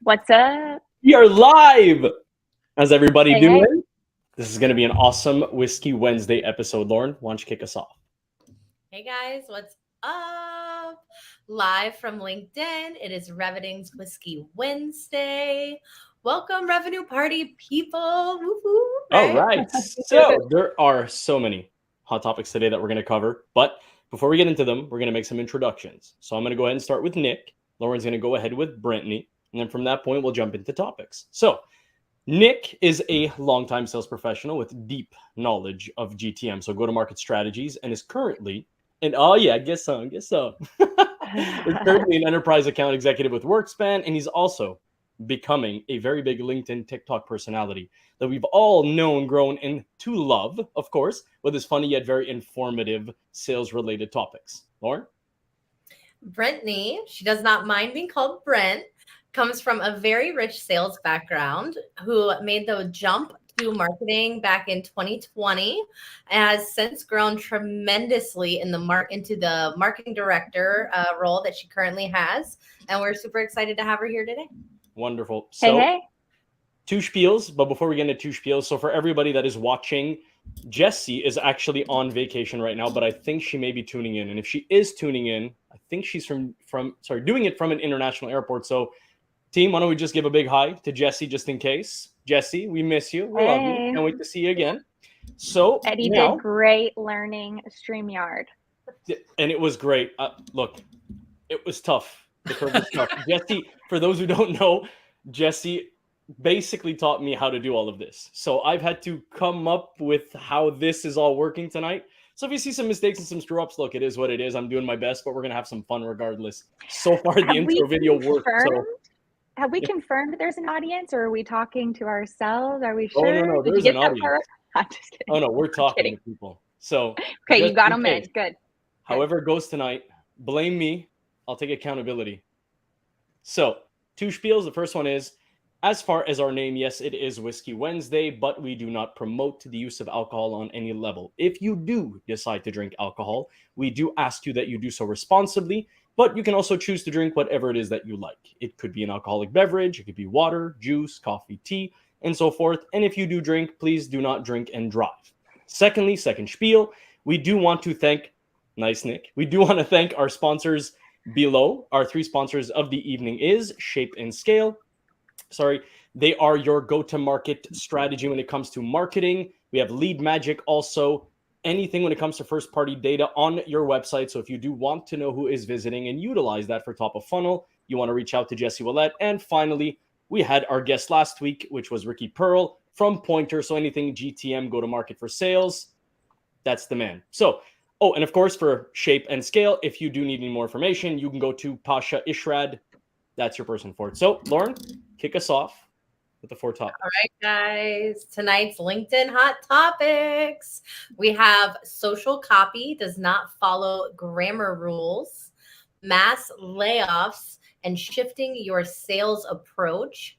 What's up? We are live! How's everybody doing? Hey. This is going to be an awesome Whiskey Wednesday episode. Lauren, why don't you kick us off? Hey guys, what's up? Live from LinkedIn, it is Revening's Whiskey Wednesday. Welcome, Revenue Party people. Woo-hoo, All right. So there are so many hot topics today that we're going to cover. But before we get into them, we're going to make some introductions. So I'm going to go ahead and start with Nick. Lauren's going to go ahead with Brentney. And then from that point, we'll jump into topics. So Nick is a longtime sales professional with deep knowledge of GTM, so go-to-market strategies, and is currently, is currently an enterprise account executive with Workspan, and he's also becoming a very big LinkedIn TikTok personality that we've all known, grown into love, of course, with his funny yet very informative sales-related topics. Lauren? Brentney, she does not mind being called Brent, comes from a very rich sales background, who made the jump to marketing back in 2020, and has since grown tremendously into the marketing director role that she currently has. And we're super excited to have her here today. Wonderful. So, Hey. Two spiels, but before we get into two spiels, so for everybody that is watching, Jessie is actually on vacation right now, but I think she may be tuning in. And if she is tuning in, I think she's doing it from an international airport. So team, why don't we just give a big hi to Jessie just in case. Jessie, we miss you. We love you. Can't wait to see you again. So Eddie now, did great learning StreamYard. and it was great. Look, it was tough. The curve was tough. Jessie, for those who don't know, Jessie basically taught me how to do all of this. So I've had to come up with how this is all working tonight. So if you see some mistakes and some screw-ups, look, it is what it is. I'm doing my best, but we're going to have some fun regardless. So far, the intro video worked. So. Have we confirmed there's an audience, or are we talking to ourselves? Are we sure? Oh, no, Did there's you get an that audience. part? I'm just kidding. Oh, no, we're talking to people. So okay, you got them in. Good. However it goes tonight, blame me. I'll take accountability. So, two spiels. The first one is, as far as our name, yes, it is Whiskey Wednesday, but we do not promote the use of alcohol on any level. If you do decide to drink alcohol, we do ask you that you do so responsibly, but you can also choose to drink whatever it is that you like. It could be an alcoholic beverage, it could be water, juice, coffee, tea, and so forth. And if you do drink, please do not drink and drive. Secondly, second spiel, we do want to thank, nice Nick, we do want to thank our sponsors below. Our three sponsors of the evening is Shape and Scale. They are your go-to-market strategy when it comes to marketing. We have Lead Magic also, anything when it comes to first-party data on your website. So if you do want to know who is visiting and utilize that for top of funnel, you want to reach out to Jessie Willette. And finally, we had our guest last week, which was Ricky Pearl from Pointer. So anything GTM, go-to-market for sales, that's the man. So, and of course, for Shape and Scale, if you do need any more information, you can go to Pasha Ishrad. That's your person for it. So, Lauren, kick us off with the four topics. All right, guys. Tonight's LinkedIn hot topics. We have social copy does not follow grammar rules, mass layoffs, and shifting your sales approach.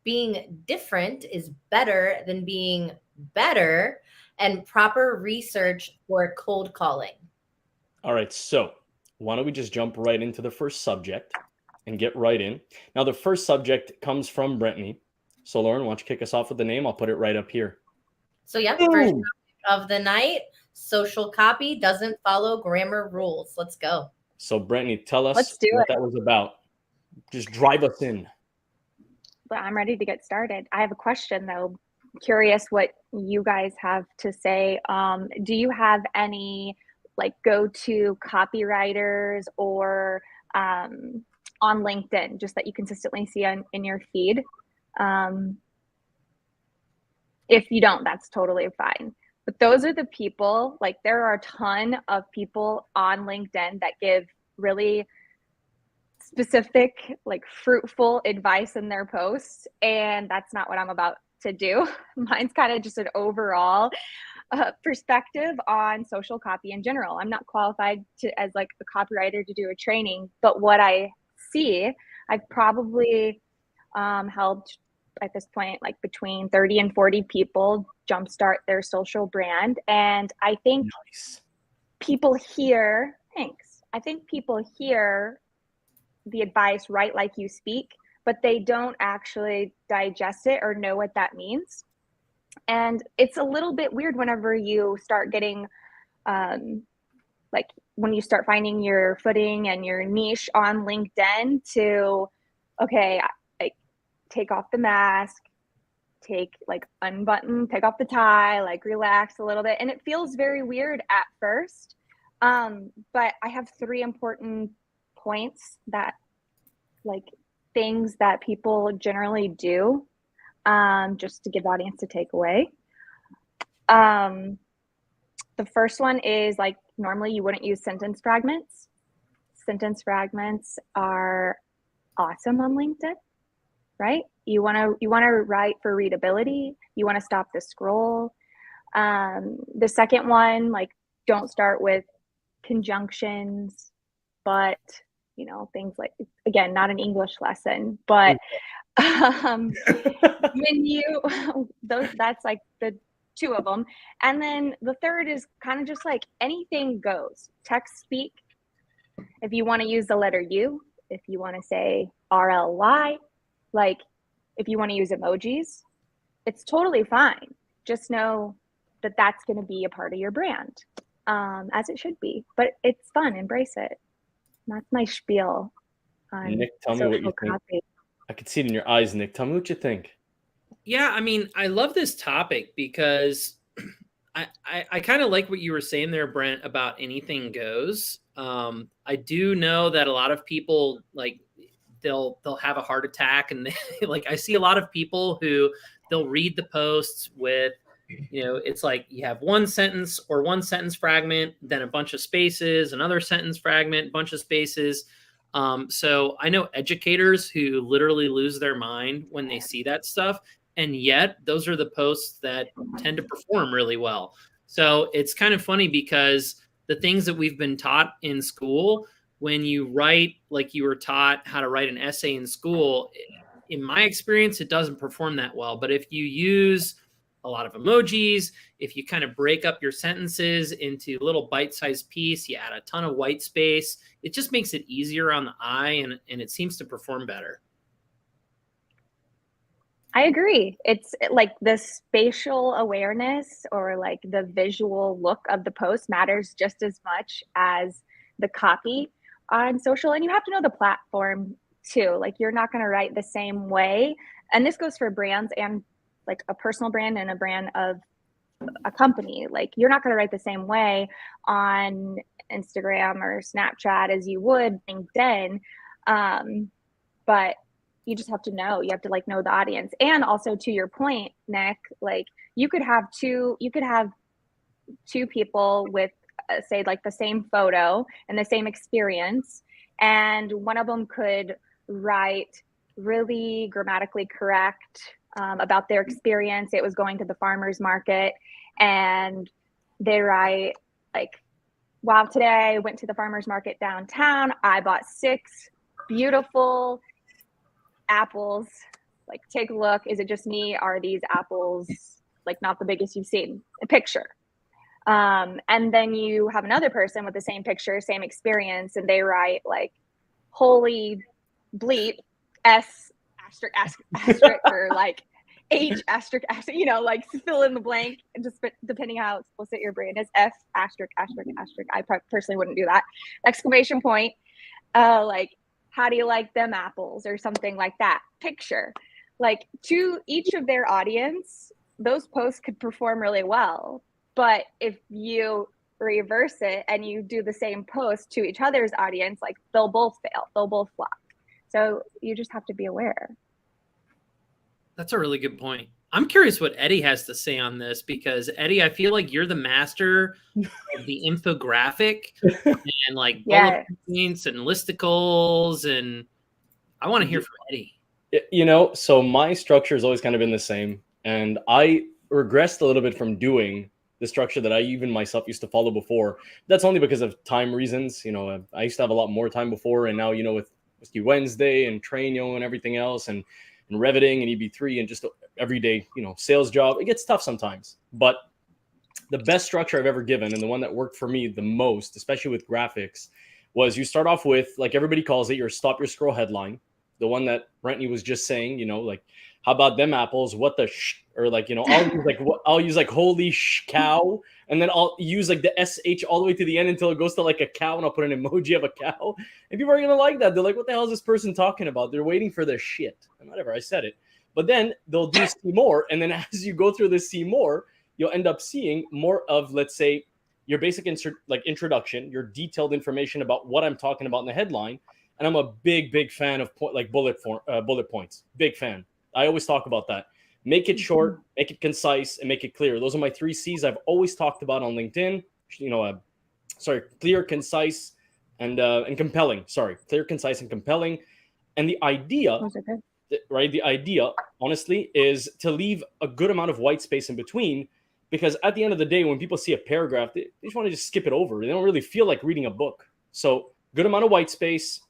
Being different is better than being better, and proper research for cold calling. All right. So, why don't we just jump right into the first subject and get right in. Now, the first subject comes from Brentney. So, Lauren, why don't you kick us off with the name? I'll put it right up here. So, yeah, first topic of the night, social copy doesn't follow grammar rules. Let's go. So, Brentney, tell us what that was about. Just drive us in. But I'm ready to get started. I have a question, though. Curious what you guys have to say. Do you have any go-to copywriters or on LinkedIn, just that you consistently see in your feed? If you don't, that's totally fine. But those are the people, like there are a ton of people on LinkedIn that give really specific, like fruitful advice in their posts. And that's not what I'm about to do. Mine's kind of just an overall perspective on social copy in general. I'm not qualified to as like a copywriter to do a training, but what I see, I've probably helped at this point like between 30 and 40 people jumpstart their social brand. And I think people hear, thanks. I think people hear the advice right like you speak, but they don't actually digest it or know what that means. And it's a little bit weird whenever you start getting like when you start finding your footing and your niche on LinkedIn to, okay, like take off the mask, take like unbutton, take off the tie, like relax a little bit. And it feels very weird at first. But I have 3 important points that like things that people generally do just to give the audience a takeaway. The first one is like normally you wouldn't use sentence fragments. Sentence fragments are awesome on LinkedIn, right? You want to write for readability. You want to stop the scroll. The second one, like don't start with conjunctions, but things like, again, not an English lesson, but that's like the 2 of them. And then the third is kind of just like anything goes. Text speak. If you want to use the letter U, if you want to say RLY, like if you want to use emojis, it's totally fine. Just know that that's going to be a part of your brand, as it should be. But it's fun. Embrace it. That's my spiel on Nick, tell me what you think. I could see it in your eyes, Nick. Tell me what you think. Yeah, I mean, I love this topic because I kind of like what you were saying there, Brent, about anything goes. I do know that a lot of people like they'll have a heart attack, and like I see a lot of people who they'll read the posts with, it's like you have one sentence or one sentence fragment, then a bunch of spaces, another sentence fragment, bunch of spaces. So I know educators who literally lose their mind when they see that stuff. And yet those are the posts that tend to perform really well. So it's kind of funny because the things that we've been taught in school, when you write, like you were taught how to write an essay in school, in my experience, it doesn't perform that well. But if you use a lot of emojis, if you kind of break up your sentences into little bite-sized piece, you add a ton of white space, it just makes it easier on the eye, and it seems to perform better. I agree. It's like the spatial awareness or like the visual look of the post matters just as much as the copy on social. And you have to know the platform too. Like you're not going to write the same way. And this goes for brands and like a personal brand and a brand of a company. Like you're not going to write the same way on Instagram or Snapchat as you would LinkedIn. But you just have to know, you have to like know the audience. And also to your point, Nick, like you could have two people with say like the same photo and the same experience. And one of them could write really grammatically correct about their experience. It was going to the farmer's market, and they write like, wow, today I went to the farmer's market downtown. I bought 6 beautiful apples. Like, take a look. Is it just me? Are these apples like not the biggest you've seen? A picture. And then you have another person with the same picture, same experience, and they write like, holy bleep, S asterisk asterisk or like H asterisk asterisk, like fill in the blank, and just depending how explicit your brand is, F asterisk asterisk asterisk. I personally wouldn't do that. Exclamation point, like, how do you like them apples or something like that? Picture. Like, to each of their audience, those posts could perform really well. But if you reverse it and you do the same post to each other's audience, like they'll both fail, they'll both flop. So you just have to be aware. That's a really good point. I'm curious what Eddy has to say on this, because Eddy, I feel like you're the master of the infographic and like bullet points and listicles, and I want to hear from Eddy. So my structure has always kind of been the same, and I regressed a little bit from doing the structure that I even myself used to follow before. That's only because of time reasons. I used to have a lot more time before, and now, with Whiskey Wednesday and Trainio and everything else, and Reviting and EB3 and just everyday, sales job, it gets tough sometimes. But the best structure I've ever given, and the one that worked for me the most, especially with graphics, was you start off with, like everybody calls it, your stop your scroll headline. The one that Brentney was just saying, like, how about them apples? What the or like, I'll use like holy cow, and then I'll use like the SH all the way to the end until it goes to like a cow, and I'll put an emoji of a cow. And people are gonna like that. They're like, what the hell is this person talking about? They're waiting for their shit. And whatever, I said it. But then they'll do see more, and then as you go through this see more, you'll end up seeing more of, let's say, your basic introduction, your detailed information about what I'm talking about in the headline. And I'm a big fan of bullet points. Big fan. I always talk about that. Make it short, make it concise, and make it clear. Those are my 3 C's I've always talked about on LinkedIn. Clear, concise, and compelling. Clear, concise, and compelling. And the idea, right? The idea, honestly, is to leave a good amount of white space in between, because at the end of the day, when people see a paragraph, they just want to just skip it over. They don't really feel like reading a book. So good amount of white space,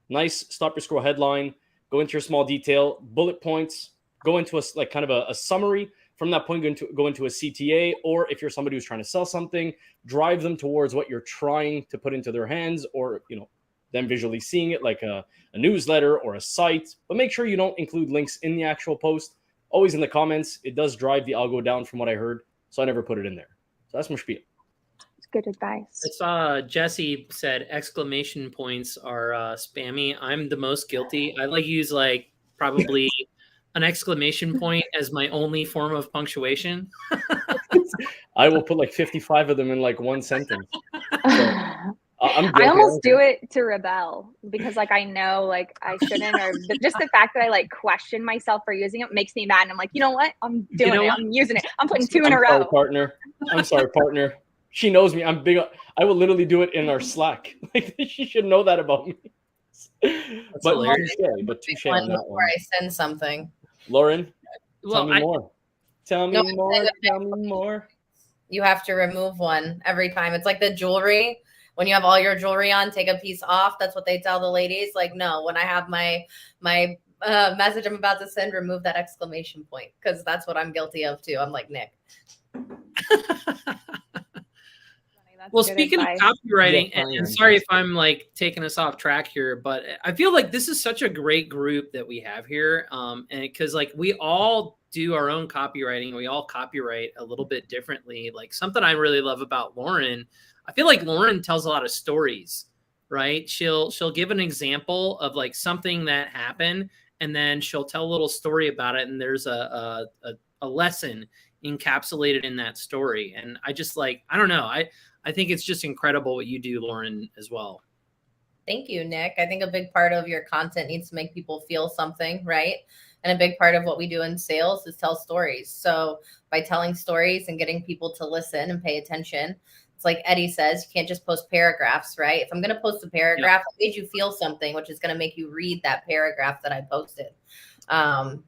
nice stop your scroll headline, go into your small detail, bullet points, go into a summary. From that point, go into a CTA, or if you're somebody who's trying to sell something, drive them towards what you're trying to put into their hands, or them visually seeing it like a newsletter or a site. But make sure you don't include links in the actual post. Always in the comments. It does drive the algo down from what I heard, so I never put it in there. So that's my spiel. Good advice. I saw Jessie said exclamation points are spammy. I'm the most guilty. I use probably an exclamation point as my only form of punctuation. I will put 55 of them in one sentence. I almost do it to rebel, because I know I shouldn't, or just the fact that I question myself for using it makes me mad. And I'm like, you know what? I'm doing it. I'm using it. I'm putting 2 in a row. I'm sorry, partner. She knows me. I'm big. I will literally do it in our Slack. She should know that about me. But touche on that one. I send something. Lauren, tell me more. Tell me more. You have to remove one every time. It's like the jewelry. When you have all your jewelry on, take a piece off. That's what they tell the ladies. No, when I have my message I'm about to send, remove that exclamation point, because that's what I'm guilty of too. I'm like Nick. Well, speaking of copywriting, and sorry if I'm taking us off track here, but I feel like this is such a great group that we have here. And because we all do our own copywriting, we all copyright a little bit differently. Something I really love about Lauren, I feel like Lauren tells a lot of stories, right? She'll give an example of something that happened, and then she'll tell a little story about it. And there's a lesson encapsulated in that story. And I just I don't know. I think it's just incredible what you do, Lauren, as well. Thank you, Nick. I think a big part of your content needs to make people feel something, right? And a big part of what we do in sales is tell stories. So by telling stories and getting people to listen and pay attention, it's like Eddy says, you can't just post paragraphs, right? If I'm going to post a paragraph, it made you feel something, which is going to make you read that paragraph that I posted.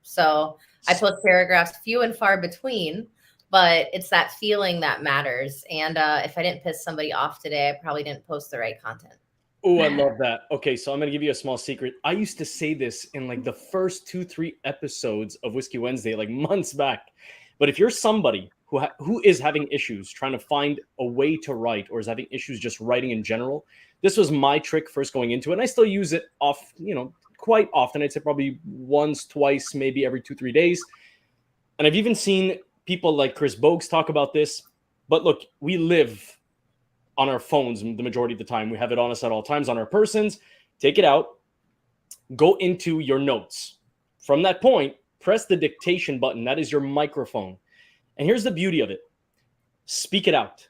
So I post paragraphs few and far between, but it's that feeling that matters. And if I didn't piss somebody off today, I probably didn't post the right content. Oh, I love that. Okay, so I'm going to give you a small secret. I used to say this in the first 2-3 episodes of Whiskey Wednesday, months back. But if you're somebody who is having issues trying to find a way to write, or is having issues just writing in general, this was my trick first going into it. And I still use it quite often. I'd say probably once, twice, maybe every 2-3 days. And I've even seen people like Chris Bogues talk about this. But look, we live on our phones the majority of the time. We have it on us at all times on our persons. Take it out. Go into your notes. From that point, press the dictation button. That is your microphone. And here's the beauty of it. Speak it out.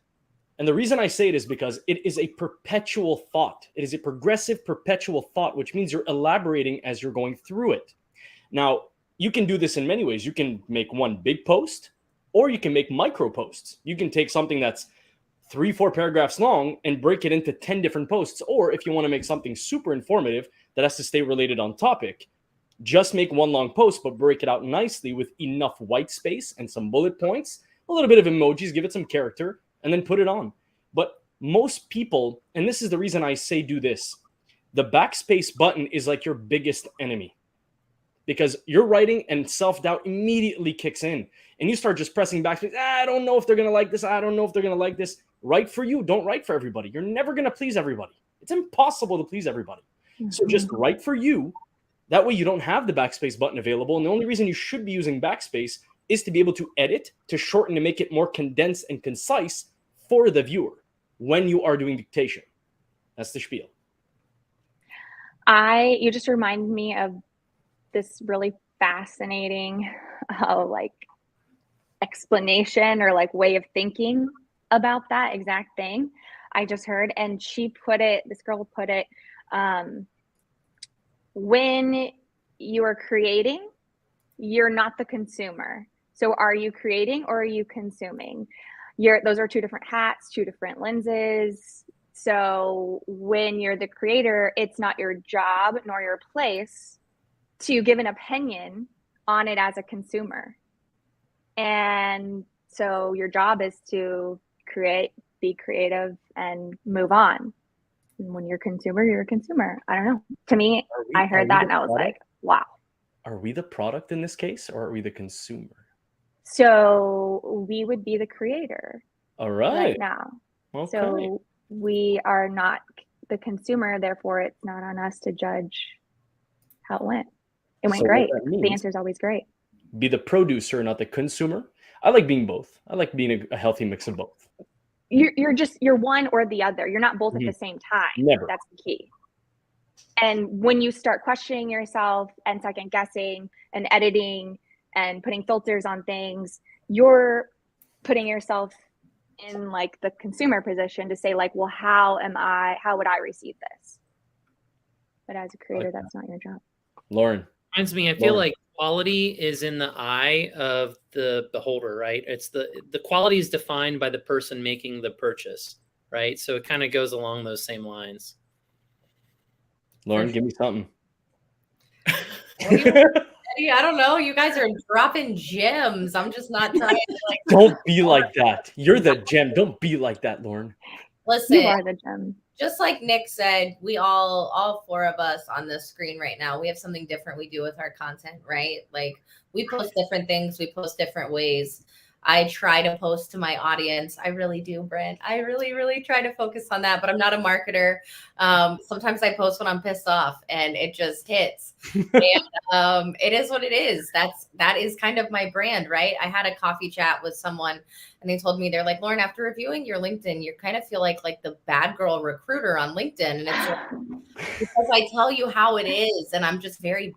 And the reason I say it is because it is a perpetual thought. It is a progressive perpetual thought, which means you're elaborating as you're going through it. Now, you can do this in many ways. You can make one big post, or you can make micro posts. You can take something that's 3-4 paragraphs long and break it into 10 different posts. Or if you want to make something super informative that has to stay related on topic, just make one long post, but break it out nicely with enough white space and some bullet points, a little bit of emojis, give it some character, and then put it on. But most people, and this is the reason I say do this, the backspace button is like your biggest enemy, because you're writing and self-doubt immediately kicks in and you start just pressing backspace. I don't know if they're going to like this. I don't know if they're going to like this. Write for you. Don't write for everybody. You're never going to please everybody. It's impossible to please everybody. So just write for you. That way you don't have the backspace button available. And the only reason you should be using backspace is to be able to edit, to shorten, to make it more condensed and concise for the viewer when you are doing dictation. That's the spiel. You just remind me of this really fascinating like explanation or like way of thinking about that exact thing I just heard. And this girl put it, when you are creating, you're not the consumer. So are you creating or are you consuming? Those are two different hats, two different lenses. So when you're the creator, it's not your job nor your place to give an opinion on it as a consumer. And so your job is to create, be creative, and move on. And when you're a consumer, you're a consumer. I don't know. To me, I heard that and I was like, wow. Are we the product in this case, or are we the consumer? So we would be the creator. All right now. Okay. So we are not the consumer, therefore it's not on us to judge how it went. It went great. The answer is always great. Be the producer, not the consumer. I like being both. I like being a healthy mix of both. You're one or the other. You're not both at the same time. Never. That's the key. And when you start questioning yourself and second guessing and editing and putting filters on things, you're putting yourself in like the consumer position to say like, well, how would I receive this? But as a creator, that's not your job. Lauren. Reminds me, I feel like quality is in the eye of the beholder, right? It's the quality is defined by the person making the purchase, right? So it kind of goes along those same lines. Lauren, give me something. I don't know. You guys are dropping gems. I'm just not trying to like. Don't be like that. You're the gem. Don't be like that, Lauren. Listen, you are the gem. Just like Nick said, we all four of us on the screen right now, we have something different we do with our content, right? Like we post different things, we post different ways. I try to post to my audience. I really do, Brent. I really, really try to focus on that, but I'm not a marketer. Sometimes I post when I'm pissed off and it just hits. And it is what it is. That is kind of my brand, right? I had a coffee chat with someone and they told me, they're like, Lauren, after reviewing your LinkedIn, you kind of feel like the bad girl recruiter on LinkedIn. And it's like, because I tell you how it is and I'm just very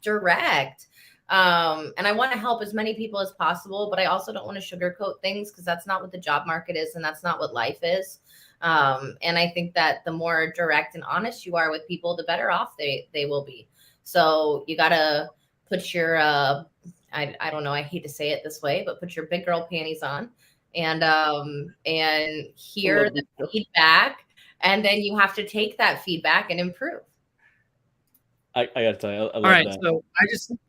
direct. And I want to help as many people as possible, but I also don't want to sugarcoat things because that's not what the job market is and that's not what life is. And I think that the more direct and honest you are with people, the better off they will be. So you got to put your, I don't know, I hate to say it this way, but put your big girl panties on and hear the feedback. And then you have to take that feedback and improve. I gotta tell you, I love all right, that. So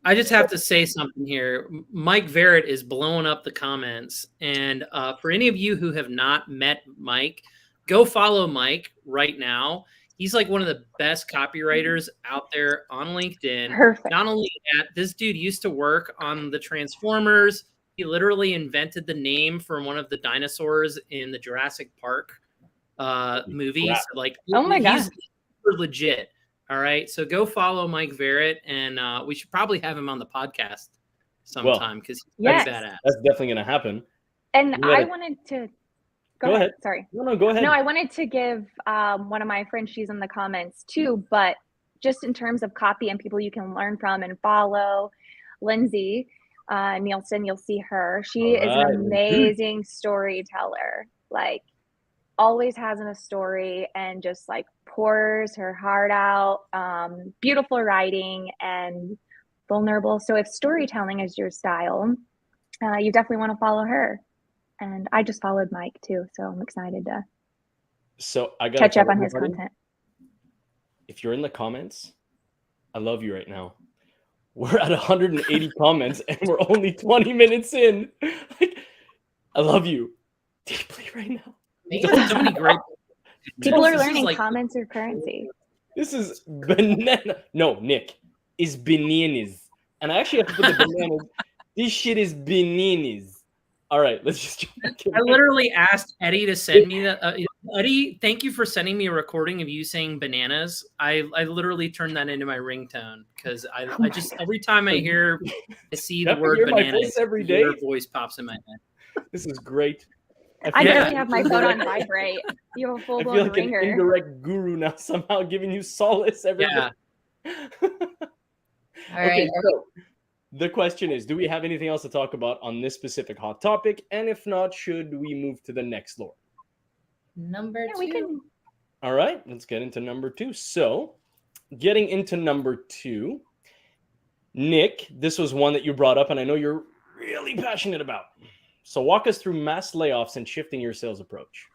I just have to say something here. Mike Verrett is blowing up the comments, and for any of you who have not met Mike, go follow Mike right now. He's like one of the best copywriters out there on LinkedIn. Perfect. Not only that, this dude used to work on the Transformers. He literally invented the name for one of the dinosaurs in the Jurassic Park movies. Wow. Like, oh my God, he's super legit. All right, so go follow Mike Verrett, and we should probably have him on the podcast sometime because he's pretty badass. That's definitely going to happen. And I wanted to go ahead. Sorry. No, go ahead. No, I wanted to give one of my friends, she's in the comments too, but just in terms of copy and people you can learn from and follow, Lindsay Nielsen, you'll see her. She is an amazing storyteller. Like, always has in a story and just like pours her heart out. Beautiful writing and vulnerable. So if storytelling is your style, you definitely want to follow her. And I just followed Mike too, so I'm excited to I gotta catch up tell on his everybody, content. if you're in the comments, I love you right now. We're at 180 comments and we're only 20 minutes in. Like, I love you deeply right now. So many great People are This is learning like- comments are currency. This is banana. No, Nick, is bananas. And I actually have to put the bananas. This shit is bananas. All right, let's just. I literally asked Eddy to send me that. Eddy, thank you for sending me a recording of you saying bananas. I literally turned that into my ringtone because I just every time I see the word hear my bananas, voice every day. your voice pops in my head. This is great. I feel definitely like have my phone on vibrate. You have a I full feel blown like ringer. an indirect guru now, somehow giving you solace every Yeah. day. All right. So the question is, do we have anything else to talk about on this specific hot topic? And if not, should we move to the next lore? Number Yeah, two. we can. All right, let's get into number 2. So, getting into number 2, Nick, this was one that you brought up, and I know you're really passionate about. So, walk us through mass layoffs and shifting your sales approach.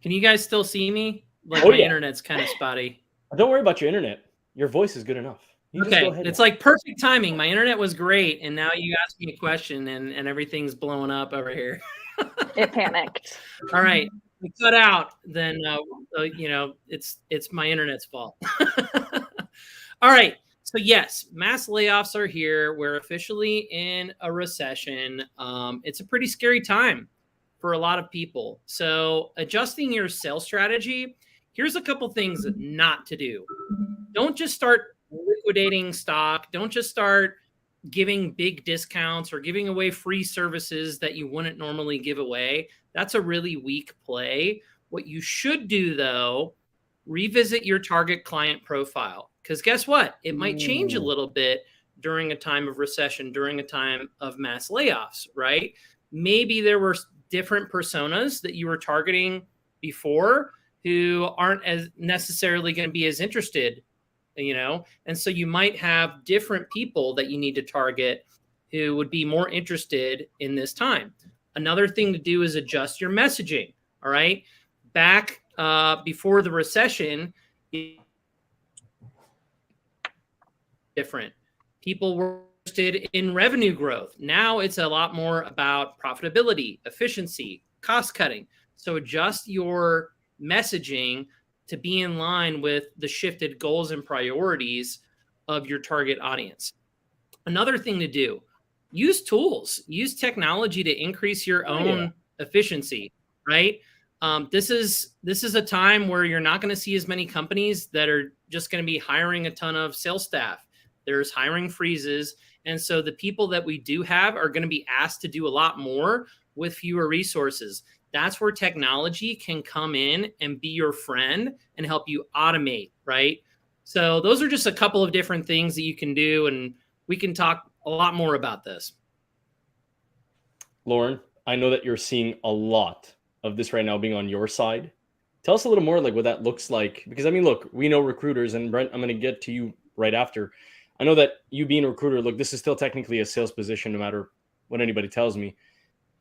Can you guys still see me? Like Oh, my yeah. internet's kind of spotty. Don't worry about your internet. Your voice is good enough. You just Okay, go ahead it's now. like perfect timing. My internet was great, and now you asked me a question, and everything's blowing up over here. It panicked. All right, we cut out. Then it's my internet's fault. All right. So yes, mass layoffs are here. We're officially in a recession. It's a pretty scary time for a lot of people. So adjusting your sales strategy. Here's a couple things not to do. Don't just start liquidating stock. Don't just start giving big discounts or giving away free services that you wouldn't normally give away. That's a really weak play. What you should do, though, revisit your target client profile. Because guess what? It might change a little bit during a time of recession, during a time of mass layoffs, right? Maybe there were different personas that you were targeting before who aren't as necessarily going to be as interested, and so you might have different people that you need to target who would be more interested in this time. Another thing to do is adjust your messaging. All right. Back before the recession, different people were interested in revenue growth. Now it's a lot more about profitability, efficiency, cost cutting. So adjust your messaging to be in line with the shifted goals and priorities of your target audience. Another thing to do, use tools, use technology to increase your own efficiency, right? This is a time where you're not going to see as many companies that are just going to be hiring a ton of sales staff. There's hiring freezes. And so the people that we do have are going to be asked to do a lot more with fewer resources. That's where technology can come in and be your friend and help you automate, right? So those are just a couple of different things that you can do, and we can talk a lot more about this. Lauren, I know that you're seeing a lot of this right now being on your side. Tell us a little more like what that looks like, because I mean, look, we know recruiters, and Brent, I'm going to get to you right after. I know that you being a recruiter, look, this is still technically a sales position, no matter what anybody tells me.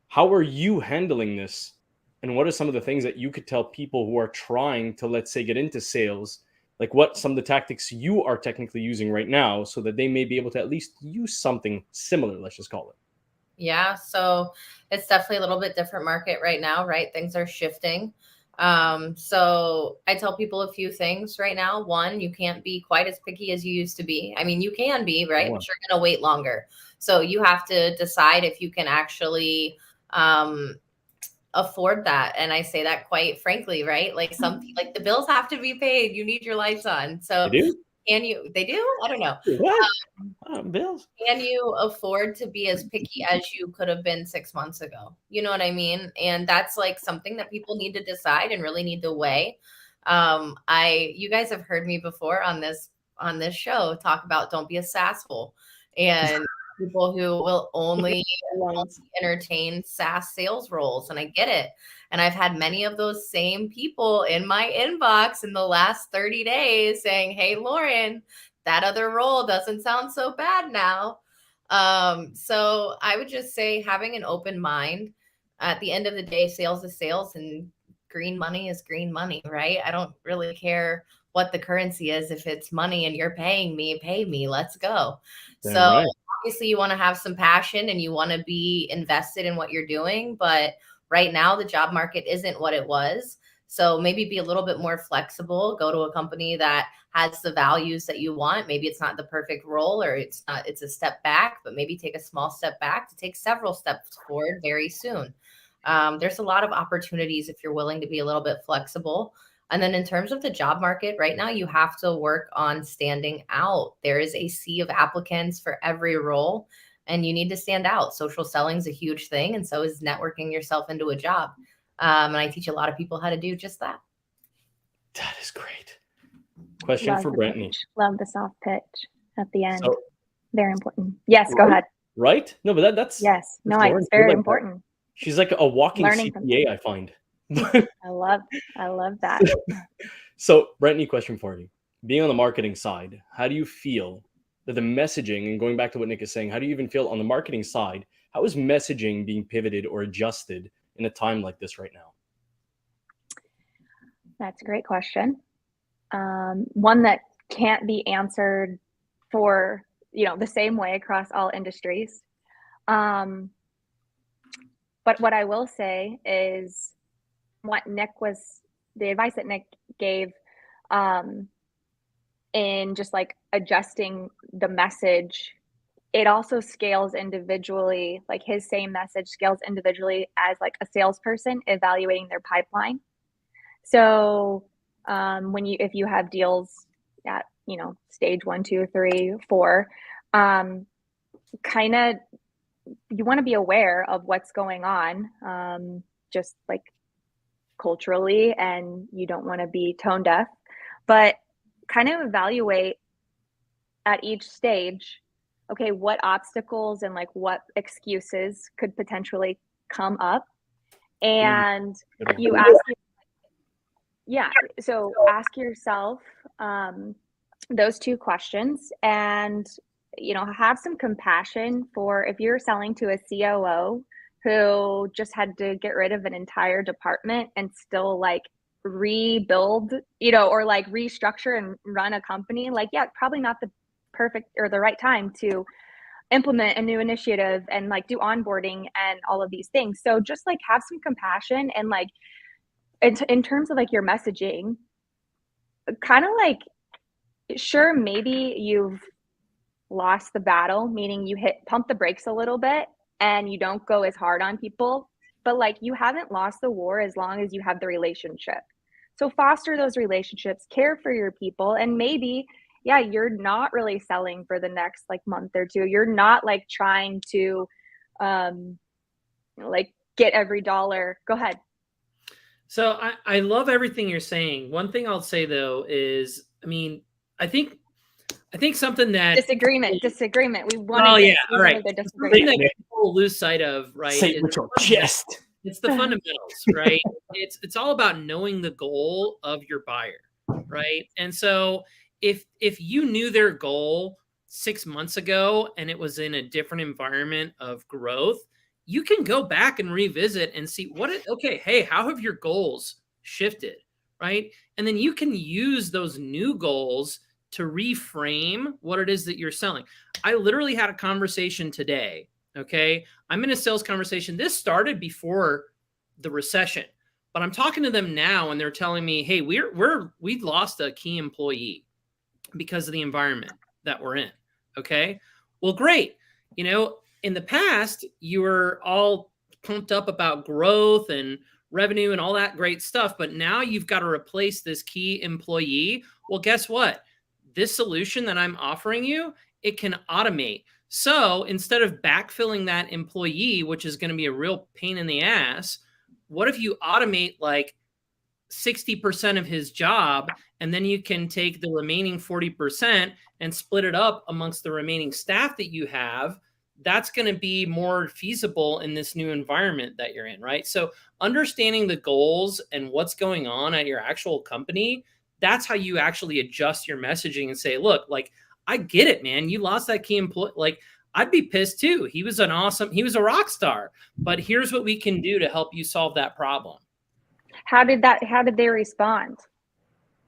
How are you handling this? And what are some of the things that you could tell people who are trying to, let's say, get into sales? Like what some of the tactics you are technically using right now so that they may be able to at least use something similar, let's just call it. Yeah, so it's definitely a little bit different market right now, right? Things are shifting. So I tell people a few things right now. One, you can't be quite as picky as you used to be. I mean, you can be, right? But you're going to wait longer. So you have to decide if you can actually afford that. And I say that quite frankly, right? Like like the bills have to be paid. You need your lights on. So They do? they do? I don't know. What? Bills? Can you afford to be as picky as you could have been 6 months ago? You know what I mean? And that's like something that people need to decide and really need to weigh. You guys have heard me before on this show talk about don't be a sasshole. And people who will only entertain SaaS sales roles, and I get it. And I've had many of those same people in my inbox in the last 30 days saying, hey, Lauren, that other role doesn't sound so bad now. So I would just say having an open mind. At the end of the day, sales is sales and green money is green money, right? I don't really care what the currency is. If it's money and you're paying me, pay me, let's go. Damn So right. obviously you want to have some passion and you want to be invested in what you're doing. But right now the job market isn't what it was. So maybe be a little bit more flexible, go to a company that has the values that you want. Maybe it's not the perfect role or it's a step back, but maybe take a small step back to take several steps forward very soon. There's a lot of opportunities if you're willing to be a little bit flexible. And then in terms of the job market right now, you have to work on standing out. There is a sea of applicants for every role and you need to stand out. Social selling is a huge thing. And so is networking yourself into a job. And I teach a lot of people how to do just that. That is great. Question Love for the Brentney. pitch. Love the soft pitch at the end. So, Very important. Yes, go ahead. right? No, but that's Yes. No, Lauren, it's very you're like important. she's like a walking Learning from CPA, I find. I love that. So, Brentney, question for you. Being on the marketing side, how do you feel that the messaging, and going back to what Nick is saying, how do you even feel on the marketing side? How is messaging being pivoted or adjusted in a time like this right now? That's a great question. One that can't be answered for, the same way across all industries. But what I will say is the advice that Nick gave in just like adjusting the message, it also scales individually, like his same message scales individually as like a salesperson evaluating their pipeline. So if you have deals at, stage 1, 2, 3, 4, kind of, you want to be aware of what's going on, just like culturally, and you don't want to be tone deaf, but kind of evaluate at each stage, okay, what obstacles and like what excuses could potentially come up. And you ask yourself those two questions and, have some compassion for if you're selling to a COO who just had to get rid of an entire department and still like rebuild, or like restructure and run a company, like, yeah, probably not the perfect or the right time to implement a new initiative and like do onboarding and all of these things. So just like have some compassion and like in terms of like your messaging, kind of like, sure, maybe you've lost the battle, meaning you pump the brakes a little bit and you don't go as hard on people, but like you haven't lost the war as long as you have the relationship. So foster those relationships, care for your people, and maybe, yeah, you're not really selling for the next like month or two. You're not like trying to like get every dollar. Go ahead. So I love everything you're saying. One thing I'll say though is, I think something that disagreement. We want all right. Disagreement. Something that people lose sight of, right? Say it with your chest. It's the fundamentals, right? It's all about knowing the goal of your buyer, right? And so if you knew their goal 6 months ago and it was in a different environment of growth, you can go back and revisit and see how have your goals shifted, right? And then you can use those new goals to reframe what it is that you're selling. I literally had a conversation today. Okay. I'm in a sales conversation. This started before the recession, but I'm talking to them now and they're telling me, hey, we lost a key employee because of the environment that we're in. Okay. Well, great. In the past, you were all pumped up about growth and revenue and all that great stuff, but now you've got to replace this key employee. Well, guess what? This solution that I'm offering you, it can automate. So instead of backfilling that employee, which is going to be a real pain in the ass, what if you automate like 60% of his job, and then you can take the remaining 40% and split it up amongst the remaining staff that you have that's going to be more feasible in this new environment that you're in, right? So understanding the goals and what's going on at your actual company, that's how you actually adjust your messaging and say, look, like, I get it, man. You lost that key employee. Like, I'd be pissed too. He was a rock star, but here's what we can do to help you solve that problem. How did they respond?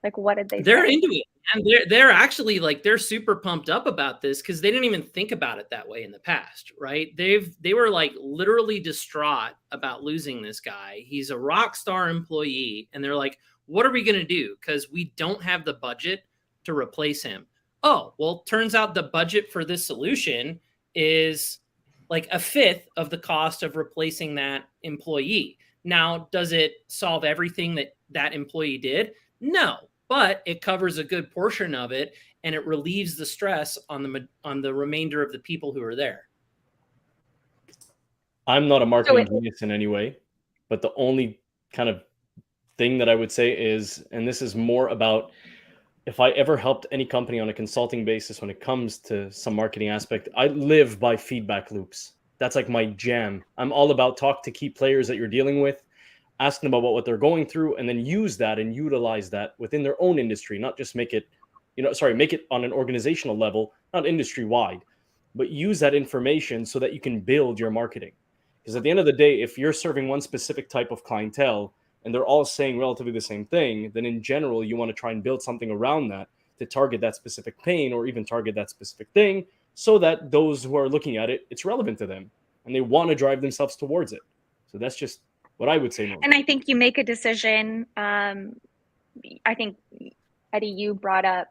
Like, what did they They're say? into it. And they're actually like, they're super pumped up about this because they didn't even think about it that way in the past, right? They were like literally distraught about losing this guy. He's a rock star employee. And they're like, what are we going to do? Because we don't have the budget to replace him. Oh, well, turns out the budget for this solution is like a fifth of the cost of replacing that employee. Now, does it solve everything that employee did? No, but it covers a good portion of it, and it relieves the stress on the remainder of the people who are there. I'm not a marketing genius in any way, but the only kind of thing that I would say is, and this is more about if I ever helped any company on a consulting basis when it comes to some marketing aspect, I live by feedback loops. That's like my jam. I'm all about talk to key players that you're dealing with, ask them about what they're going through, and then use that and utilize that within their own industry, not just make it on an organizational level, not industry wide, but use that information so that you can build your marketing. Because at the end of the day, if you're serving one specific type of clientele and they're all saying relatively the same thing, then in general, you want to try and build something around that to target that specific pain or even target that specific thing so that those who are looking at it, it's relevant to them and they want to drive themselves towards it. So that's just what I would say. And I think you make a decision. I think, Eddy, you brought up,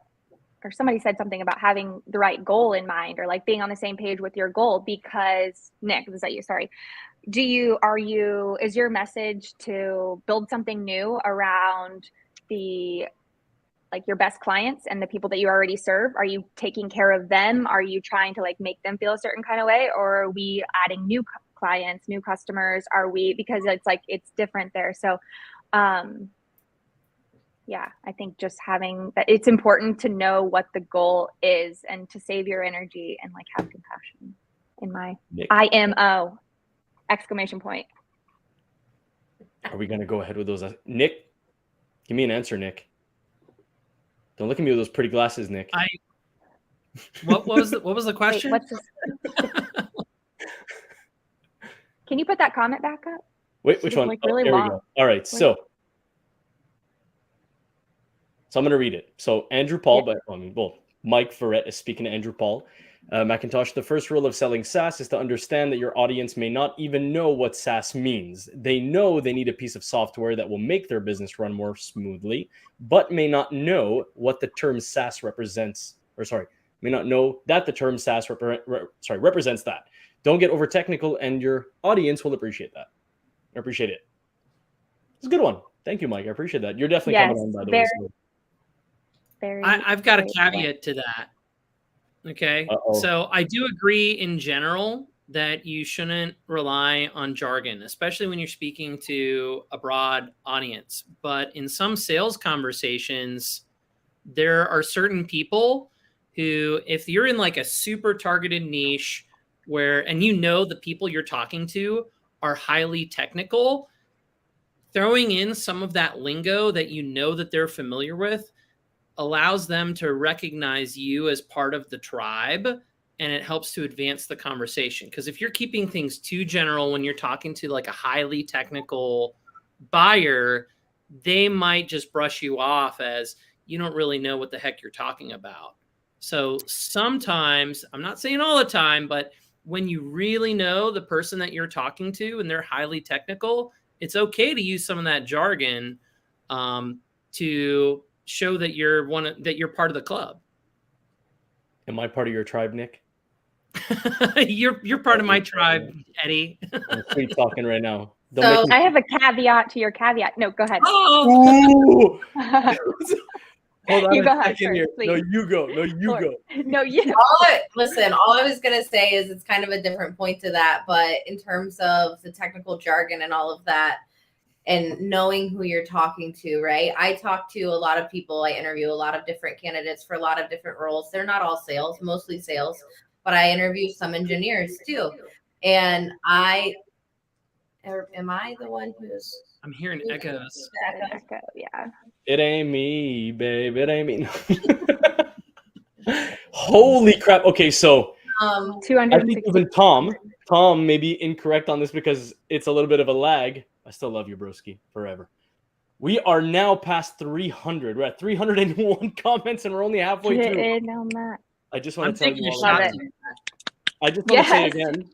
or somebody said something about having the right goal in mind or like being on the same page with your goal because, Nick, was that you? Sorry. Is your message to build something new around your best clients and the people that you already serve? Are you taking care of them? Are you trying to like make them feel a certain kind of way? Or are we adding new clients, new customers? Because it's like, it's different there. So, yeah, I think just having that, it's important to know what the goal is and to save your energy and like have compassion in my Nick. IMO. Exclamation point. Are we going to go ahead with those? Nick, give me an answer, Nick. Don't look at me with those pretty glasses, Nick. What was the question? Wait, can you put that comment back up? Wait, which one? Like really there long. we go. All right, so I'm going to read it. So Andrew Paul, Mike Verrett is speaking to Andrew Paul. Macintosh, the first rule of selling SaaS is to understand that your audience may not even know what SaaS means. They know they need a piece of software that will make their business run more smoothly, but may not know what the term SaaS represents, may not know that the term SaaS represents that. Don't get over technical and your audience will appreciate that. I appreciate it. It's a good one. Thank you, Mike. I appreciate that. You're definitely coming on, by the way. So. I've got a caveat to that. Okay. Uh-oh. So I do agree in general that you shouldn't rely on jargon, especially when you're speaking to a broad audience. But in some sales conversations, there are certain people who, if you're in like a super targeted niche and you know the people you're talking to are highly technical, throwing in some of that lingo that you know that they're familiar with allows them to recognize you as part of the tribe, and it helps to advance the conversation. Because if you're keeping things too general when you're talking to like a highly technical buyer, they might just brush you off as you don't really know what the heck you're talking about. So sometimes, I'm not saying all the time, but when you really know the person that you're talking to and they're highly technical, it's okay to use some of that jargon to show that you're part of the club. Am I part of your tribe, Nick? You're part of my tribe, Eddy. I'm sweet talking right now. So I have a caveat to your caveat. No, go ahead. Oh! Hold on you go a ahead, second here. No, you go. No, you. Listen, all I was going to say is it's kind of a different point to that. But in terms of the technical jargon and all of that, and knowing who you're talking to, right? I talk to a lot of people. I interview a lot of different candidates for a lot of different roles. They're not all sales, mostly sales. but I interview some engineers too. And am I the one who's? I'm hearing echoes. Echo, yeah. It ain't me, babe. It ain't me. Holy crap. Okay, so I think 260. even Tom may be incorrect on this because it's a little bit of a lag. I still love you, broski, forever. We are now past 300. We're at 301 comments, and we're only halfway Get through. in on that. I just want to tell you all Love that. it. I just want to say Yes. again,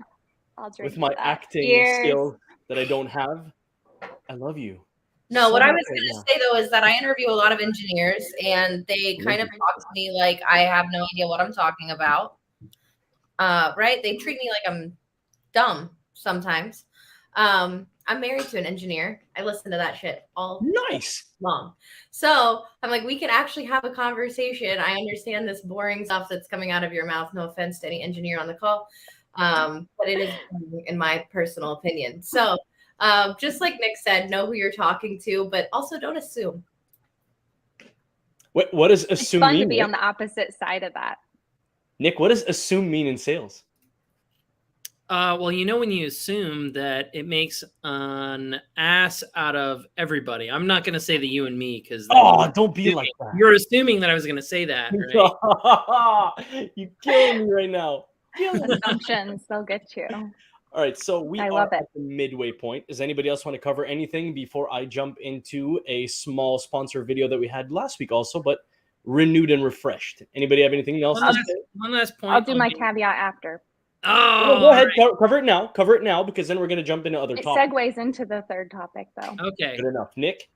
I'll drink with my to that. acting Cheers. skills that I don't have, I love you. No, so what I much was right going now. to say though is that I interview a lot of engineers, and they kind of talk to me like I have no idea what I'm talking about. Right? They treat me like I'm dumb sometimes. I'm married to an engineer. I listen to that shit all Nice. long. So I'm like, we can actually have a conversation. I understand this boring stuff that's coming out of your mouth. No offense to any engineer on the call. But it is in my personal opinion. So just like Nick said, know who you're talking to, but also don't assume. What does It's assume fun mean? to be Nick? on the opposite side of that. Nick, what does assume mean in sales? Well, you know, when you assume that it makes an ass out of everybody. I'm not going to say the you and me because Don't be like that. you're assuming that I was going to say that, right? You're killing me right now. Assumptions, they'll get you. All right, so we I are love it. at the midway point. Does anybody else want to cover anything before I jump into a small sponsor video that we had last week also, but renewed and refreshed? Anybody have anything else to say? One last point. I'll do my caveat after. Oh, Go ahead. right. Cover it now. Cover it now because then we're going to jump into other It topics. segues into the third topic, though. Okay. Good enough. Nick?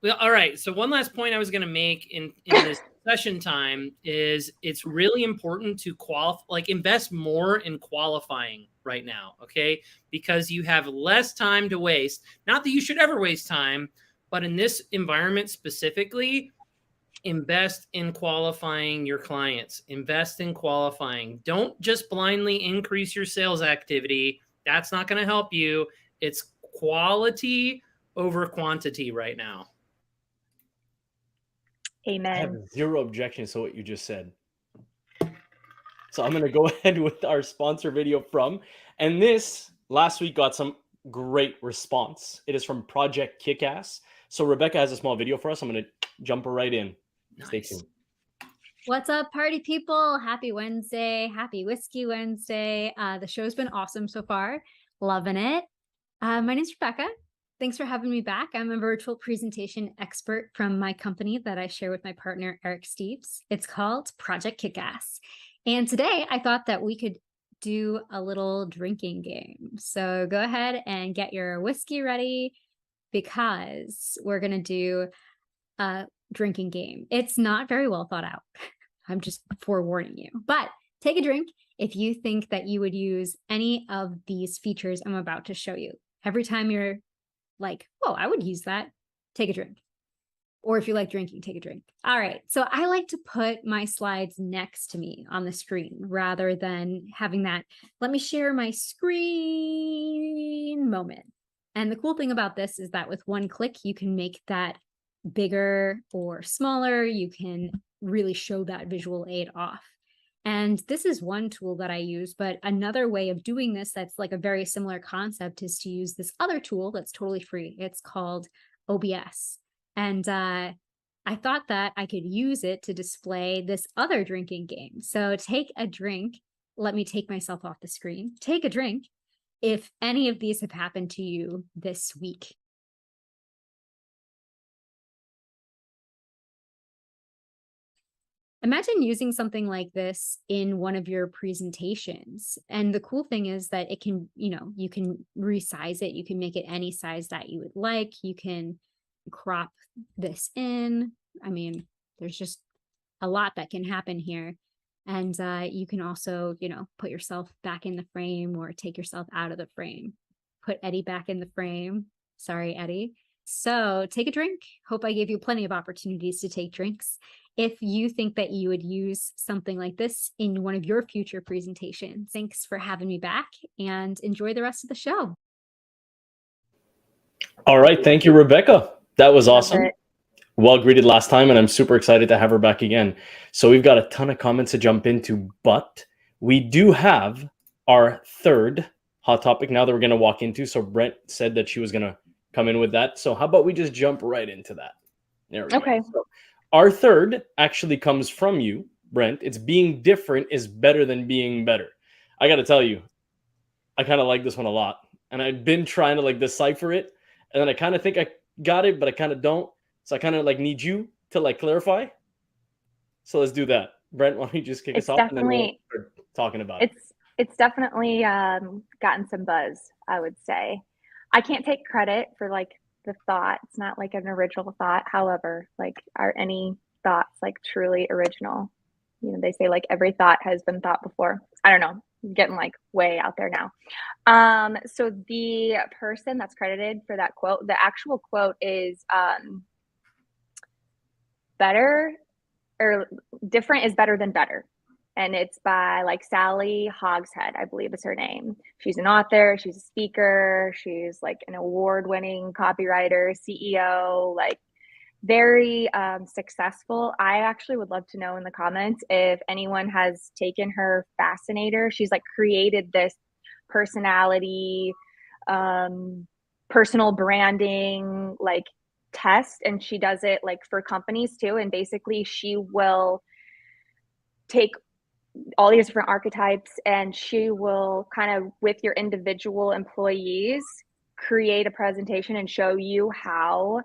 Well, all right. So one last point I was going to make in this session time is it's really important to invest more in qualifying right now, okay? Because you have less time to waste. Not that you should ever waste time, but in this environment specifically, invest in qualifying your clients. Invest in qualifying. Don't just blindly increase your sales activity. That's not going to help you. It's quality over quantity right now. Amen. I have zero objections to what you just said. So I'm going to go ahead with our sponsor video and this last week got some great response. It is from Project Kickass. So Rebecca has a small video for us. I'm going to jump right in. Nice. Stay tuned. What's up, party people? Happy Wednesday. Happy Whiskey Wednesday. The show's been awesome so far. Loving it. My name's Rebecca. Thanks for having me back. I'm a virtual presentation expert from my company that I share with my partner, Eric Steves. It's called Project Kickass. And today I thought that we could do a little drinking game. So go ahead and get your whiskey ready because we're going to do a drinking game. It's not very well thought out. I'm just forewarning you, but take a drink if you think that you would use any of these features I'm about to show you. Every time you're like, oh, I would use that, take a drink. Or if you like drinking, take a drink. All right. So I like to put my slides next to me on the screen rather than having that, let me share my screen moment. And the cool thing about this is that with one click, you can make that bigger or smaller. You can really show that visual aid off. And this is one tool that I use, but another way of doing this that's like a very similar concept is to use this other tool that's totally free. It's called OBS. And I thought that I could use it to display this other drinking game. So take a drink. Let me take myself off the screen. Take a drink if any of these have happened to you this week. Imagine using something like this in one of your presentations. And the cool thing is that it can, you can resize it. You can make it any size that you would like. You can crop this in. I mean, there's just a lot that can happen here. And you can also, put yourself back in the frame or take yourself out of the frame. Put Eddy back in the frame. Sorry, Eddy. So take a drink. Hope I gave you plenty of opportunities to take drinks. If you think that you would use something like this in one of your future presentations. Thanks for having me back and enjoy the rest of the show. All right. Thank you, Rebecca. That was awesome. Well greeted last time, and I'm super excited to have her back again. So we've got a ton of comments to jump into, but we do have our third hot topic now that we're going to walk into. So Brent said that she was going to come in with that. So how about we just jump right into that? There we Okay. go. So our third actually comes from you, Brent. It's being different is better than being better. I got to tell you, I kind of like this one a lot. And I've been trying to like decipher it. And then I kind of think I got it, but I kind of don't. So I kind of like need you to like clarify. So let's do that. Brent, why don't you just kick us off and then we'll start talking about it. It's definitely gotten some buzz, I would say. I can't take credit for like the thought. It's not like an original thought. However, like are any thoughts like truly original? You know, they say like every thought has been thought before. I don't know. I'm getting like way out there now. So the person that's credited for that quote, the actual quote is better or different is better than better. And it's by like Sally Hogshead, I believe is her name. She's an author, she's a speaker, she's like an award-winning copywriter, CEO, like very successful. I actually would love to know in the comments if anyone has taken her Fascinator. She's like created this personality, personal branding, like test, and she does it like for companies too. And basically she will take all these different archetypes and she will kind of with your individual employees create a presentation and show you how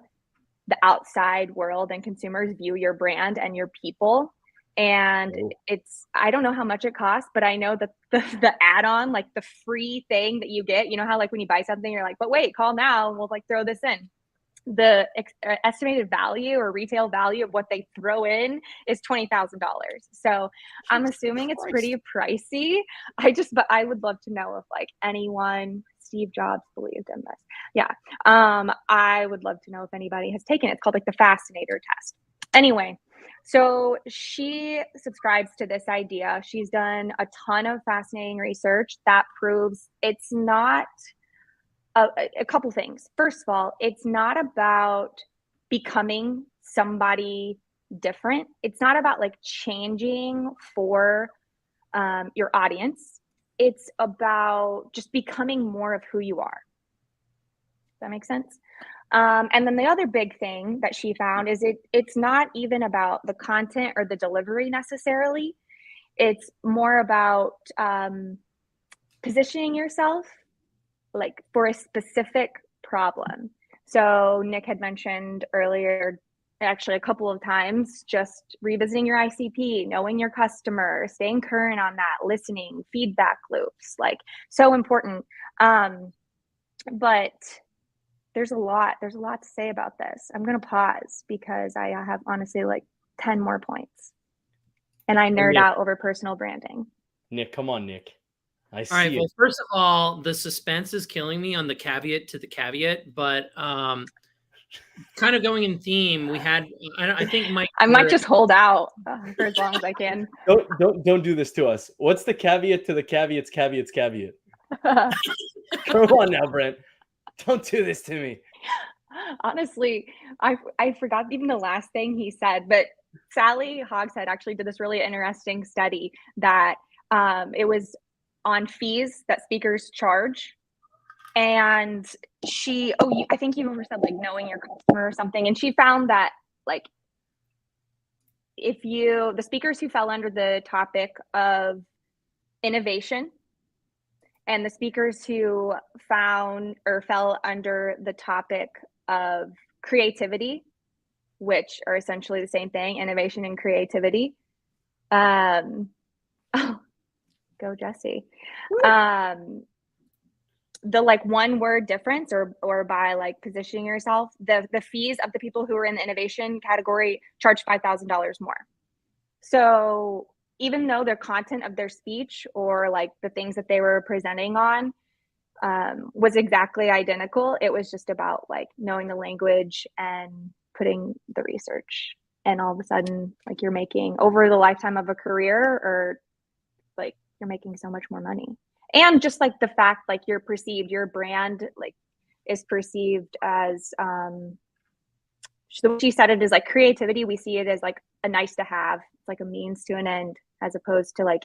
the outside world and consumers view your brand and your people. And it's, I don't know how much it costs, but I know that the add-on, like the free thing that you get, you know how like when you buy something, you're like, but wait, call now and we'll like throw this in. The estimated value or retail value of what they throw in is $20,000. So I'm assuming it's pretty pricey. But I would love to know if like anyone, Steve Jobs believed in this. Yeah. I would love to know if anybody has taken it. It's called like the Fascinator test. Anyway, so she subscribes to this idea. She's done a ton of fascinating research that proves it's not a couple things. First of all, it's not about becoming somebody different. It's not about like changing for your audience. It's about just becoming more of who you are. Does that make sense? And then the other big thing that she found is it's not even about the content or the delivery necessarily. It's more about positioning yourself like for a specific problem. So Nick had mentioned earlier, actually a couple of times, just revisiting your ICP, knowing your customer, staying current on that, listening, feedback loops, like so important. But there's a lot to say about this. I'm going to pause because I have honestly like 10 more points and I nerd out over personal branding. Nick, come on, Nick. All right. Well, first of all, the suspense is killing me on the caveat to the caveat, but kind of going in theme, we had. I think Mike. I might just hold out for as long as I can. Don't do this to us. What's the caveat to the caveats? Caveat. Come on now, Brent. Don't do this to me. Honestly, I forgot even the last thing he said, but Sally Hogshead actually did this really interesting study that it was on fees that speakers charge. And I think you said like knowing your customer or something. And she found that like the speakers who fell under the topic of innovation and the speakers who fell under the topic of creativity, which are essentially the same thing, innovation and creativity. Go Jessie. The like one word difference or by like positioning yourself, the fees of the people who are in the innovation category charge $5,000 more. So even though their content of their speech or like the things that they were presenting on was exactly identical, it was just about like knowing the language and putting the research, and all of a sudden like you're making over the lifetime of a career, or like you're making so much more money. And just like the fact like your brand like is perceived as she said it is like creativity, we see it as like a nice to have. It's like a means to an end, as opposed to like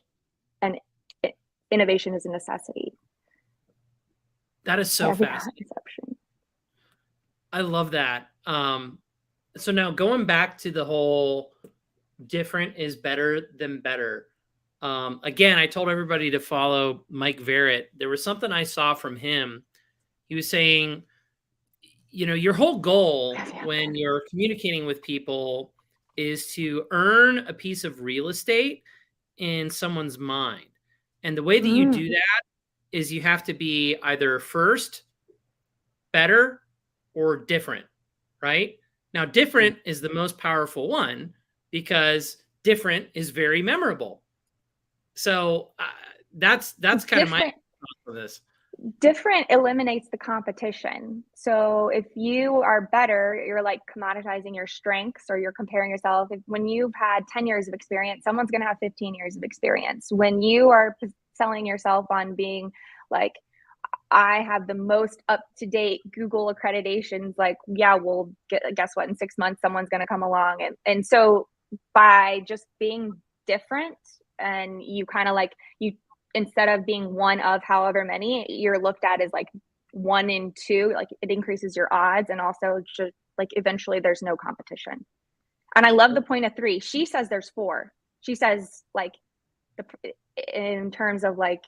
an innovation is a necessity. That is so Heavy fascinating. conception. I love that. So now going back to the whole different is better than better. Again, I told everybody to follow Mike Verrett. There was something I saw from him. He was saying, your whole goal when you're communicating with people is to earn a piece of real estate in someone's mind. And the way that you do that is you have to be either first, better, or different, right? Now, different is the most powerful one because different is very memorable. So that's kind of my thought for this. Different eliminates the competition. So if you are better, you're like commoditizing your strengths, or you're comparing yourself. When you've had 10 years of experience, someone's going to have 15 years of experience. When you are selling yourself on being like, I have the most up-to-date Google accreditations, like, yeah, well, guess what? In 6 months, someone's going to come along. And so by just being different, and you kind of like, instead of being one of however many, you're looked at as like 1 in 2, like it increases your odds. And also just like eventually there's no competition. And I love the point of 3. She says there's 4. She says like in terms of like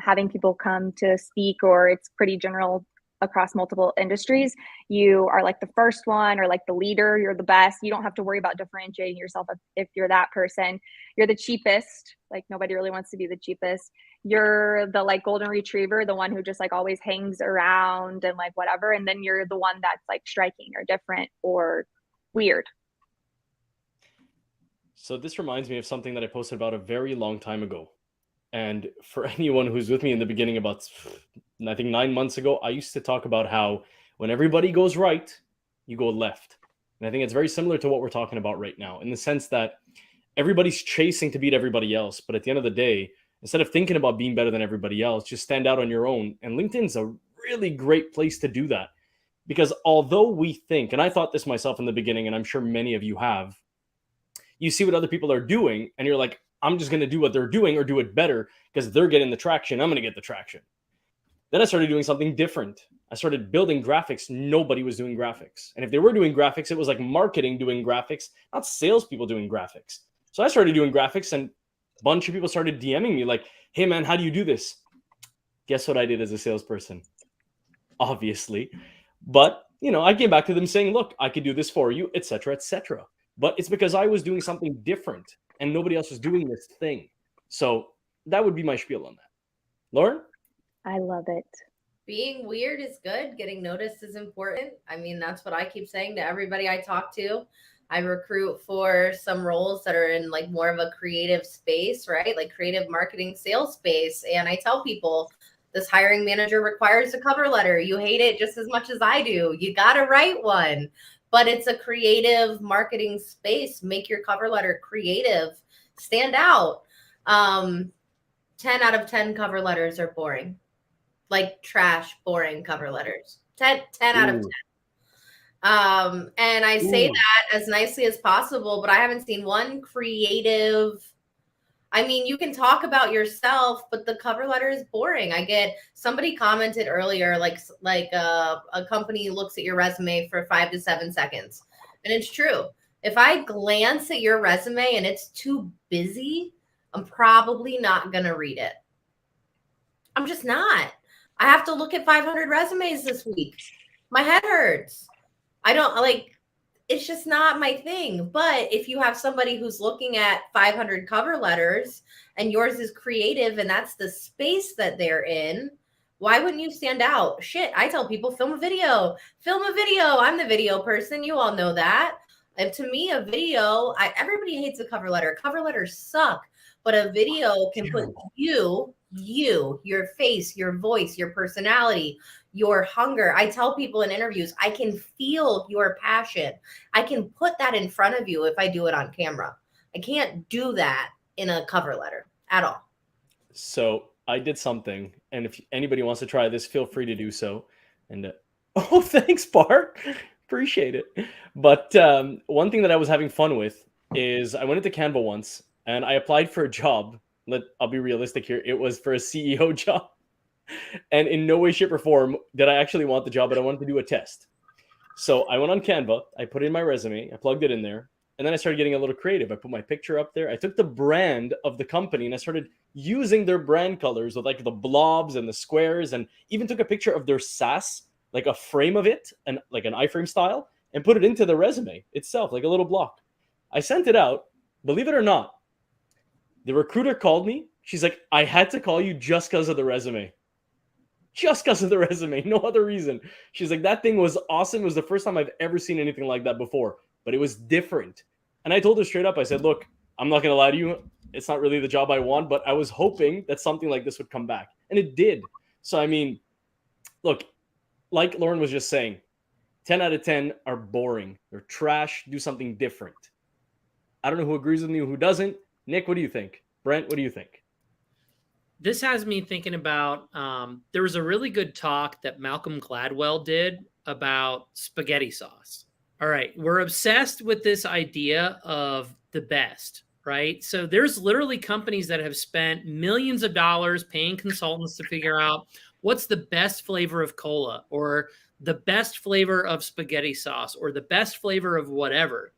having people come to speak, or it's pretty general across multiple industries, you are like the first one, or like the leader, you're the best. You don't have to worry about differentiating yourself if you're that person. You're the cheapest, like nobody really wants to be the cheapest. You're the like golden retriever, the one who just like always hangs around and like whatever. And then you're the one that's like striking or different or weird. So this reminds me of something that I posted about a very long time ago. And for anyone who's with me in the beginning, about, I think 9 months ago, I used to talk about how when everybody goes right, you go left. And I think it's very similar to what we're talking about right now, in the sense that everybody's chasing to beat everybody else. But at the end of the day, instead of thinking about being better than everybody else, just stand out on your own. And LinkedIn's a really great place to do that. Because although we think, and I thought this myself in the beginning, and I'm sure many of you have, you see what other people are doing, and you're like, I'm just going to do what they're doing or do it better because they're getting the traction. I'm going to get the traction. Then I started doing something different. I started building graphics. Nobody was doing graphics. And if they were doing graphics, it was like marketing doing graphics, not salespeople doing graphics. So I started doing graphics, and a bunch of people started DMing me like, hey man, how do you do this? Guess what I did as a salesperson? Obviously. But, I came back to them saying, look, I could do this for you, etc., etc. But it's because I was doing something different and nobody else was doing this thing. So that would be my spiel on that. Lauren? I love it. Being weird is good. Getting noticed is important. I mean, that's what I keep saying to everybody I talk to. I recruit for some roles that are in like more of a creative space, right? Like creative marketing, sales space. And I tell people, this hiring manager requires a cover letter. You hate it just as much as I do. You got to write one. But it's a creative marketing space. Make your cover letter creative. Stand out. 10 out of 10 cover letters are boring. Like trash, boring cover letters. 10 out of 10. And I say that as nicely as possible, but I haven't seen one creative. I mean, you can talk about yourself, but the cover letter is boring. Somebody commented earlier, like a company looks at your resume for 5 to 7 seconds. And it's true. If I glance at your resume and it's too busy, I'm probably not going to read it. I'm just not. I have to look at 500 resumes this week. My head hurts. It's just not my thing. But if you have somebody who's looking at 500 cover letters and yours is creative and that's the space that they're in, why wouldn't you stand out? Shit, I tell people, film a video. I'm the video person. You all know that. And to me, a video, everybody hates a cover letter. Cover letters suck. But a video can put you, your face, your voice, your personality, your hunger. I tell people in interviews, I can feel your passion. I can put that in front of you if I do it on camera. I can't do that in a cover letter at all. So I did something, and if anybody wants to try this, feel free to do so. And oh, thanks, Bart. Appreciate it. But one thing that I was having fun with is I went into Canva once, and I applied for a job I'll be realistic here. It was for a CEO job. And in no way, shape, or form did I actually want the job, but I wanted to do a test. So I went on Canva, I put in my resume, I plugged it in there, and then I started getting a little creative. I put my picture up there. I took the brand of the company and I started using their brand colors with like the blobs and the squares, and even took a picture of their SaaS, like a frame of it, and like an iframe style, and put it into the resume itself, like a little block. I sent it out. Believe it or not, the recruiter called me. She's like, I had to call you just because of the resume. Just because of the resume, no other reason. She's like, that thing was awesome. It was the first time I've ever seen anything like that before, but it was different. And I told her straight up, I said, look, I'm not going to lie to you. It's not really the job I want, but I was hoping that something like this would come back. And it did. So, I mean, look, like Lauren was just saying, 10 out of 10 are boring. They're trash. Do something different. I don't know who agrees with me, who doesn't. Nick, what do you think? Brent, what do you think? This has me thinking about, there was a really good talk that Malcolm Gladwell did about spaghetti sauce. All right. We're obsessed with this idea of the best, right? So there's literally companies that have spent millions of dollars paying consultants to figure out what's the best flavor of cola, or the best flavor of spaghetti sauce, or the best flavor of whatever.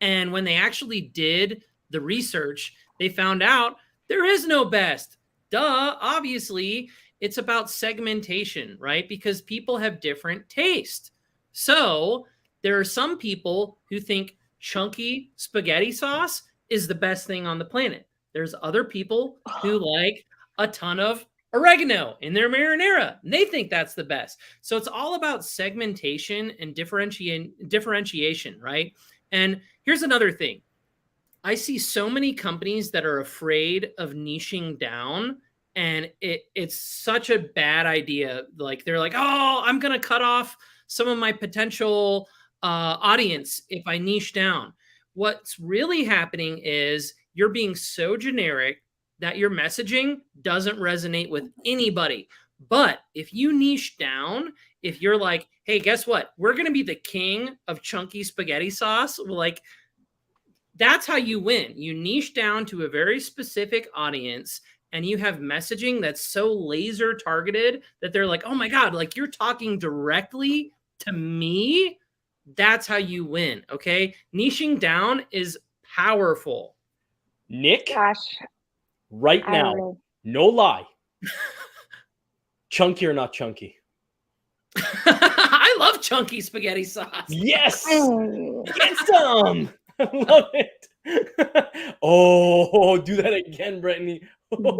And when they actually did the research, they found out there is no best. Duh, obviously, it's about segmentation, right? Because people have different taste. So there are some people who think chunky spaghetti sauce is the best thing on the planet. There's other people who like a ton of oregano in their marinara, and they think that's the best. So it's all about segmentation and differentiation, right? And here's another thing. I see so many companies that are afraid of niching down, and it's such a bad idea. Like they're like, oh, I'm going to cut off some of my potential audience if I niche down. What's really happening is you're being so generic that your messaging doesn't resonate with anybody. But if you niche down, if you're like, hey, guess what? We're going to be the king of chunky spaghetti sauce. Like, that's how you win. You niche down to a very specific audience, and you have messaging that's so laser targeted that they're like, oh my God, like you're talking directly to me. That's how you win. Okay. Niching down is powerful. Nick, Gosh, right now, no lie. Chunky or not chunky? I love chunky spaghetti sauce. Yes. Get some. I love it. Oh, do that again, Brentney. Oh,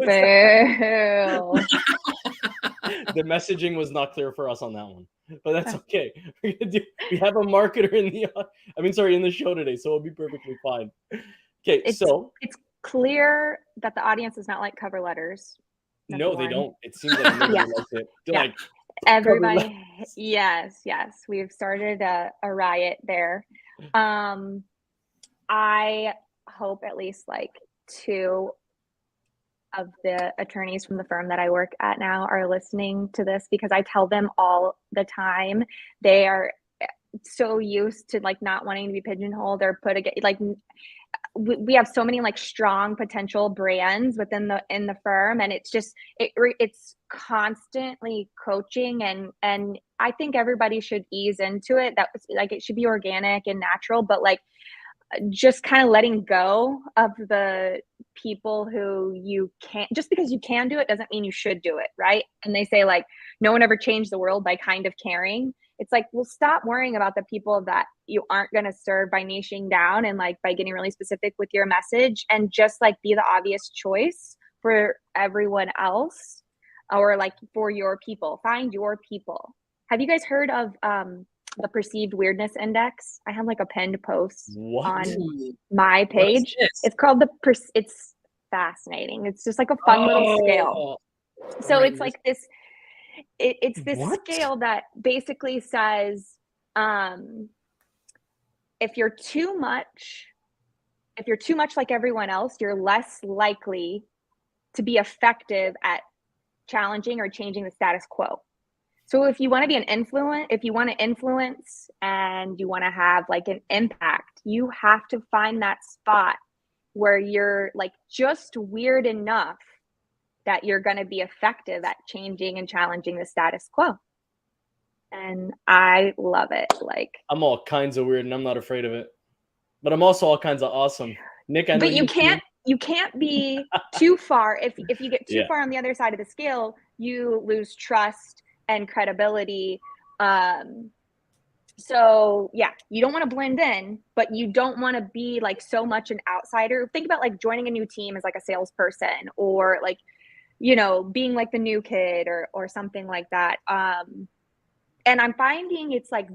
the messaging was not clear for us on that one, but that's okay. We have a marketer in the show today, so it'll be perfectly fine. Okay, it's clear that the audience does not like cover letters. No, they don't. It seems like nobody likes it. They're like, everybody. Yes. We've started a riot there. I hope at least like 2 of the attorneys from the firm that I work at now are listening to this, because I tell them all the time. They are so used to like not wanting to be pigeonholed or put against, like we have so many like strong potential brands within the firm, and it's just it's constantly coaching, and I think everybody should ease into it. That like it should be organic and natural, but like just kind of letting go of the people who you can't, just because you can do it doesn't mean you should do it, right? And they say like no one ever changed the world by kind of caring. It's like, well, stop worrying about the people that you aren't going to serve by niching down and like by getting really specific with your message, and just like be the obvious choice for everyone else, or like for your people. Find your people. Have you guys heard of the Perceived Weirdness Index? I have like a pinned post on my page. It's called it's fascinating. It's just like a fun little scale. So it's like this, it's this scale that basically says, if you're too much like everyone else, you're less likely to be effective at challenging or changing the status quo. So if you want to be if you want to influence and you want to have like an impact, you have to find that spot where you're like just weird enough that you're going to be effective at changing and challenging the status quo. And I love it. Like, I'm all kinds of weird and I'm not afraid of it. But I'm also all kinds of awesome. Nick, I know but you can't be too far. If you get too far on the other side of the scale, you lose trust and credibility. So yeah, you don't want to blend in, but you don't want to be like so much an outsider. Think about like joining a new team as like a salesperson, or like, you know, being like the new kid or something like that. And I'm finding it's like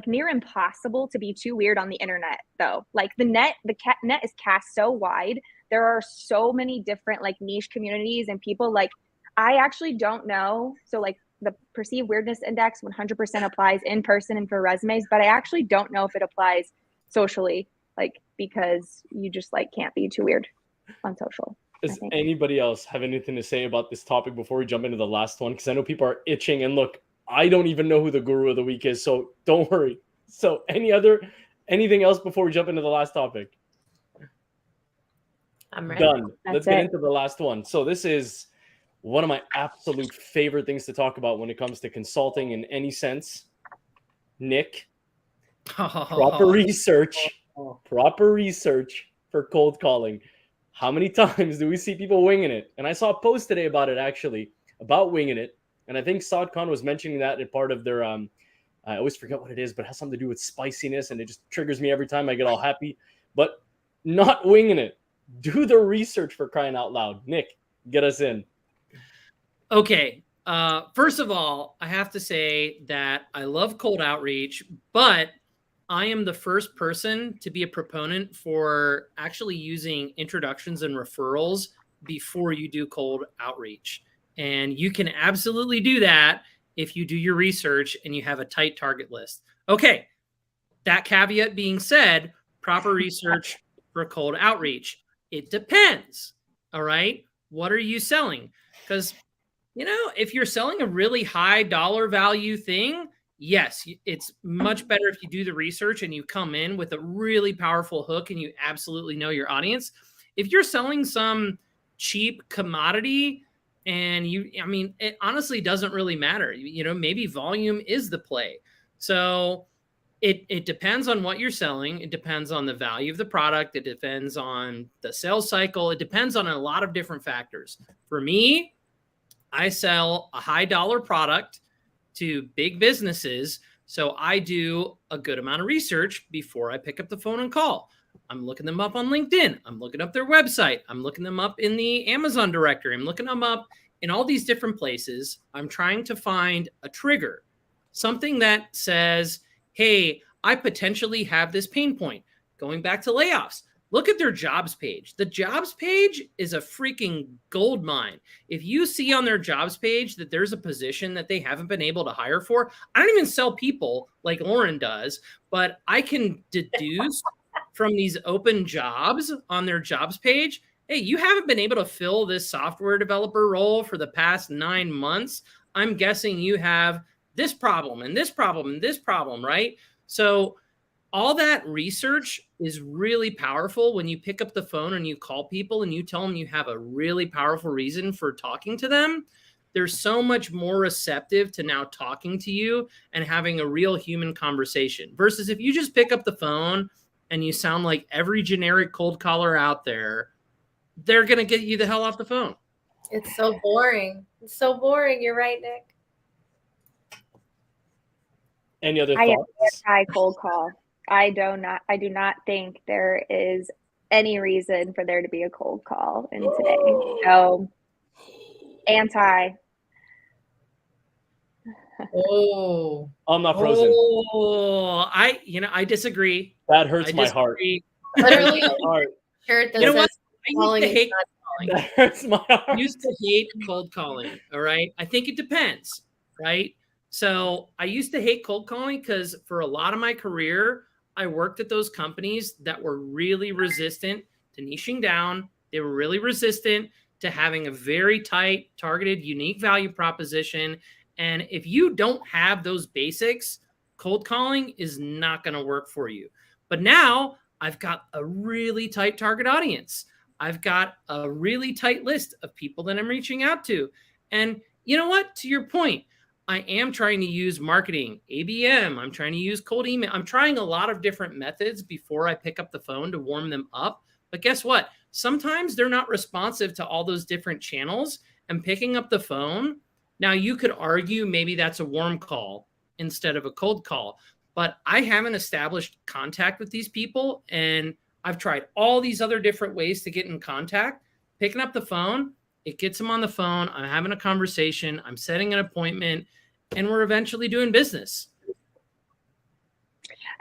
near impossible to be too weird on the internet though. Like the net is cast so wide. There are so many different like niche communities and people. Like, I actually don't know. So like the perceived weirdness index 100% applies in person and for resumes, but I actually don't know if it applies socially, like, because you just like can't be too weird on social. Does anybody else have anything to say about this topic before we jump into the last one? Because I know people are itching, and look, I don't even know who the guru of the week is, so don't worry. So anything else before we jump into the last topic? I'm ready. Done. Let's get into the last one. So this is one of my absolute favorite things to talk about when it comes to consulting in any sense. Nick, proper research for cold calling. How many times do we see people winging it? And I saw a post today about it, actually, about winging it. And I think Saad Khan was mentioning that in part of their, I always forget what it is, but it has something to do with spiciness, and it just triggers me every time I get all happy. But not winging it. Do the research, for crying out loud. Nick, get us in. Okay. First of all, I have to say that I love cold outreach, but I am the first person to be a proponent for actually using introductions and referrals before you do cold outreach. And you can absolutely do that if you do your research and you have a tight target list. Okay. That caveat being said, proper research for cold outreach. It depends. All right. What are you selling? Because, you know, if you're selling a really high dollar value thing, yes, it's much better if you do the research and you come in with a really powerful hook and you absolutely know your audience. If you're selling some cheap commodity and it honestly doesn't really matter. You know, maybe volume is the play. So it depends on what you're selling. It depends on the value of the product. It depends on the sales cycle. It depends on a lot of different factors. For me, I sell a high dollar product to big businesses. So I do a good amount of research before I pick up the phone and call. I'm looking them up on LinkedIn. I'm looking up their website. I'm looking them up in the Amazon directory. I'm looking them up in all these different places. I'm trying to find a trigger, something that says, hey, I potentially have this pain point. Going back to layoffs, look at their jobs page. The jobs page is a freaking gold mine. If you see on their jobs page that there's a position that they haven't been able to hire for, I don't even sell people like Lauren does, but I can deduce from these open jobs on their jobs page, hey, you haven't been able to fill this software developer role for the past 9 months. I'm guessing you have this problem and this problem and this problem, right? So all that research is really powerful when you pick up the phone and you call people and you tell them you have a really powerful reason for talking to them. They're so much more receptive to now talking to you and having a real human conversation versus if you just pick up the phone and you sound like every generic cold caller out there, they're going to get you the hell off the phone. It's so boring. It's so boring. You're right, Nick. Any other thoughts? I am anti-cold call. I do not think there is any reason for there to be a cold call in today. So anti. Oh, I'm not frozen. Oh, I disagree. That hurts my heart. Literally, shirt that you know what? I used to hate calling. That hurts my heart. I used to hate cold calling. All right. I think it depends. Right. So I used to hate cold calling because for a lot of my career, I worked at those companies that were really resistant to niching down. They were really resistant to having a very tight, targeted, unique value proposition. And if you don't have those basics, cold calling is not going to work for you. But now I've got a really tight target audience. I've got a really tight list of people that I'm reaching out to. And you know what? To your point, I am trying to use marketing, ABM. I'm trying to use cold email. I'm trying a lot of different methods before I pick up the phone to warm them up. But guess what? Sometimes they're not responsive to all those different channels, and picking up the phone. Now you could argue maybe that's a warm call instead of a cold call, but I haven't established contact with these people, and I've tried all these other different ways to get in contact. Picking up the phone, it gets them on the phone. I'm having a conversation. I'm setting an appointment, and we're eventually doing business.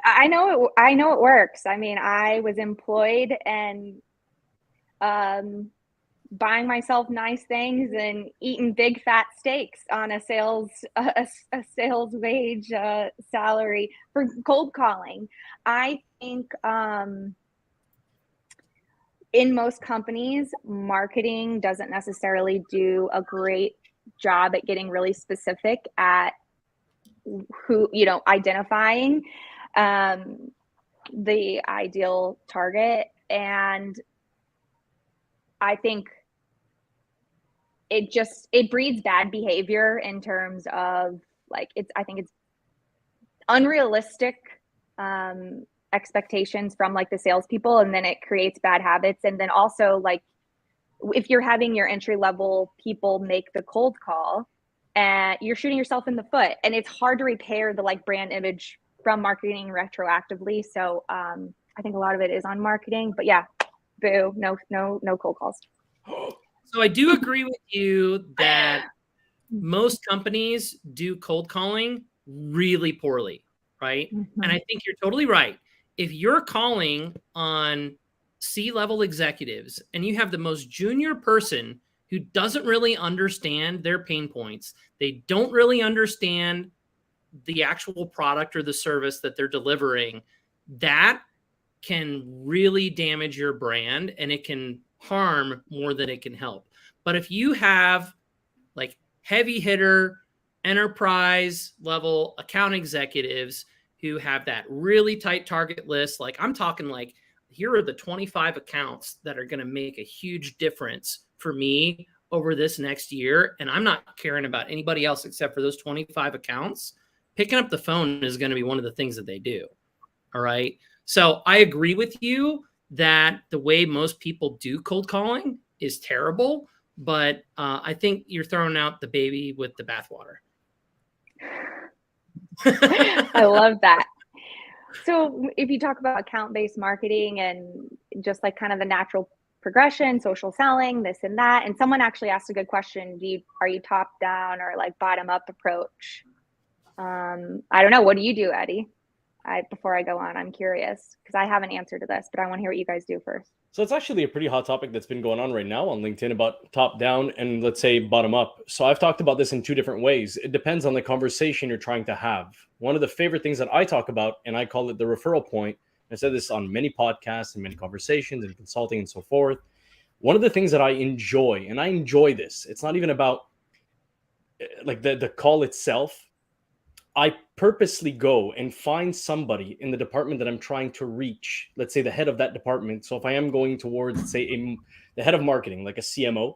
I know it works. I mean, I was employed and buying myself nice things and eating big fat steaks on a sales wage salary for cold calling. I think in most companies, marketing doesn't necessarily do a great job at getting really specific at who, identifying the ideal target. And I think it breeds bad behavior in terms of I think it's unrealistic expectations from the salespeople, and then it creates bad habits. And then also if you're having your entry level people make the cold call, and you're shooting yourself in the foot, and it's hard to repair the brand image from marketing retroactively. So I think a lot of it is on marketing, but yeah, boo, no cold calls. So I do agree with you that most companies do cold calling really poorly, right? Mm-hmm. And I think you're totally right. If you're calling on C-level executives and you have the most junior person who doesn't really understand their pain points, they don't really understand the actual product or the service that they're delivering, that can really damage your brand, and it can harm more than it can help. But if you have heavy hitter, enterprise level account executives who have that really tight target list, I'm talking here are the 25 accounts that are going to make a huge difference for me over this next year, and I'm not caring about anybody else except for those 25 accounts, picking up the phone is going to be one of the things that they do. All right. So I agree with you that the way most people do cold calling is terrible, but I think you're throwing out the baby with the bathwater. I love that. So if you talk about account-based marketing and just kind of the natural progression, social selling, this and that, and someone actually asked a good question, are you top down or bottom up approach? I don't know. What do you do, Eddy? Before I go on, I'm curious because I have an answer to this, but I want to hear what you guys do first. So it's actually a pretty hot topic that's been going on right now on LinkedIn about top down and let's say bottom up. So I've talked about this in two different ways. It depends on the conversation you're trying to have. One of the favorite things that I talk about, and I call it the referral point. I said this on many podcasts and many conversations and consulting and so forth. One of the things that I enjoy, and I enjoy this, it's not even about the call itself. I purposely go and find somebody in the department that I'm trying to reach, let's say the head of that department. So if I am going towards, let's say, the head of marketing, like a CMO,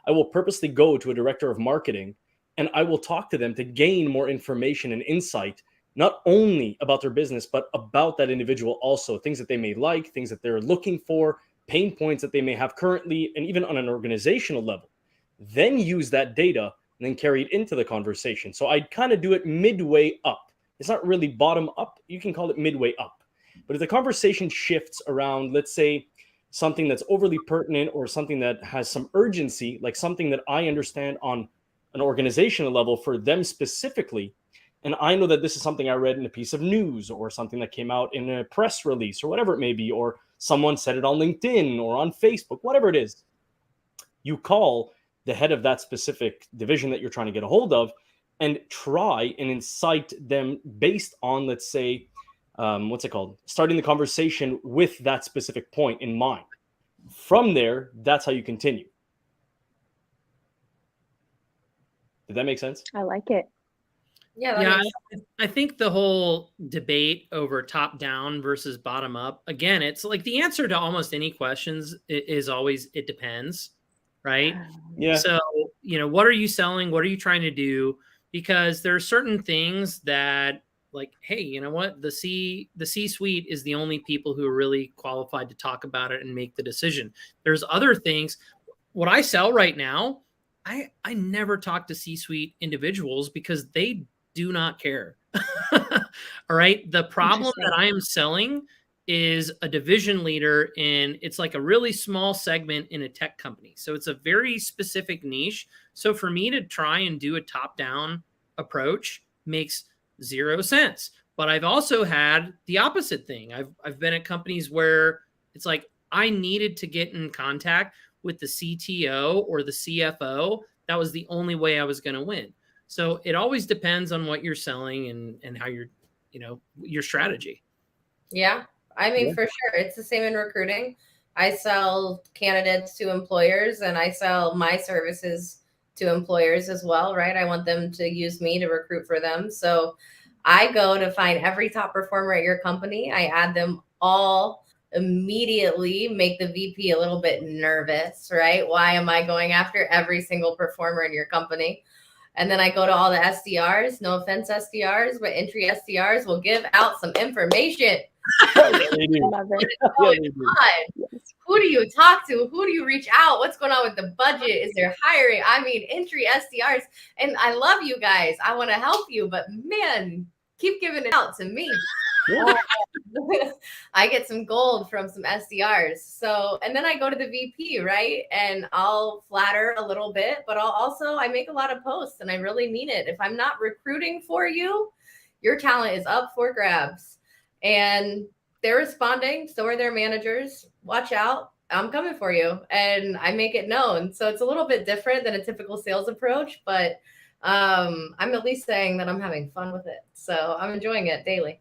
I will purposely go to a director of marketing and I will talk to them to gain more information and insight, not only about their business, but about that individual also, things that they may like, things that they're looking for, pain points that they may have currently, and even on an organizational level. Then use that data and then carry it into the conversation. So I'd kind of do it midway up. It's not really bottom up. You can call it midway up. But if the conversation shifts around, let's say, something that's overly pertinent or something that has some urgency, like something that I understand on an organizational level for them specifically, and I know that this is something I read in a piece of news or something that came out in a press release or whatever it may be, or someone said it on LinkedIn or on Facebook, whatever it is, you call the head of that specific division that you're trying to get a hold of and try and incite them based on, let's say, starting the conversation with that specific point in mind. From there, that's how you continue. Did that make sense? I like it. Yeah, that Yeah, makes I think the whole debate over top down versus bottom up, again, it's like the answer to almost any questions is always it depends, right? Yeah. So, what are you selling? What are you trying to do? Because there are certain things that, like, hey, you know what? The C-suite is the only people who are really qualified to talk about it and make the decision. There's other things. What I sell right now, I never talk to C-suite individuals because they do not care. All right. The problem that I am selling is a division leader it's like a really small segment in a tech company. So it's a very specific niche. So for me to try and do a top-down approach makes zero sense. But I've also had the opposite thing. I've been at companies where it's like I needed to get in contact with the CTO or the CFO. That was the only way I was going to win. So it always depends on what you're selling and how your strategy. Yeah. I mean, for sure. It's the same in recruiting. I sell candidates to employers and I sell my services to employers as well, right? I want them to use me to recruit for them. So I go to find every top performer at your company. I add them all immediately, make the VP a little bit nervous, right? Why am I going after every single performer in your company? And then I go to all the SDRs, no offense, SDRs, but entry SDRs will give out some information. Who do you talk to? Who do you reach out? What's going on with the budget? Is there hiring? I mean, entry SDRs. And I love you guys. I want to help you, but man, keep giving it out to me. I get some gold from some SDRs. So, and then I go to the VP, right? And I'll flatter a little bit, but I make a lot of posts and I really mean it. If I'm not recruiting for you, your talent is up for grabs. And they're responding. So are their managers. Watch out. I'm coming for you. And I make it known. So it's a little bit different than a typical sales approach, but I'm at least saying that I'm having fun with it. So I'm enjoying it daily.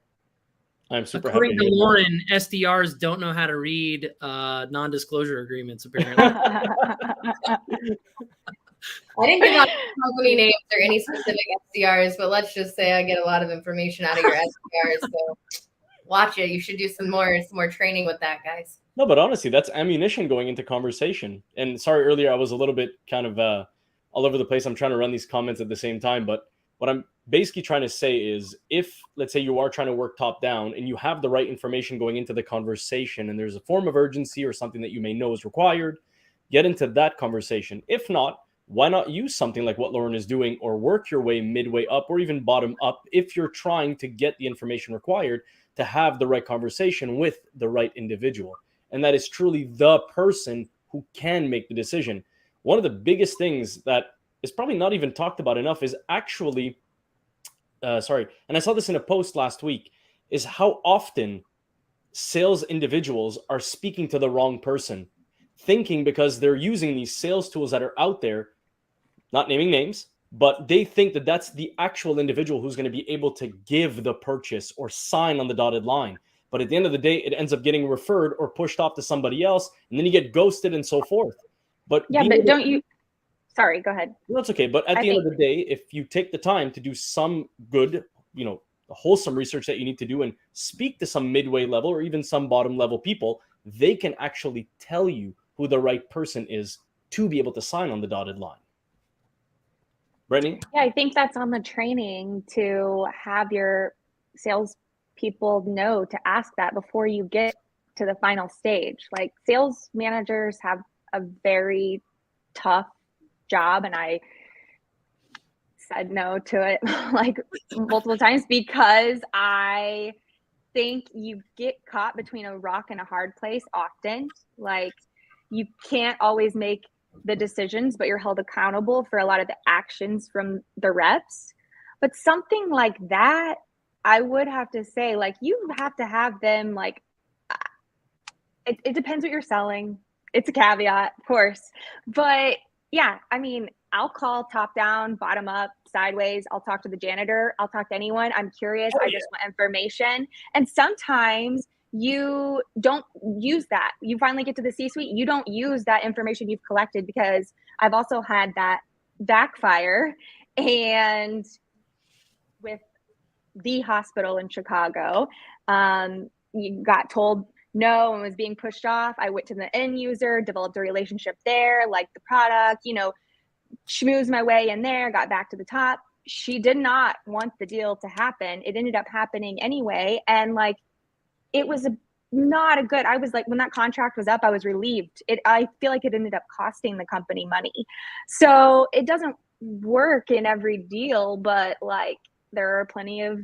I'm super According happy. to Lauren, SDRs don't know how to read non-disclosure agreements, apparently. I didn't give out company names or any specific SDRs, but let's just say I get a lot of information out of your SDRs. So watch it. You should do some more training with that, guys. No, but honestly, that's ammunition going into conversation. And sorry, earlier I was a little bit kind of all over the place. I'm trying to run these comments at the same time, but what I'm basically trying to say is if, let's say, you are trying to work top down and you have the right information going into the conversation and there's a form of urgency or something that you may know is required, get into that conversation. If not, why not use something like what Lauren is doing or work your way midway up or even bottom up if you're trying to get the information required to have the right conversation with the right individual. And that is truly the person who can make the decision. One of the biggest things that is probably not even talked about enough is actually, and I saw this in a post last week, is how often sales individuals are speaking to the wrong person, thinking because they're using these sales tools that are out there, not naming names, but they think that that's the actual individual who's going to be able to give the purchase or sign on the dotted line. But at the end of the day, it ends up getting referred or pushed off to somebody else, and then you get ghosted and so forth. But yeah, but don't you? Sorry, go ahead. That's okay. But at the end of the day, if you take the time to do some good, wholesome research that you need to do and speak to some midway level or even some bottom level people, they can actually tell you who the right person is to be able to sign on the dotted line. Brentney? Yeah, I think that's on the training to have your sales people know to ask that before you get to the final stage. Like sales managers have a very tough job, and I said no to it like multiple times because I think you get caught between a rock and a hard place often. Like you can't always make the decisions, but you're held accountable for a lot of the actions from the reps. But something like that, I would have to say, like, you have to have them, like, it depends what you're selling. It's a caveat, of course. But yeah, I mean, I'll call top down, bottom up, sideways. I'll talk to the janitor. I'll talk to anyone. I'm curious. I just want information. And sometimes you don't use that. You finally get to the C-suite. You don't use that information you've collected, because I've also had that backfire. And the hospital in Chicago. You got told no and was being pushed off. I went to the end user, developed a relationship there, liked the product, you know, schmoozed my way in there, got back to the top. She did not want the deal to happen. It ended up happening anyway. And like, it was not a good, I was like, when that contract was up, I was relieved. I feel like it ended up costing the company money. So it doesn't work in every deal, but like, there are plenty of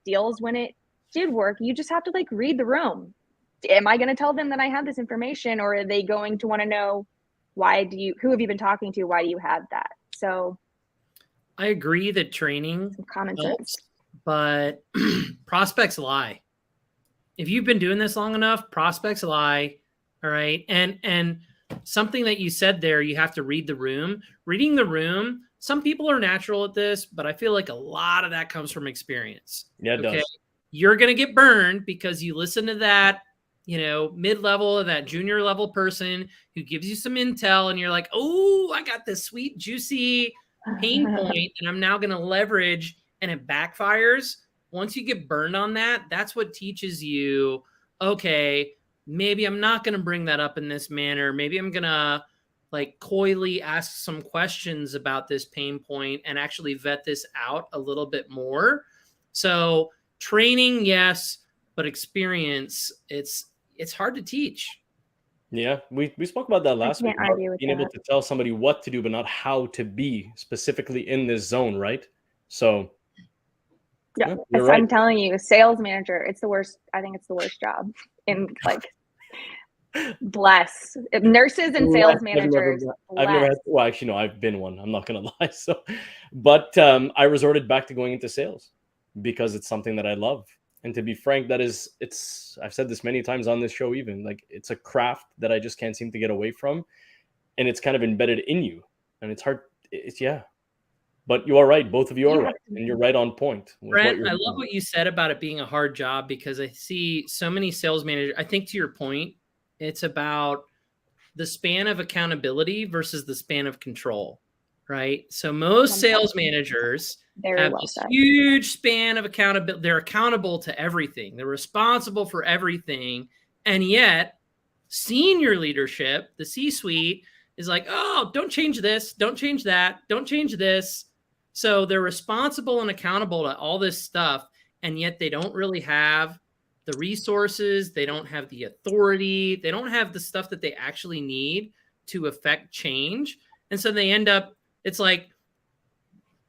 deals when it did work. You just have to like read the room. Am I going to tell them that I have this information, or are they going to want to know who have you been talking to? Why do you have that? So I agree that training common helps, sense, but prospects lie. If you've been doing this long enough, prospects lie. All right. And something that you said there, you have to read the room. Reading the room, some people are natural at this, but I feel like a lot of that comes from experience. Yeah, it does. You're going to get burned because you listen to that, you know, mid-level, that junior level person who gives you some intel, and you're like, oh, I got this sweet, juicy pain point, and I'm now going to leverage, and it backfires. Once you get burned on that, that's what teaches you, okay, maybe I'm not going to bring that up in this manner. Maybe I'm going to like coyly ask some questions about this pain point and actually vet this out a little bit more. So training, yes, but experience, it's hard to teach. Yeah, we spoke about that last week. Being able to tell somebody what to do, but not how to be specifically in this zone, right? So yeah, right. I'm telling you, sales manager, it's the worst. I think it's the worst job in like bless nurses and sales managers. I've never had, well, actually, no, I've been one. I'm not going to lie. So, but I resorted back to going into sales because it's something that I love. And to be frank, I've said this many times on this show, even like it's a craft that I just can't seem to get away from. And it's kind of embedded in you, and it's hard. But you are right. Both of you are right. And you're right on point. Brent, I love what you said about it being a hard job, because I see so many sales managers. I think to your point, it's about the span of accountability versus the span of control, right? So most sales managers have this huge span of accountability. They're accountable to everything. They're responsible for everything. And yet senior leadership, the C-suite, is like, oh, don't change this. Don't change that. Don't change this. So they're responsible and accountable to all this stuff. And yet they don't really have the resources. They don't have the authority. They don't have the stuff that they actually need to affect change. And so they end up, it's like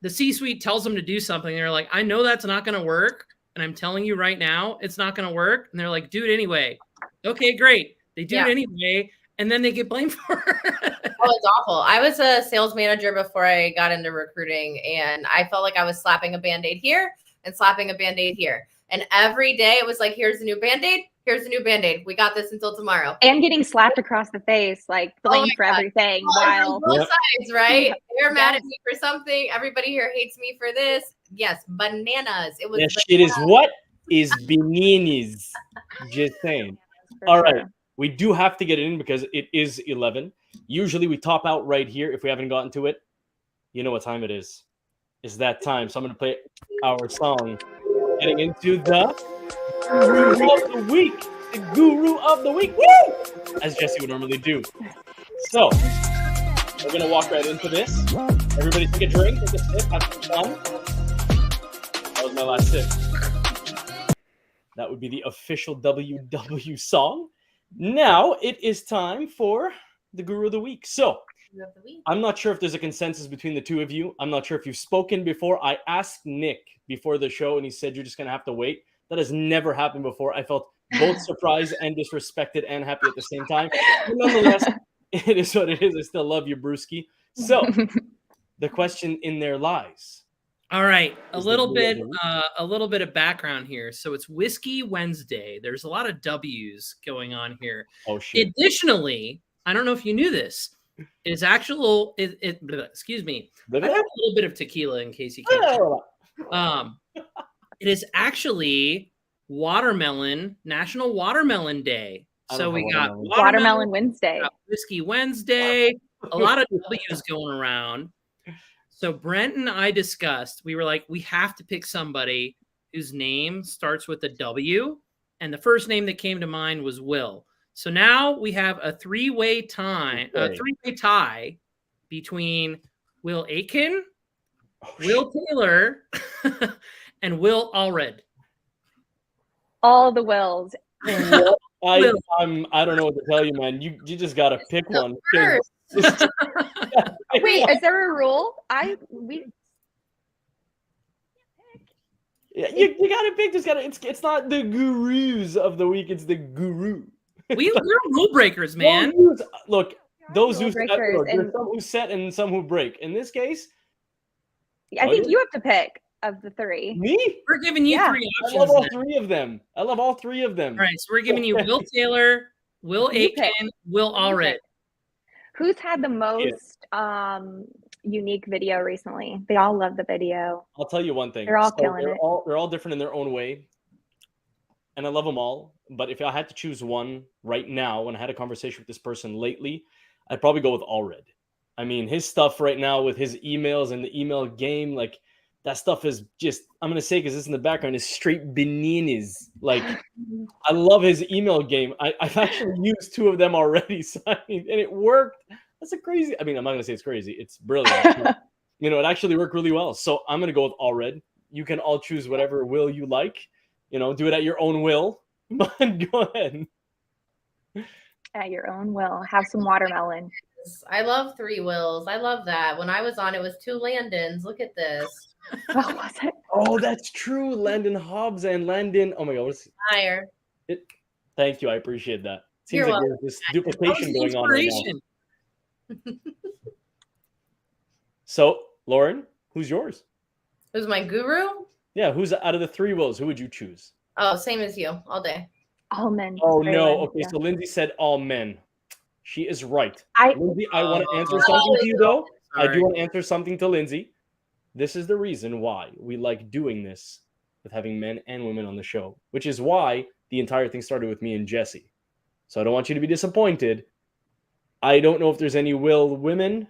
the C-suite tells them to do something. They're like, I know that's not going to work. And I'm telling you right now, it's not going to work. And they're like, do it anyway. Okay, great. They do it anyway. And then they get blamed for it. Oh, it's awful. I was a sales manager before I got into recruiting, and I felt like I was slapping a Band-Aid here and slapping a Band-Aid here. And every day it was like, here's a new Band-Aid. Here's a new Band-Aid. We got this until tomorrow. And getting slapped across the face, like blamed for everything. While both sides, right? They're mad at me for something. Everybody here hates me for this. Yes, bananas. It was. That shit is what is bananas. Just saying. All right. We do have to get it in because it is 11. Usually we top out right here. If we haven't gotten to it, you know what time it is. It's that time. So I'm going to play our song. Getting into the Guru of the Week. The Guru of the Week. Woo! As Jessie would normally do. So we're going to walk right into this. Everybody take a drink, take a sip, have some fun. That was my last sip. That would be the official WW song. Now it is time for the Guru of the Week. So I'm not sure if there's a consensus between the two of you. I'm not sure if you've spoken before. I asked Nick before the show and he said you're just going to have to wait. That has never happened before. I felt both surprised and disrespected and happy at the same time. But nonetheless, it is what it is. I still love you, Brewski. So the question in there lies. All right, a little bit of background here. So it's Whiskey Wednesday. There's a lot of W's going on here. Oh shit! Additionally, I don't know if you knew this. It is actual. Excuse me. I have a little bit of tequila in case you can't. It is actually National Watermelon Day. So we got Watermelon Wednesday, Whiskey Wednesday. A lot of W's going around. So Brent and I discussed, we were like, we have to pick somebody whose name starts with a W. And the first name that came to mind was Will. So now we have a three-way tie between Will Aiken, Will Taylor, and Will Allred. All the Wills. I don't know what to tell you, man. You just gotta pick one. Wait, is there a rule? Yeah, you gotta pick. It's not the gurus of the week. It's the guru. We're rule breakers, man. Look, those who set, breakers, there's some who set and some who break. In this case, I think you have to pick of the three. Me? We're giving you three options. I love all three of them. All right, so we're giving you Will Taylor, Will Aiken, Will Allred. Who's had the most unique video recently? They all love the video. I'll tell you one thing. They're all killing it. They're all different in their own way, and I love them all. But if I had to choose one right now, when I had a conversation with this person lately, I'd probably go with Allred. I mean, his stuff right now with his emails and the email game, like that stuff is just, I'm going to say, because it's in the background, is straight bananas. Like, I love his email game. I've actually used 2 of them already. So, I mean, and it worked. That's a crazy, I mean, I'm not going to say it's crazy. It's brilliant. It actually worked really well. So I'm going to go with Allred. You can all choose whatever will you like. Do it at your own will. But go ahead. At your own will. Have some watermelon. I love 3 Wills. I love that. When I was on, it was 2 Landons. Look at this. What was it? Oh, that's true. Landon Hobbs and Landon. Oh my God. Higher. Thank you. I appreciate that. Seems like there's this duplication going on right now. So, Lauren, who's yours? Who's my guru? Yeah, who's out of the 3 wills? Who would you choose? Oh, same as you. All day. All men. Oh, no. Okay, so Lindsay said all men. She is right. Lindsay, I want to answer something to you, though. Sorry. I do want to answer something to Lindsay. This is the reason why we like doing this with having men and women on the show, which is why the entire thing started with me and Jessie. So I don't want you to be disappointed. I don't know if there's any will women,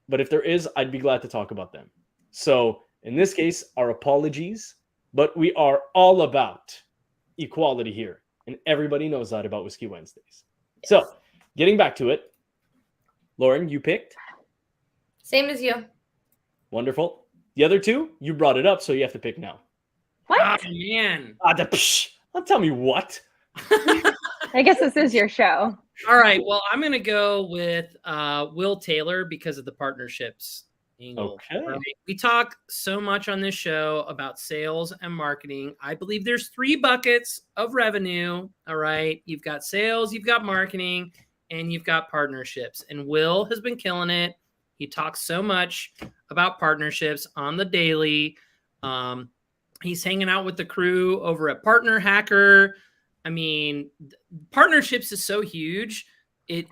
but if there is, I'd be glad to talk about them. So in this case, our apologies, but we are all about equality here. And everybody knows that about Whiskey Wednesdays. Yes. So getting back to it, Lauren, you picked? Same as you. Wonderful. The other 2, you brought it up, so you have to pick now. What? Oh, man. Don't tell me what. I guess this is your show. All right. Well, I'm going to go with Will Taylor because of the partnerships angle. Okay. Right? We talk so much on this show about sales and marketing. I believe there's 3 buckets of revenue. All right. You've got sales, you've got marketing, and you've got partnerships. And Will has been killing it. He talks so much about partnerships on the daily. He's hanging out with the crew over at Partner Hacker. I mean, partnerships is so huge. It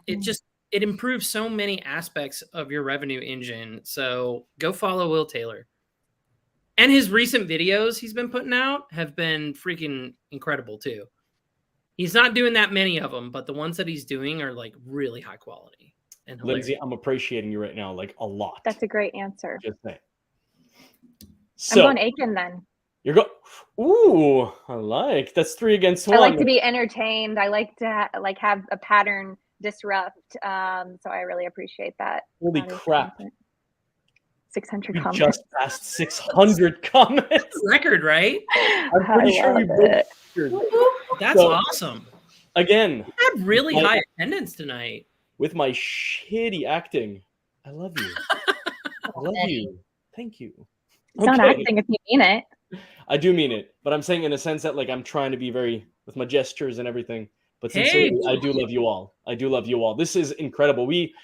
improves so many aspects of your revenue engine. So go follow Will Taylor. And his recent videos he's been putting out have been freaking incredible too. He's not doing that many of them, but the ones that he's doing are like really high quality. And Lindsay, I'm appreciating you right now, like a lot. That's a great answer. Just saying. So, I'm going Aiken then. You're going. Ooh, I like. That's 3 against 1. I like to be entertained. I like to have a pattern disrupt. So I really appreciate that. Holy crap! 600 we comments. Just passed 600 comments. Record, right? I'm pretty sure we broke. That's awesome. Again, we had really high attendance tonight. With my shitty acting, I love you. I love you. Thank you. It's not acting if you mean it. I do mean it, but I'm saying in a sense that like I'm trying to be very with my gestures and everything. But sincerely, I do love you all. I do love you all. This is incredible. We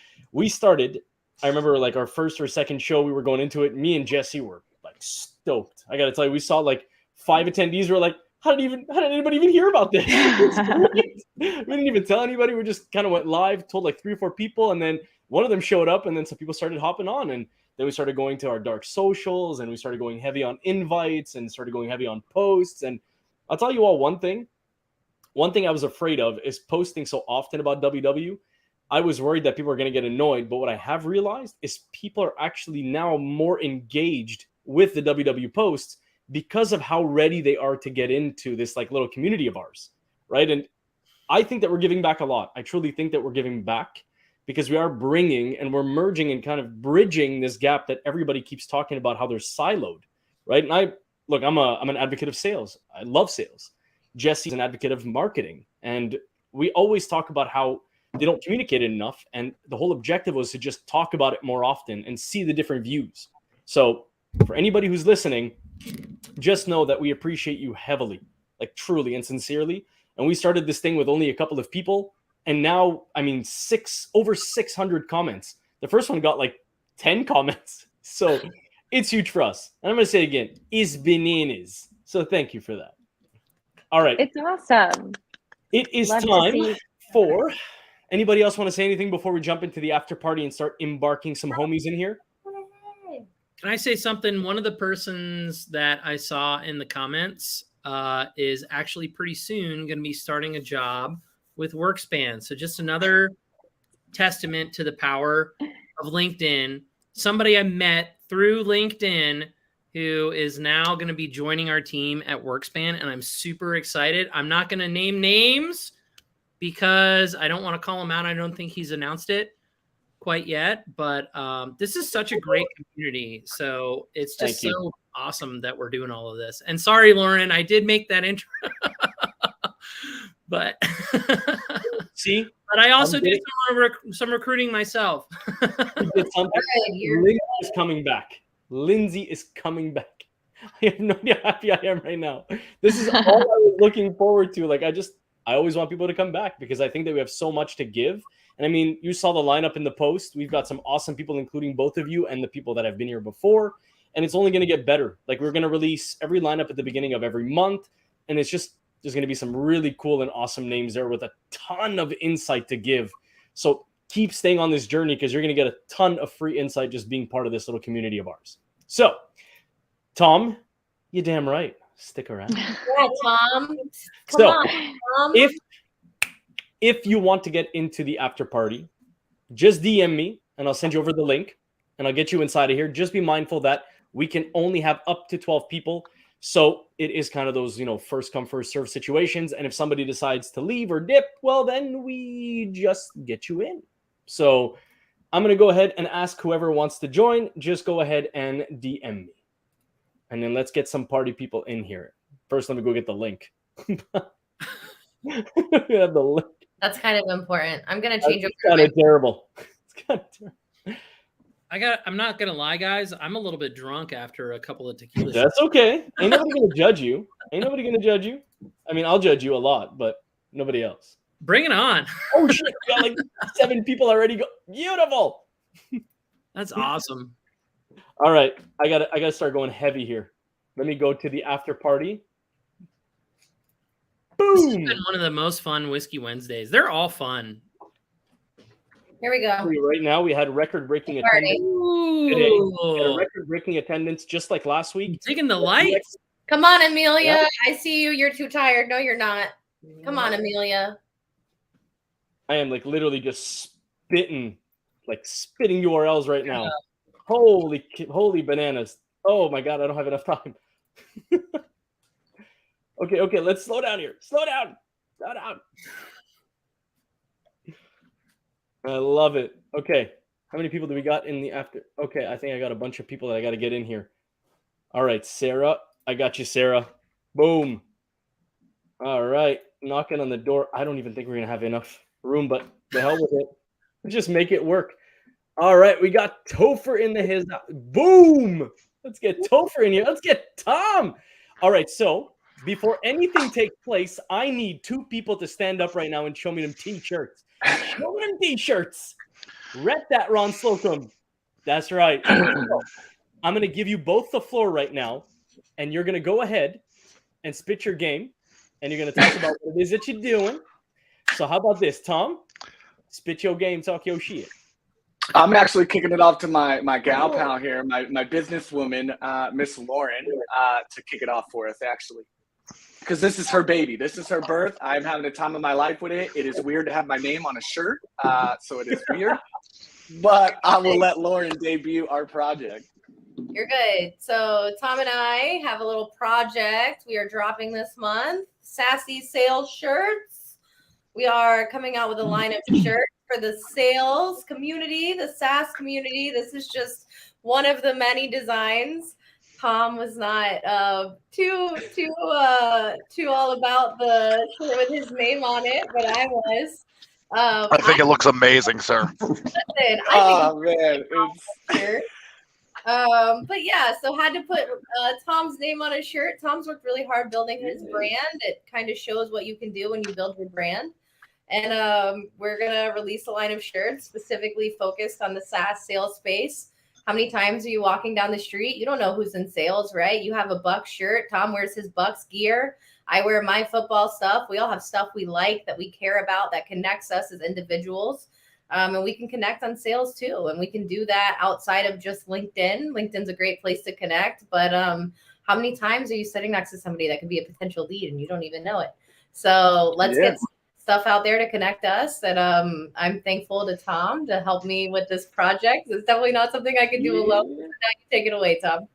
started. I remember like our first or second show. We were going into it. Me and Jessie were like stoked. I got to tell you, we saw like 5 attendees. We're like, how did anybody even hear about this? We didn't even tell anybody. We just kind of went live, told like 3 or 4 people, and then one of them showed up, and then some people started hopping on, and then we started going to our dark socials, and we started going heavy on invites, and started going heavy on posts. And I'll tell you all one thing. One thing I was afraid of is posting so often about WW. I was worried that people are going to get annoyed, but what I have realized is people are actually now more engaged with the WW posts because of how ready they are to get into this like little community of ours, right? And I think that we're giving back a lot. I truly think that we're giving back because we are bringing and we're merging and kind of bridging this gap that everybody keeps talking about how they're siloed, right? And I'm an advocate of sales. I love sales. Jesse's an advocate of marketing. And we always talk about how they don't communicate it enough. And the whole objective was to just talk about it more often and see the different views. So for anybody who's listening, just know that we appreciate you heavily, like truly and sincerely. And we started this thing with only a couple of people. And now, I mean, over 600 comments. The first one got like 10 comments. So it's huge for us. And I'm going to say it again, is bananas. So thank you for that. All right. It's awesome. It is time for... Anybody else want to say anything before we jump into the after party and start embarking some homies in here? Can I say something? One of the persons that I saw in the comments is actually pretty soon going to be starting a job with Workspan. So just another testament to the power of LinkedIn. Somebody I met through LinkedIn who is now going to be joining our team at Workspan, and I'm super excited. I'm not going to name names because I don't want to call him out. I don't think he's announced it quite yet, but this is such a great community. So it's just so awesome that we're doing all of this. And sorry, Lauren, I did make that intro, but see, but I also did some recruiting myself. You did something. Lindsay is coming back. Lindsay is coming back. I have no idea how happy I am right now. This is all I was looking forward to. Like, I always want people to come back because I think that we have so much to give. And I mean, you saw the lineup in the post. We've got some awesome people, including both of you and the people that have been here before. And it's only going to get better. Like, we're going to release every lineup at the beginning of every month. And it's just, there's going to be some really cool and awesome names there with a ton of insight to give. So keep staying on this journey because you're going to get a ton of free insight just being part of this little community of ours. So, Tom, you're damn right. Stick around. Yeah, Tom. Come So, on, Tom. if you want to get into the after party, just DM me and I'll send you over the link and I'll get you inside of here. Just be mindful that we can only have up to 12 people. So it is kind of those, first come, first serve situations. And if somebody decides to leave or dip, well, then we just get you in. So I'm going to go ahead and ask whoever wants to join, just go ahead and DM me. And then let's get some party people in here. First, let me go get the link. Have the link. That's kind of important. I'm going to change it. It's kind of terrible. It's kind of terrible. I'm not going to lie, guys. I'm a little bit drunk after a couple of tequila. That's okay. Ain't nobody going to judge you. Ain't nobody going to judge you. I mean, I'll judge you a lot, but nobody else. Bring it on. Oh, shit. We got like 7 people already. Beautiful. That's awesome. All right. I gotta start going heavy here. Let me go to the after party. Boom. This has been one of the most fun Whiskey Wednesdays. They're all fun. Here we go. Right now, we had record-breaking attendance today. We had a record-breaking attendance just like last week. Taking the lights. Come on, Amelia. Yep. I see you. You're too tired. No, you're not. Come on, Amelia. I am like literally just spitting URLs right now. Holy bananas. Oh my God, I don't have enough time. Okay, let's slow down here. Slow down. I love it. Okay, how many people do we got in the after? Okay, I think I got a bunch of people that I got to get in here. All right, Sarah. I got you, Sarah. Boom. All right, knocking on the door. I don't even think we're going to have enough room, but the hell with it. Let's just make it work. All right, we got Topher in his. Boom. Let's get Topher in here. Let's get Tom. All right, so before anything takes place, I need 2 people to stand up right now and show me them T-shirts. Show me them T-shirts. Rep that, Ron Slocum. That's right. So, I'm going to give you both the floor right now, and you're going to go ahead and spit your game, and you're going to talk about what it is that you're doing. So how about this, Tom? Spit your game, talk your shit. I'm actually kicking it off to my gal pal here, my businesswoman, Miss Lauren, to kick it off for us, actually. because this is her baby. This is her birth. I'm having a time of my life with it. It is weird to have my name on a shirt, so it is weird. But I will let Lauren debut our project. You're good. So Tom and I have a little project we are dropping this month. Sassy Sales shirts. We are coming out with a line of shirts for the sales community, the SaaS community. This is just one of the many designs. Tom was not too all about the shirt with his name on it, but I was. I think it looks amazing, sir. Listen, Oh man, it's but yeah, so had to put Tom's name on a shirt. Tom's worked really hard building his brand. It kind of shows what you can do when you build your brand. And we're gonna release a line of shirts specifically focused on the SaaS sales space. How many times are you walking down the street? You don't know who's in sales, right? You have a Bucks shirt. Tom wears his Bucks gear. I wear my football stuff. We all have stuff we like, that we care about, that connects us as individuals. And we can connect on sales too. And we can do that outside of just LinkedIn. LinkedIn's a great place to connect. But how many times are you sitting next to somebody that could be a potential lead and you don't even know it? So let's get stuff out there to connect us. And I'm thankful to Tom to help me with this project. It's definitely not something I can do alone. Now you take it away, Tom.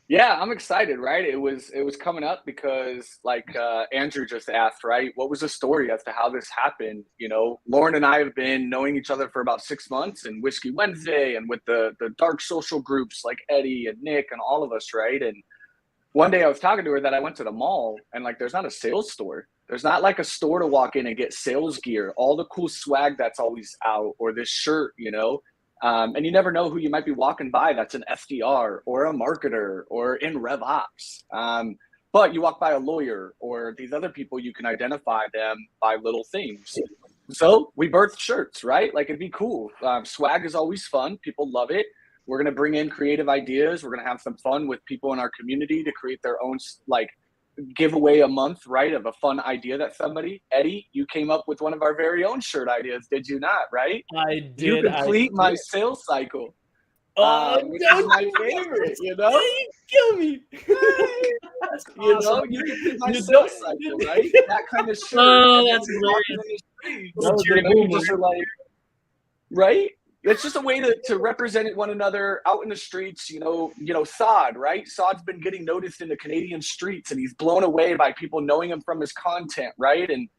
Yeah, I'm excited, right? It was coming up because, like Andrew just asked, right? What was the story as to how this happened? You know, Lauren and I have been knowing each other for about 6 months, and Whiskey Wednesday, and with the dark social groups like Eddie and Nick and all of us, right? And one day I was talking to her that I went to the mall, and like, there's not a sales store. There's not like a store to walk in and get sales gear, all the cool swag that's always out, or this shirt, you know. And you never know who you might be walking by that's an SDR or a marketer or in RevOps. But you walk by a lawyer or these other people, you can identify them by little things. So we birthed shirts, right? Like, it'd be cool. Swag is always fun. People love it. We're going to bring in creative ideas. We're going to have some fun with people in our community to create their own, like, giveaway a month, right, of a fun idea that somebody. Eddie, you came up with one of our very own shirt ideas, did you not? Right? I did. You complete my sales cycle. Which is my favorite, you know? You kill me. You know, you complete my sales cycle, right? That kind of shirt. Oh, that's hilarious. Like, right? It's just a way to represent one another out in the streets. You know, Sod, right? Sod's been getting noticed in the Canadian streets, and he's blown away by people knowing him from his content, right? And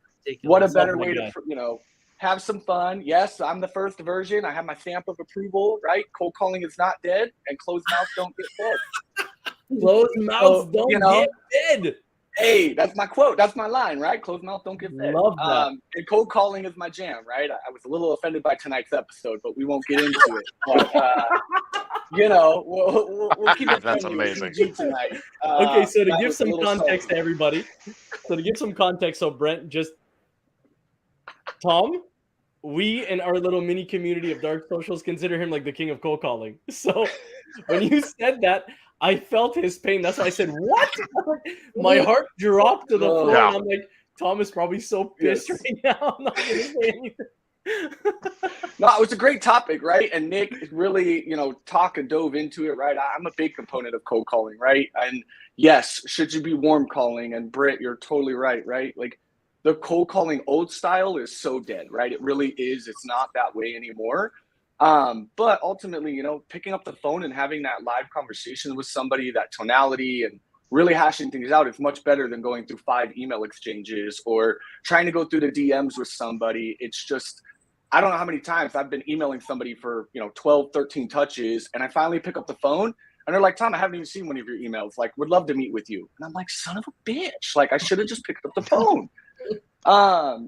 what a better way to, you know, have some fun. Yes, I'm the first version. I have my stamp of approval, right? Cold calling is not dead, and closed mouths don't get fed. Closed mouths don't get fed. Hey, that's my quote. That's my line, right? Closed mouth don't get fed. Love that. And cold calling is my jam, right? I was a little offended by tonight's episode, but we won't get into it. But, you know, we'll keep it That's friendly amazing. tonight. Okay, so to that give was a some little context salty. to everybody, so Brent, just Tom, we in our little mini community of dark socials consider him like the king of cold calling. So when you said that, I felt his pain. That's why I said, what? My heart dropped to the floor. Yeah. And I'm like, Tom is probably so pissed right now. I'm not going to say anything. No, it was a great topic, right? And Nick really, you know, dove into it, right? I'm a big component of cold calling, right? And yes, should you be warm calling? And Britt, you're totally right? Like, the cold calling old style is so dead, right? It really is. It's not that way anymore. But ultimately, you know, picking up the phone and having that live conversation with somebody, that tonality and really hashing things out is much better than going through 5 email exchanges or trying to go through the DMs with somebody. It's just, I don't know how many times I've been emailing somebody for, you know, 12, 13 touches. And I finally pick up the phone and they're like, Tom, I haven't even seen one of your emails. Like, would love to meet with you. And I'm like, son of a bitch. Like, I should have just picked up the phone.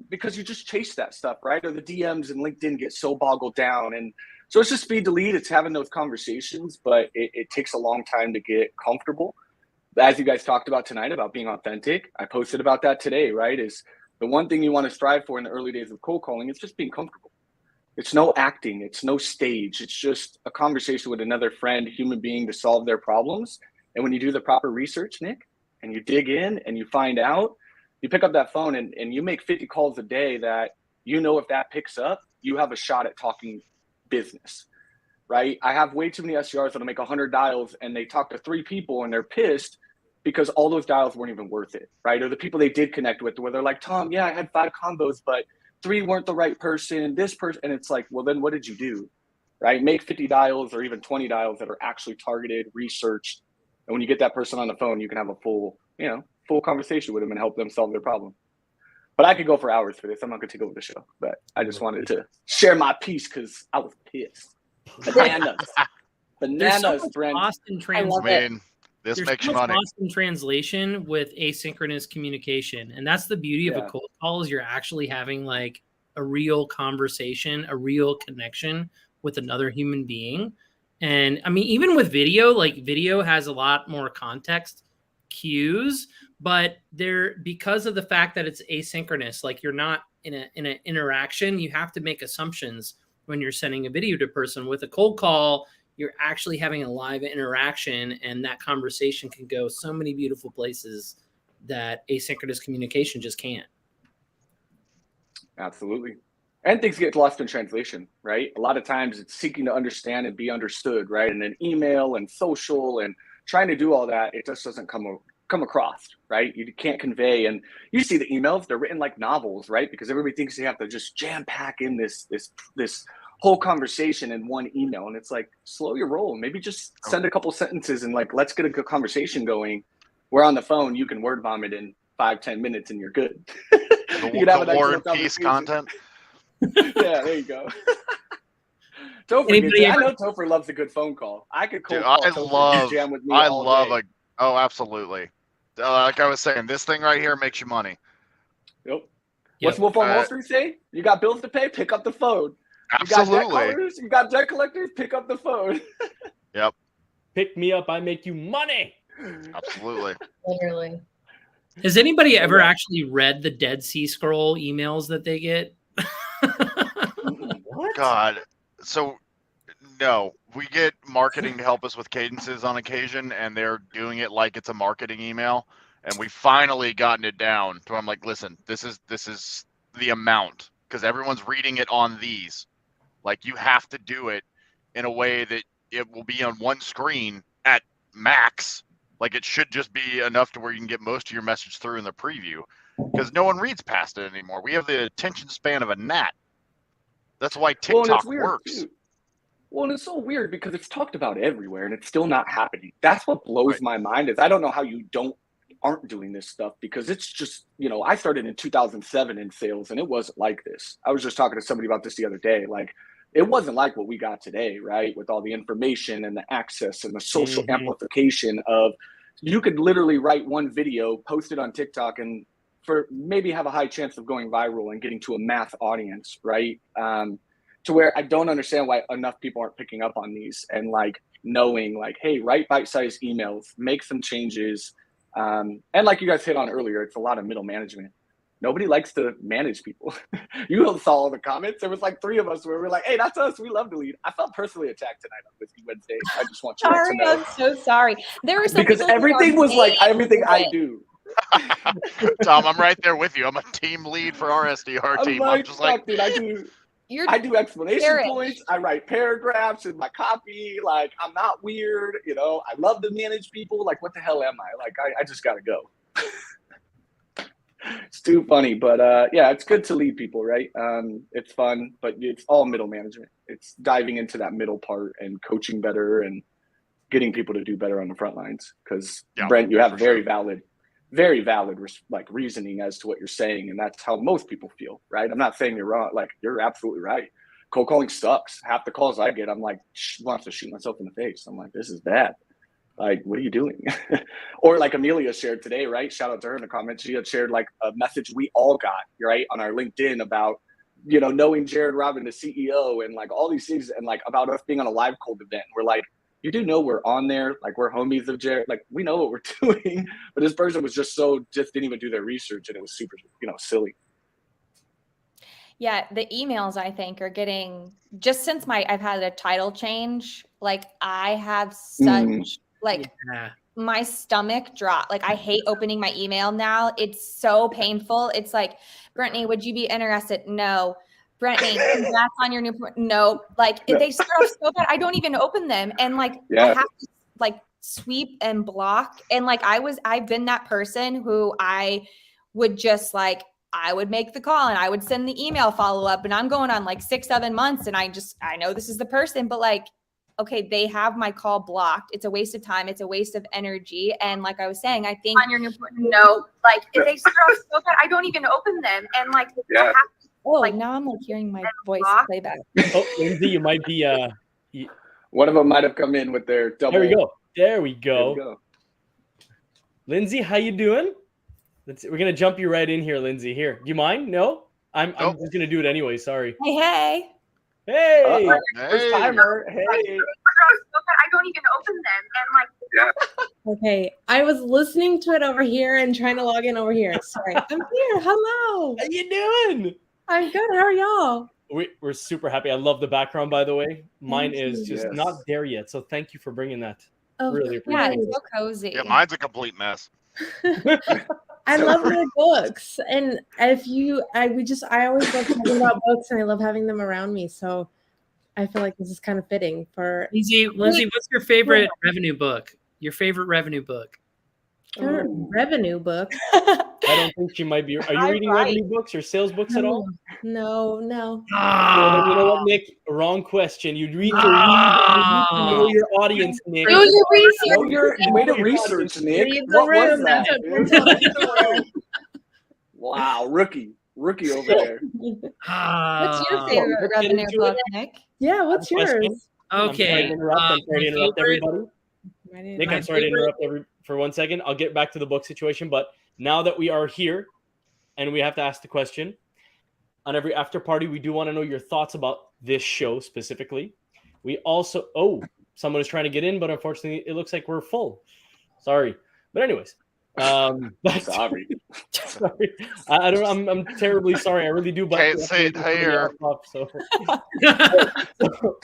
Because you just chase that stuff, right? Or the DMs and LinkedIn get so boggled down. And so it's just speed to lead. It's having those conversations, but it takes a long time to get comfortable. As you guys talked about tonight about being authentic, I posted about that today, right? Is the one thing you want to strive for in the early days of cold calling is just being comfortable. It's no acting. It's no stage. It's just a conversation with another friend, human being to solve their problems. And when you do the proper research, Nick, and you dig in and you find out, you pick up that phone and you make 50 calls a day that, you know, if that picks up, you have a shot at talking business, right? I have way too many SDRs that'll make 100 dials and they talk to 3 people and they're pissed because all those dials weren't even worth it, right? Or the people they did connect with where they're like, Tom, yeah, I had 5 combos, but 3 weren't the right person, this person. And it's like, well, then what did you do, right? Make 50 dials or even 20 dials that are actually targeted, researched. And when you get that person on the phone, you can have a full conversation with them and help them solve their problem. But I could go for hours for this. I'm not going to take over the show, but I just wanted to share my piece because I was pissed. Bananas, Brent. I love it. This There's makes so you much money. lost in translation with asynchronous communication, and that's the beauty of a cold call, is you're actually having like a real conversation, a real connection with another human being. And I mean, even with video, like video has a lot more context cues, but because of the fact that it's asynchronous, like you're not in an interaction, you have to make assumptions when you're sending a video to a person. With a cold call, you're actually having a live interaction, and that conversation can go so many beautiful places that asynchronous communication just can't. Absolutely. And things get lost in translation, right? A lot of times it's seeking to understand and be understood, right? And then email and social and trying to do all that, it just doesn't come across, right? You can't convey. And you see the emails, they're written like novels, right? Because everybody thinks they have to just jam pack in this whole conversation in one email. And it's like, slow your roll. Maybe just send a couple sentences and like, let's get a good conversation going. We're on the phone, you can word vomit in 5-10 minutes and you're good. The War and Peace content. Yeah, there you go. Topher I know Topher loves a good phone call. I could call Topher jam with me all day. Absolutely. Like I was saying, this thing right here makes you money. Yep. What's Wolf on Wall Street say? You got bills to pay? Pick up the phone. Absolutely. You got debt collectors? Pick up the phone. Yep. Pick me up, I make you money. Absolutely. Literally. Has anybody ever actually read the Dead Sea Scroll emails that they get? What? God. So, no. We get marketing to help us with cadences on occasion, and they're doing it like it's a marketing email. And we finally gotten it down to where I'm like, listen, this is the amount, because everyone's reading it on these. Like, you have to do it in a way that it will be on one screen at max. Like, it should just be enough to where you can get most of your message through in the preview, because no one reads past it anymore. We have the attention span of a gnat. That's why TikTok works. Too. Well, and it's so weird because it's talked about everywhere and it's still not happening. That's what blows my mind is I don't know how you aren't doing this stuff, because it's just, I started in 2007 in sales and it wasn't like this. I was just talking to somebody about this the other day. Like, it wasn't like what we got today, right? With all the information and the access and the social amplification of, you could literally write one video, post it on TikTok, and for maybe have a high chance of going viral and getting to a mass audience, right? To where I don't understand why enough people aren't picking up on these and like knowing like, hey, write bite-sized emails, make some changes. And like you guys hit on earlier, it's a lot of middle management. Nobody likes to manage people. You saw all the comments. There was like 3 of us where we're like, hey, that's us. We love to lead. I felt personally attacked tonight on Whiskey Wednesday. I just want you to know. I'm so sorry. There were some because everything was like everything I do. Tom, I'm right there with you. I'm a team lead for our SDR team. I'm just like, dude, I do explanation points. I write paragraphs in my copy. Like, I'm not weird. I love to manage people. Like, what the hell am I? Like, I just got to go. It's too funny. But yeah, it's good to lead people, right? It's fun, but it's all middle management. It's diving into that middle part and coaching better and getting people to do better on the front lines. Because, Brent, you have very valid like reasoning as to what you're saying, and that's how most people feel, right? I'm not saying you're wrong. Like, you're absolutely right. Cold calling sucks. Half the calls I get, I'm like, wants to shoot myself in the face. I'm like, this is bad. Like, what are you doing? Or like Amelia shared today, right? Shout out to her in the comments. She had shared like a message we all got, right, on our LinkedIn about, knowing Jared Robin, the CEO, and like all these things, and like about us being on a live cold event. We're like, you do know we're on there, like we're homies of Jared, like we know what we're doing, but this person was just didn't even do their research, and it was super, silly. Yeah, the emails I think are getting, just since I've had a title change, like I have such my stomach drop. Like, I hate opening my email now. It's so painful. It's like, Brentney, would you be interested? No. Brentney, congrats on your new no. Like, they start off so bad, I don't even open them, and like I have to like sweep and block. And like I've been that person who I would just like, I would make the call and I would send the email follow up, and I'm going on like 6-7 months, and I know this is the person, but like, okay, they have my call blocked. It's a waste of time. It's a waste of energy. And like I was saying, I think on your new note, like if they start off so bad, I don't even open them. And like, I have to, like now I'm like hearing my voice play back. Oh, Lindsay, you might be One of them might have come in with their double. There we go. There we There go. we go. Lindsay, how you doing? We're gonna jump you right in here, Lindsay. Here, do you mind? No, I'm just gonna do it anyway. Sorry. Hey. Hey. First timer. Hey. I don't even open them. And like, Okay, I was listening to it over here and trying to log in over here. Sorry, I'm here. Hello. How you doing? I'm good. How are y'all? We're super happy. I love the background, by the way. Mine Thank is you. just Yes. not there yet. So thank you for bringing that. Oh, Really yeah, appreciate it's it. so cozy. Yeah, mine's a complete mess. I love my books, and I always love talking about books, and I love having them around me. So I feel like this is kind of fitting for Lindsay, what's your favorite revenue book? Your favorite revenue book? favorite revenue book. I don't think she might be. Are you reading revenue books or sales books at all? No. Well, then you know what, Nick? Wrong question. You'd read to know your audience, Nick. Do your research. Know your way to research, Nick. Read the What was room. that? That's dude? Wow, rookie over there. What's your Let's favorite get revenue into book, it. Nick? Yeah, what's Question. yours? I'm sorry to Okay. interrupt. I'm sorry to interrupt everybody. Nick, My I'm sorry to favorite- interrupt for 1 second. I'll get back to the book situation, but now that we are here and we have to ask the question, on every after party, we do want to know your thoughts about this show specifically. We also, someone is trying to get in, but unfortunately, it looks like we're full. Sorry. But anyways, Sorry. sorry. I don't. I'm terribly sorry. I really do. But Can't say it here. So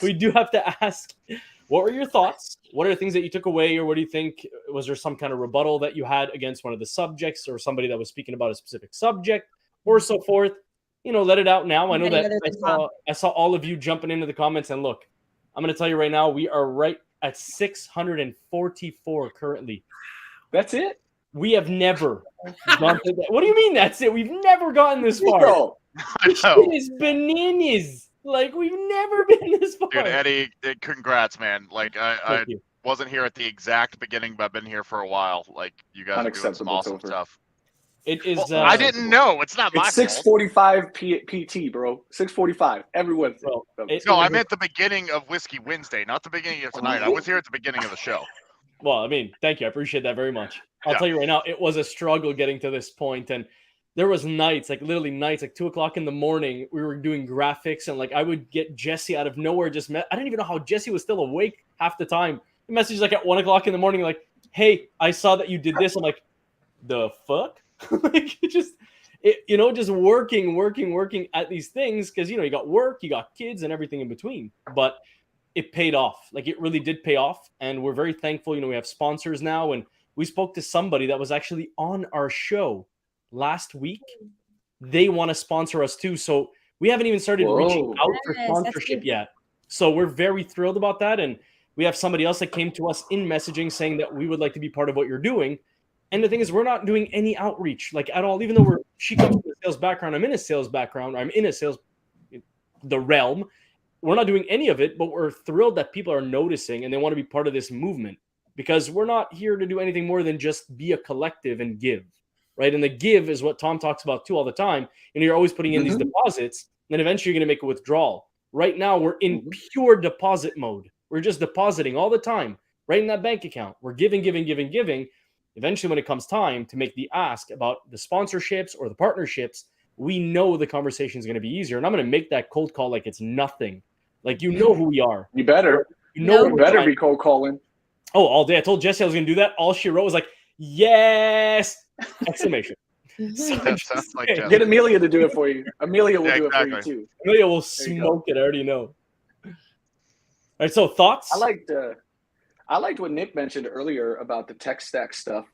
we do have to ask. What were your thoughts? What are the things that you took away, or what do you think? Was there some kind of rebuttal that you had against one of the subjects, or somebody that was speaking about a specific subject, or so forth? You know, let it out now. I know that I saw all of you jumping into the comments, and look, I'm going to tell you right now, we are right at 644 currently. That's it? We have never gone to that. What do you mean that's it? We've never gotten this far. Bro, I know. It is bananas. Like, we've never been this far. Dude, Eddie, congrats, man. Like, I Thank you. wasn't here at the exact beginning, but I've been here for a while. Like, you guys are doing some Unacceptable, awesome Topher. stuff. It is. Well, I didn't know. It's not my it's fault. 6:45 PT, bro. 6:45 every Wednesday. Well, it- No, I meant the beginning of Whiskey Wednesday, not the beginning of tonight. I was here at the beginning of the show. Well, I mean, thank you. I appreciate that very much. I'll Yeah. tell you right now, it was a struggle getting to this point, and there was nights, like literally nights, like 2:00 in the morning. We were doing graphics, and like I would get Jessie out of nowhere. I didn't even know how Jessie was still awake half the time. The message like at 1:00 in the morning, like, "Hey, I saw that you did this." I'm like, "The fuck?" Like just working at these things because you got work, you got kids, and everything in between. But it paid off. Like it really did pay off, and we're very thankful. We have sponsors now, and we spoke to somebody that was actually on our show last week. They want to sponsor us too, so we haven't even started reaching out for Yes, sponsorship yet. So we're very thrilled about that, and we have somebody else that came to us in messaging saying that we would like to be part of what you're doing. And the thing is, we're not doing any outreach like at all. Even though she comes from a sales background, I'm in a sales background. I'm in a sales the realm. We're not doing any of it, but we're thrilled that people are noticing and they want to be part of this movement because we're not here to do anything more than just be a collective and give, right? And the give is what Tom talks about too all the time. You're always putting in these deposits, and then eventually you're going to make a withdrawal. Right now, we're in pure deposit mode. We're just depositing all the time, right in that bank account. We're giving. Eventually, when it comes time to make the ask about the sponsorships or the partnerships, we know the conversation is going to be easier. And I'm going to make that cold call like it's nothing. Like, you know who we are. You better. You better be cold calling. Oh, all day. I told Jessie I was going to do that. All she wrote was like, yes! Exclamation. So That sounds like Jeff. Get Amelia to do it for you. Amelia will Yeah, do it for you exactly. too. Amelia will There you smoke it. I already know. All right, so thoughts? I liked what Nick mentioned earlier about the tech stack stuff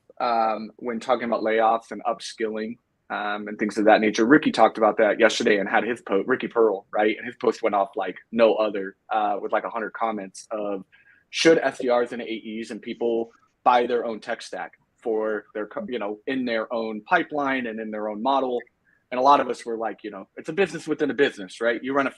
when talking about layoffs and upskilling and things of that nature. Ricky talked about that yesterday and had his post, Ricky Pearl, right? And his post went off like no other with like 100 comments of should SDRs and AEs and people buy their own tech stack for their, in their own pipeline and in their own model? And a lot of us were like, it's a business within a business, right? You run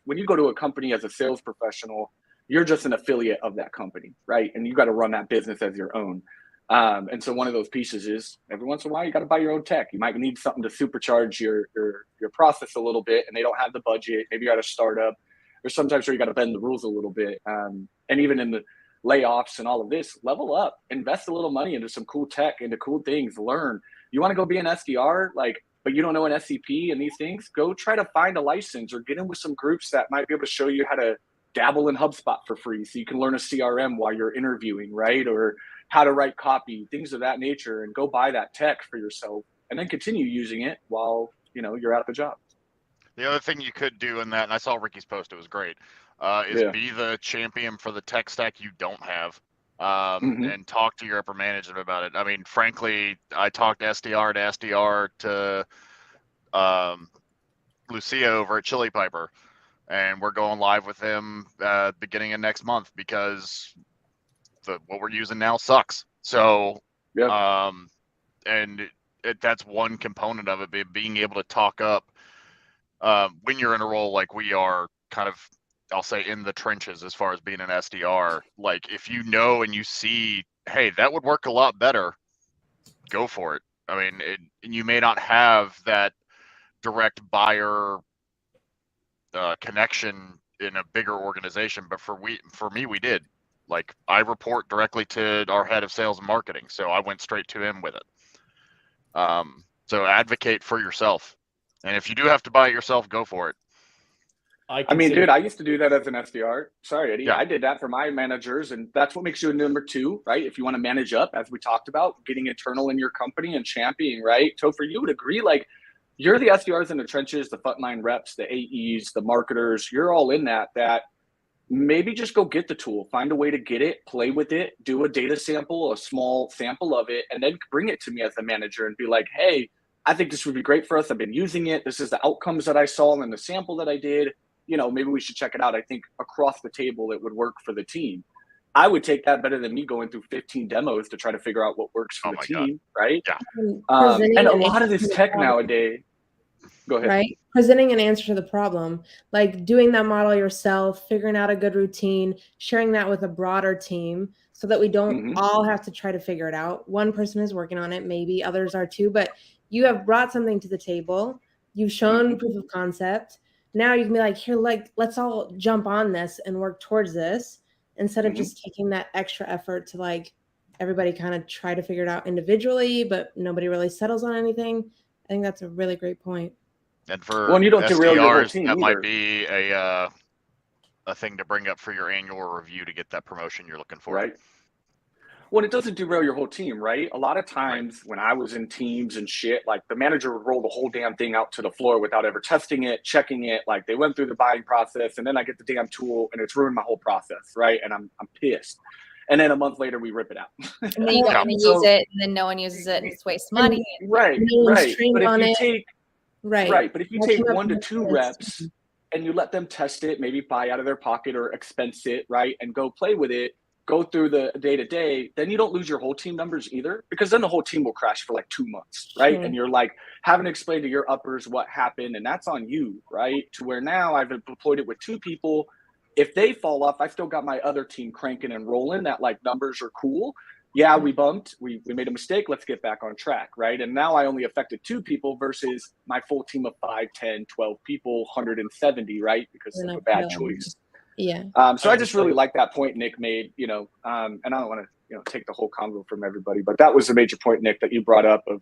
when you go to a company as a sales professional, you're just an affiliate of that company, right? And you got to run that business as your own. And so one of those pieces is every once in a while, you got to buy your own tech. You might need something to supercharge your process a little bit, and they don't have the budget. Maybe you got a startup, or sometimes you got to bend the rules a little bit. And even in the layoffs and all of this, level up, invest a little money into some cool tech, into cool things, learn. You want to go be an SDR, but you don't know an SCP and these things, go try to find a license or get in with some groups that might be able to show you how to dabble in HubSpot for free so you can learn a CRM while you're interviewing, right? Or how to write copy, things of that nature, and go buy that tech for yourself and then continue using it while, you're at the job. The other thing you could do in that, and I saw Ricky's post, it was great, is be the champion for the tech stack you don't have, and talk to your upper management about it. I mean, frankly, I talked SDR to SDR to Lucia over at Chili Piper, and we're going live with him beginning of next month because what we're using now sucks. So, that's one component of it, being able to talk up when you're in a role like we are, kind of, I'll say, in the trenches as far as being an SDR. Like, if you know and you see, hey, that would work a lot better, go for it. I mean, you may not have that direct buyer connection in a bigger organization, but for me, we did. Like, I report directly to our head of sales and marketing, so I went straight to him with it. So advocate for yourself, and if you do have to buy it yourself, go for it. I mean, dude, I used to do that as an SDR. Sorry, Eddie. Yeah. I did that for my managers, and that's what makes you a number two, right? If you want to manage up, as we talked about, getting internal in your company and championing, right? Topher, you would agree, like, you're the SDRs in the trenches, the frontline reps, the AEs, the marketers. You're all in that maybe just go get the tool, find a way to get it, play with it, do a data sample, a small sample of it, and then bring it to me as the manager and be like, hey, I think this would be great for us. I've been using it. This is the outcomes that I saw in the sample that I did. Maybe we should check it out. I think across the table, it would work for the team. I would take that better than me going through 15 demos to try to figure out what works for the team, right? Yeah. And a lot of this tech nowadays, go ahead. Right? Presenting an answer to the problem, like doing that model yourself, figuring out a good routine, sharing that with a broader team so that we don't all have to try to figure it out. One person is working on it, maybe others are too, but you have brought something to the table. You've shown proof of concept. Now you can be like, here, let's all jump on this and work towards this instead of just taking that extra effort to everybody kind of try to figure it out individually, but nobody really settles on anything. I think that's a really great point. And for you don't derail your whole team that either. Might be a thing to bring up for your annual review to get that promotion you're looking for. Right. Well, it doesn't derail your whole team, right? A lot of times when I was in teams and shit, like the manager would roll the whole damn thing out to the floor without ever testing it, checking it. Like they went through the buying process, and then I get the damn tool and it's ruined my whole process, right? And I'm pissed. And then a month later, we rip it out. And then you go and use it, and then no one uses it, and it's waste money. Right. But if you take But if you take 1 to 2 reps and you let them test it, maybe buy out of their pocket or expense it, right, and go play with it, go through the day-to-day, then you don't lose your whole team numbers either, because then the whole team will crash for 2 months, right? And you're having to explain to your uppers what happened, and that's on you, right? To where now I've deployed it with 2 people. If they fall off, I still got my other team cranking and rolling, that numbers are cool. Yeah, we bumped, we made a mistake, let's get back on track, right? And now I only affected 2 people versus my full team of 5, 10, 12 people, 170, right? Because of a bad choice. Yeah. So I just really like that point Nick made, and I don't want to, take the whole convo from everybody, but that was a major point, Nick, that you brought up of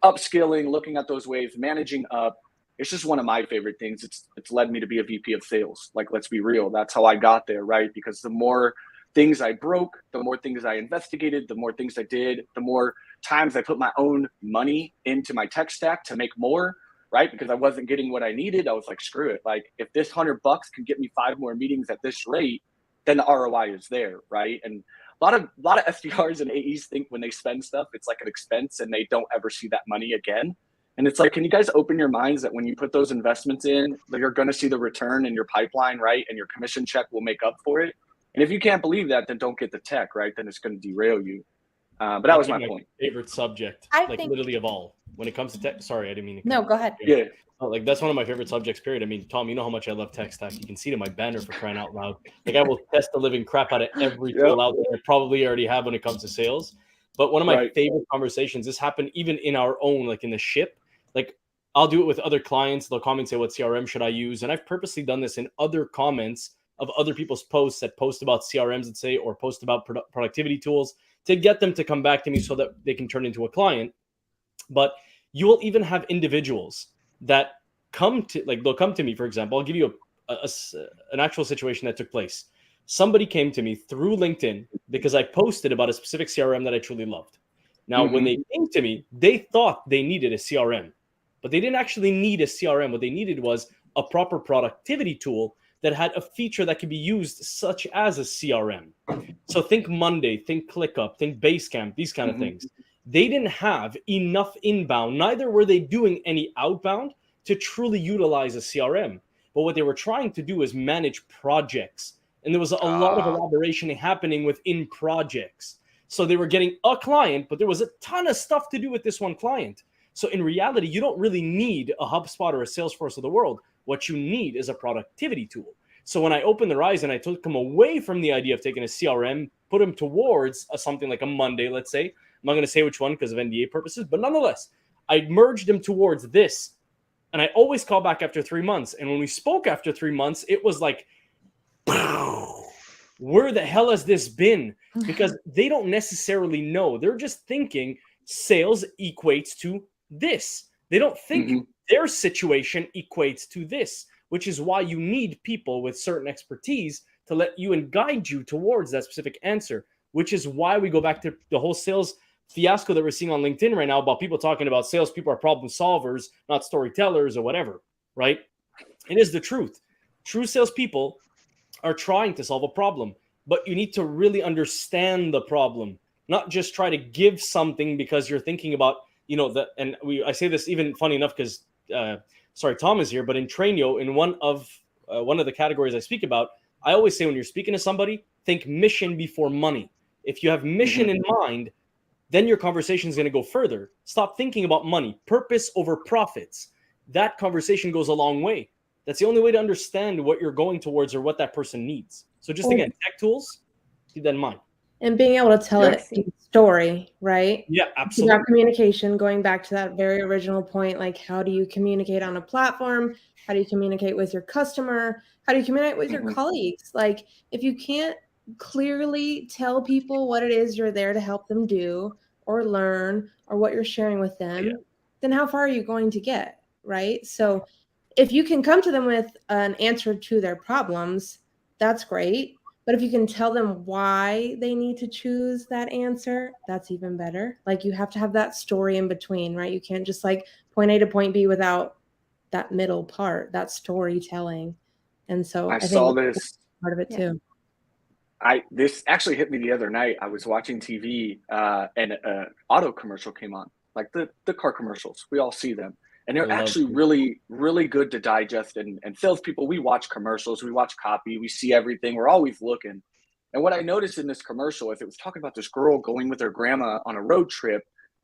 upskilling, looking at those ways, managing up. It's just one of my favorite things. It's led me to be a VP of sales. Let's be real. That's how I got there, right? Because the more things I broke, the more things I investigated, the more things I did, the more times I put my own money into my tech stack to make more, right? Because I wasn't getting what I needed. I was like, screw it. If this $100 can get me 5 more meetings at this rate, then the ROI is there, right? And a lot of SDRs and AEs think when they spend stuff, it's like an expense and they don't ever see that money again. And it's can you guys open your minds that when you put those investments in, you're going to see the return in your pipeline, right? And your commission check will make up for it. And if you can't believe that, then don't get the tech, right? Then it's going to derail you. But that was my point. Favorite subject, literally of all, when it comes to tech. Sorry, I didn't mean to. No, go ahead. Yeah. Like that's one of my favorite subjects, period. I mean, Tom, you know how much I love tech stack. You can see it in my banner, for crying out loud. Like I will test the living crap out of every tool out there I probably already have when it comes to sales. But one of my favorite conversations, this happened even in our own, like in the ship. Like I'll do it with other clients. They'll come and say, what CRM should I use? And I've purposely done this in other comments of other people's posts that post about CRMs, let's say, or post about productivity tools, to get them to come back to me so that they can turn into a client. But you will even have individuals that come to, like, they'll come to me, for example. I'll give you an actual situation that took place. Somebody came to me through LinkedIn because I posted about a specific CRM that I truly loved. Now, when they came to me, they thought they needed a CRM, but they didn't actually need a CRM. What they needed was a proper productivity tool that had a feature that could be used, such as a CRM. So think Monday, think ClickUp, think Basecamp, these kind of things. They didn't have enough inbound, neither were they doing any outbound to truly utilize a CRM. But what they were trying to do is manage projects. And there was a lot of elaboration happening within projects. So they were getting a client, but there was a ton of stuff to do with this one client. So in reality, you don't really need a HubSpot or a Salesforce of the world. What you need is a productivity tool. So when I opened their eyes and I took them away from the idea of taking a CRM, put them towards something like a Monday, let's say. I'm not going to say which one because of NDA purposes, but nonetheless, I merged them towards this. And I always call back after 3 months. And when we spoke after 3 months, it was like, where the hell has this been? Because they don't necessarily know. They're just thinking sales equates to this. They don't think their situation equates to this, which is why you need people with certain expertise to let you and guide you towards that specific answer, which is why we go back to the whole sales fiasco that we're seeing on LinkedIn right now about people talking about salespeople are problem solvers, not storytellers or whatever, right? It is the truth. True salespeople are trying to solve a problem, but you need to really understand the problem, not just try to give something because you're thinking about, I say this even funny enough because, Tom is here, but in Trainio, in one of the categories I speak about, I always say when you're speaking to somebody, think mission before money. If you have mission in mind, then your conversation is going to go further. Stop thinking about money, purpose over profits. That conversation goes a long way. That's the only way to understand what you're going towards or what that person needs. So just again, tech tools, keep that in mind. And being able to tell it in story, right? Yeah, absolutely. About communication, going back to that very original point, like how do you communicate on a platform? How do you communicate with your customer? How do you communicate with your colleagues? Like if you can't clearly tell people what it is you're there to help them do or learn or what you're sharing with them, then how far are you going to get, right? So if you can come to them with an answer to their problems, that's great. But if you can tell them why they need to choose that answer, that's even better. Like you have to have that story in between, right? You can't just like point A to point B without that middle part, that storytelling. And so I saw think this part of it too. This actually hit me the other night. I was watching TV and an auto commercial came on, like the car commercials. We all see them. And they're actually really, really good to digest. And salespeople, we watch commercials, we watch copy, we see everything. We're always looking. And what I noticed in this commercial is it was talking about this girl going with her grandma on a road trip.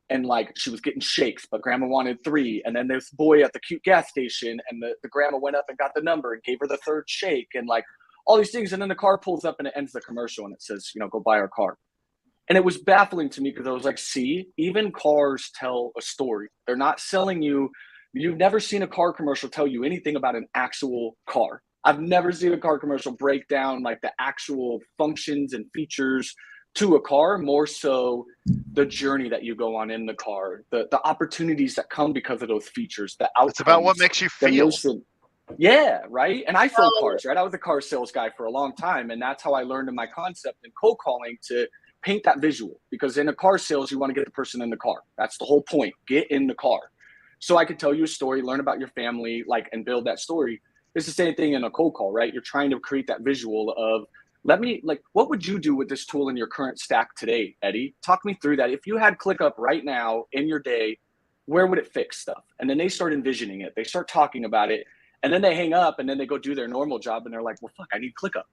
And like she was getting shakes, but grandma wanted 3. And then this boy at the cute gas station and the grandma went up and got the number and gave her the 3rd shake and like all these things. And then the car pulls up and it ends the commercial and it says, go buy our car. And it was baffling to me because I was like, see, even cars tell a story. They're not selling you. You've never seen a car commercial tell you anything about an actual car. I've never seen a car commercial break down like the actual functions and features to a car, more so the journey that you go on in the car, the opportunities that come because of those features, the outcomes. It's about what makes you feel. Yeah, right? And I sold cars, right? I was a car sales guy for a long time, and that's how I learned in my concept in cold calling to paint that visual. Because in a car sales, you want to get the person in the car. That's the whole point. Get in the car. So I could tell you a story, learn about your family, and build that story. It's the same thing in a cold call, right? You're trying to create that visual of, what would you do with this tool in your current stack today, Eddie? Talk me through that. If you had ClickUp right now in your day, where would it fix stuff? And then they start envisioning it. They start talking about it. And then they hang up and then they go do their normal job and they're like, well, fuck, I need ClickUp.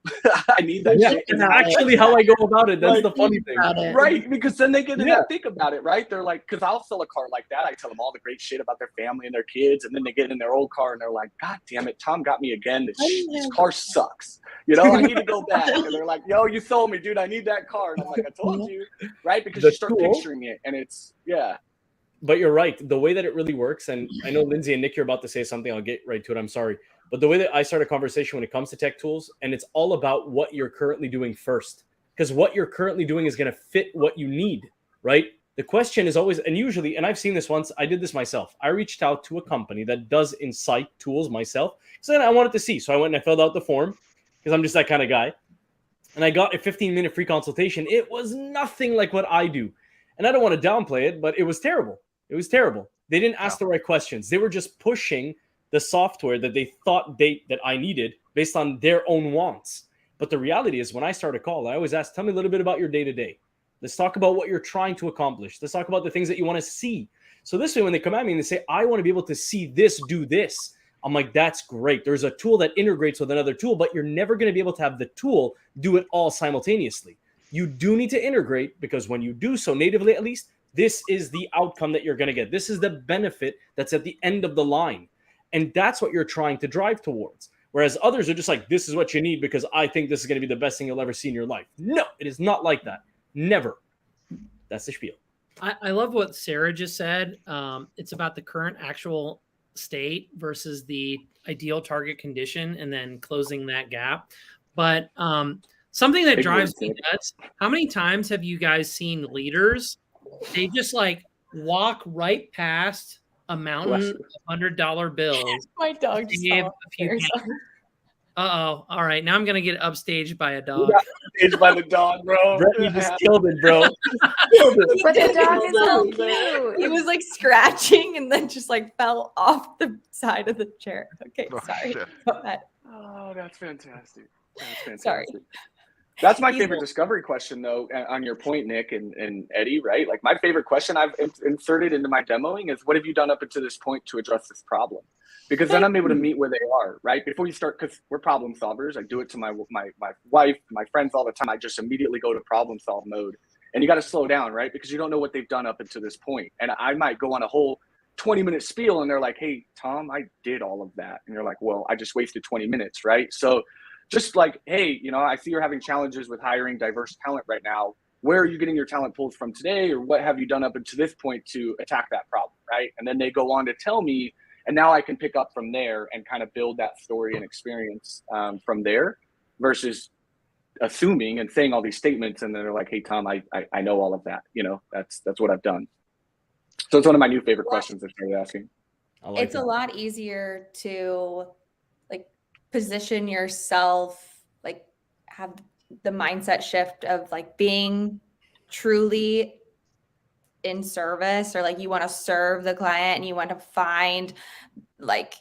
I need that Yeah, shit. it's actually how I go about it. That's the funny thing. Right, because then they get to think about it, right? They're like, because I'll sell a car like that. I tell them all the great shit about their family and their kids, and then they get in their old car and they're like, God damn it, Tom got me again. This car sucks. You know, I need to go back. And they're like, yo, you sold me, dude. I need that car. And I'm like, I told you, right? Because you start picturing it, and it's But you're right. The way that it really works, and I know Lindsay and Nick, you're about to say something. I'll get right to it. I'm sorry. But the way that I start a conversation when it comes to tech tools, and it's all about what you're currently doing first. Because what you're currently doing is going to fit what you need, right? The question is always, and usually, and I've seen this once, I did this myself. I reached out to a company that does Insight tools myself. So then I wanted to see. So I went and I filled out the form because I'm just that kind of guy. And I got a 15-minute free consultation. It was nothing like what I do. And I don't want to downplay it, but it was terrible. It was terrible. They didn't ask the right questions. They were just pushing the software that they thought that I needed based on their own wants. But the reality is when I start a call, I always ask, tell me a little bit about your day-to-day. Let's talk about what you're trying to accomplish. Let's talk about the things that you want to see. So this way, when they come at me and they say, I want to be able to see this, do this, I'm like, that's great. There's a tool that integrates with another tool, but you're never going to be able to have the tool do it all simultaneously. You do need to integrate, because when you do so natively, at least, this is the outcome that you're going to get. This is the benefit that's at the end of the line. And that's what you're trying to drive towards. Whereas others are just like, this is what you need because I think this is going to be the best thing you'll ever see in your life. No, it is not like that. Never. That's the spiel. I love what Sarah just said. It's about the current actual state versus the ideal target condition and then closing that gap. But something that drives me nuts, how many times have you guys seen leaders? They just like walk right past a mountain of $100 bills. My dog just gave a few. Uh-oh. All right. Now I'm going to get upstaged by a dog. Upstaged by the dog, bro. Brentney just killed it, bro. But the dog is so cute. He was like scratching and then just like fell off the side of the chair. Okay, sorry. Shit. Go ahead. Oh, that's fantastic. That's fantastic. Sorry. That's my favorite discovery question, though, on your point, Nick and Eddie, right? Like, my favorite question I've inserted into my demoing is, what have you done up until this point to address this problem? Because then I'm able to meet where they are, right? Before you start, because we're problem solvers. I do it to my wife, my friends all the time. I just immediately go to problem solve mode. And you got to slow down, right? Because you don't know what they've done up until this point. And I might go on a whole 20-minute spiel, and they're like, hey, Tom, I did all of that. And you're like, well, I just wasted 20 minutes, right? So just like, hey, you know, I see you're having challenges with hiring diverse talent right now. Where are you getting your talent pools from today? Or what have you done up until this point to attack that problem, right? And then they go on to tell me, and now I can pick up from there and kind of build that story and experience from there versus assuming and saying all these statements. And then they're like, hey, Tom, I know all of that. You know, that's what I've done. So it's one of my new favorite questions I started asking. It's a lot easier to like position yourself, like have the mindset shift of like being truly in service, or like you want to serve the client and you want to find like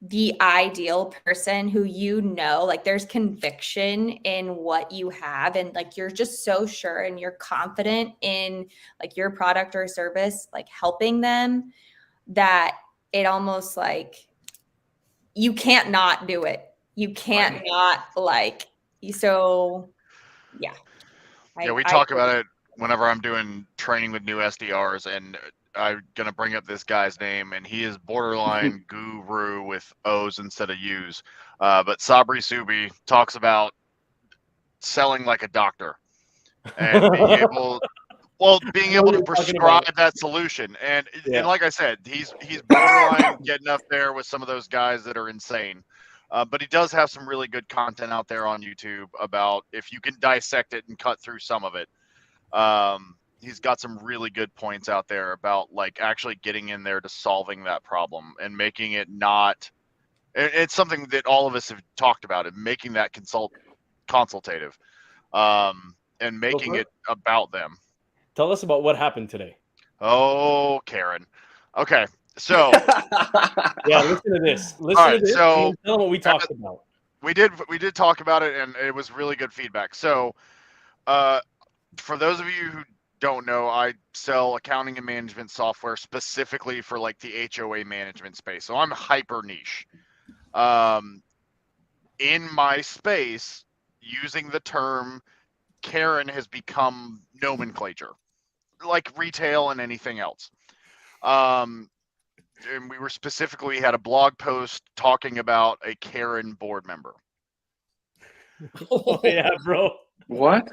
the ideal person who, you know, like there's conviction in what you have, and like you're just so sure and you're confident in like your product or service, like helping them, that it almost like you can't not do it. You can't not like, so yeah. Yeah, we talk about it whenever I'm doing training with new SDRs, and I'm going to bring up this guy's name, and he is borderline guru with O's instead of U's. But Sabri Subi talks about selling like a doctor and being able, being able to prescribe that solution. And like I said, he's borderline getting up there with some of those guys that are insane. But he does have some really good content out there on YouTube about if you can dissect it and cut through some of it. He's got some really good points out there about like actually getting in there to solving that problem and making it not. It's something that all of us have talked about, and making that consultative, and making it about them. Tell us about what happened today. Oh, Karen. Okay, so listen to this. Listen to this. So tell them what we talked about. We did talk about it, and it was really good feedback. So, for those of you who don't know, I sell accounting and management software specifically for like the HOA management space. So I'm hyper niche. In my space, using the term Karen has become nomenclature, like retail and anything else. And we were specifically had a blog post talking about a Karen board member. Oh, yeah, bro. What?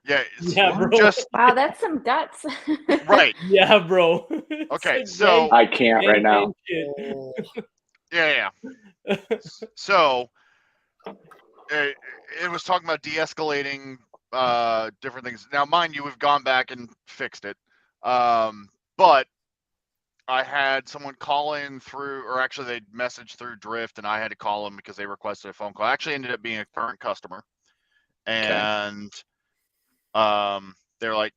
Yeah, Yeah, bro. just Wow, that's some guts. right. Yeah, bro. Okay, It's so like I can't right now. yeah. So it was talking about de-escalating different things. Now, mind you, we've gone back and fixed it. But I had someone call in through, or actually they messaged through Drift, and I had to call them because they requested a phone call. I actually ended up being a current customer, and they're like,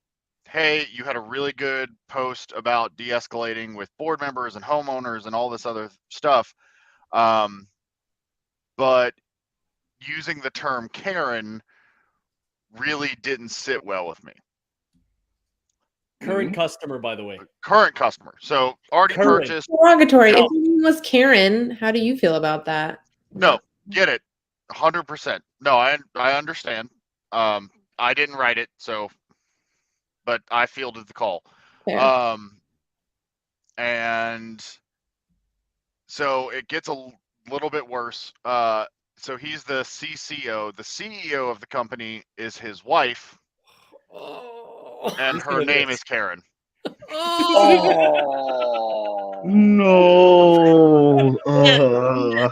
"Hey, you had a really good post about de-escalating with board members and homeowners and all this other stuff, but using the term Karen really didn't sit well with me." Current customer, by the way. Current customer. So already purchased. Derogatory. No. If your name was Karen, how do you feel about that? No, get it. 100%. No, I understand. I didn't write it, so, but I fielded the call. Fair. And so it gets a little bit worse. So he's the CCO. The CEO of the company is his wife, and her name is Karen. Oh no!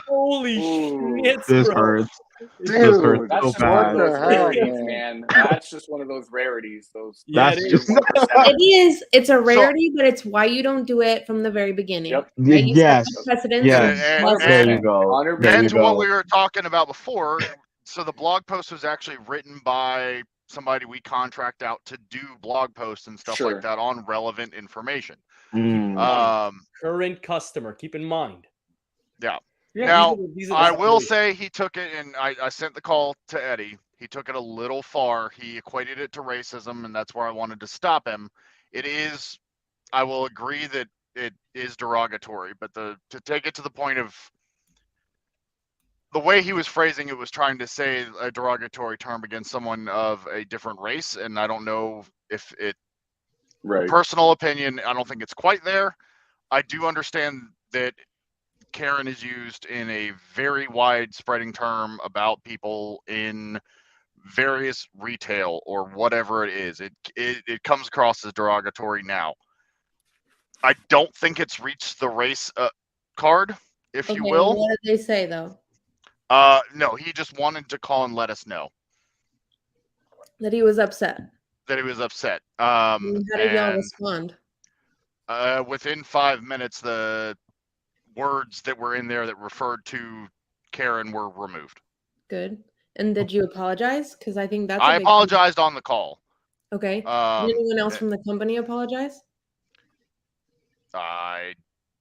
Holy shit, This bro. hurts. Dude, This hurts that's so just one of bad. those What the hell, rarities, man? man. That's just one of those rarities. Those Yeah, That's it just is. 1%. It is. It's a rarity, but it's why you don't do it from the very beginning. Yep. Right? You set yes. the precedence. Yes. You must- There you go. 100%. There And you to what go. we were talking about before, so the blog post was actually written by somebody we contract out to do blog posts and stuff Sure. like that on relevant information. Current customer. Keep in mind. Yeah. Yeah, Now, these are the I will situations. say he took it, and I sent the call to Eddie. He took it a little far. He equated it to racism, and that's where I wanted to stop him. It is, I will agree that it is derogatory, but to take it to the point of the way he was phrasing it was trying to say a derogatory term against someone of a different race, and I don't know if it, Right. personal opinion, I don't think it's quite there. I do understand that Karen is used in a very wide spreading term about people in various retail or whatever it is. It comes across as derogatory now. I don't think it's reached the race card, if you will. What did they say though? No, he just wanted to call and let us know That he was upset. that he was upset. How did y'all And respond? within 5 minutes, the words that were in there that referred to Karen were removed. Good. And did you apologize? Because I think that's. I apologized on the call. Okay. Did Um, anyone else from the company apologize? I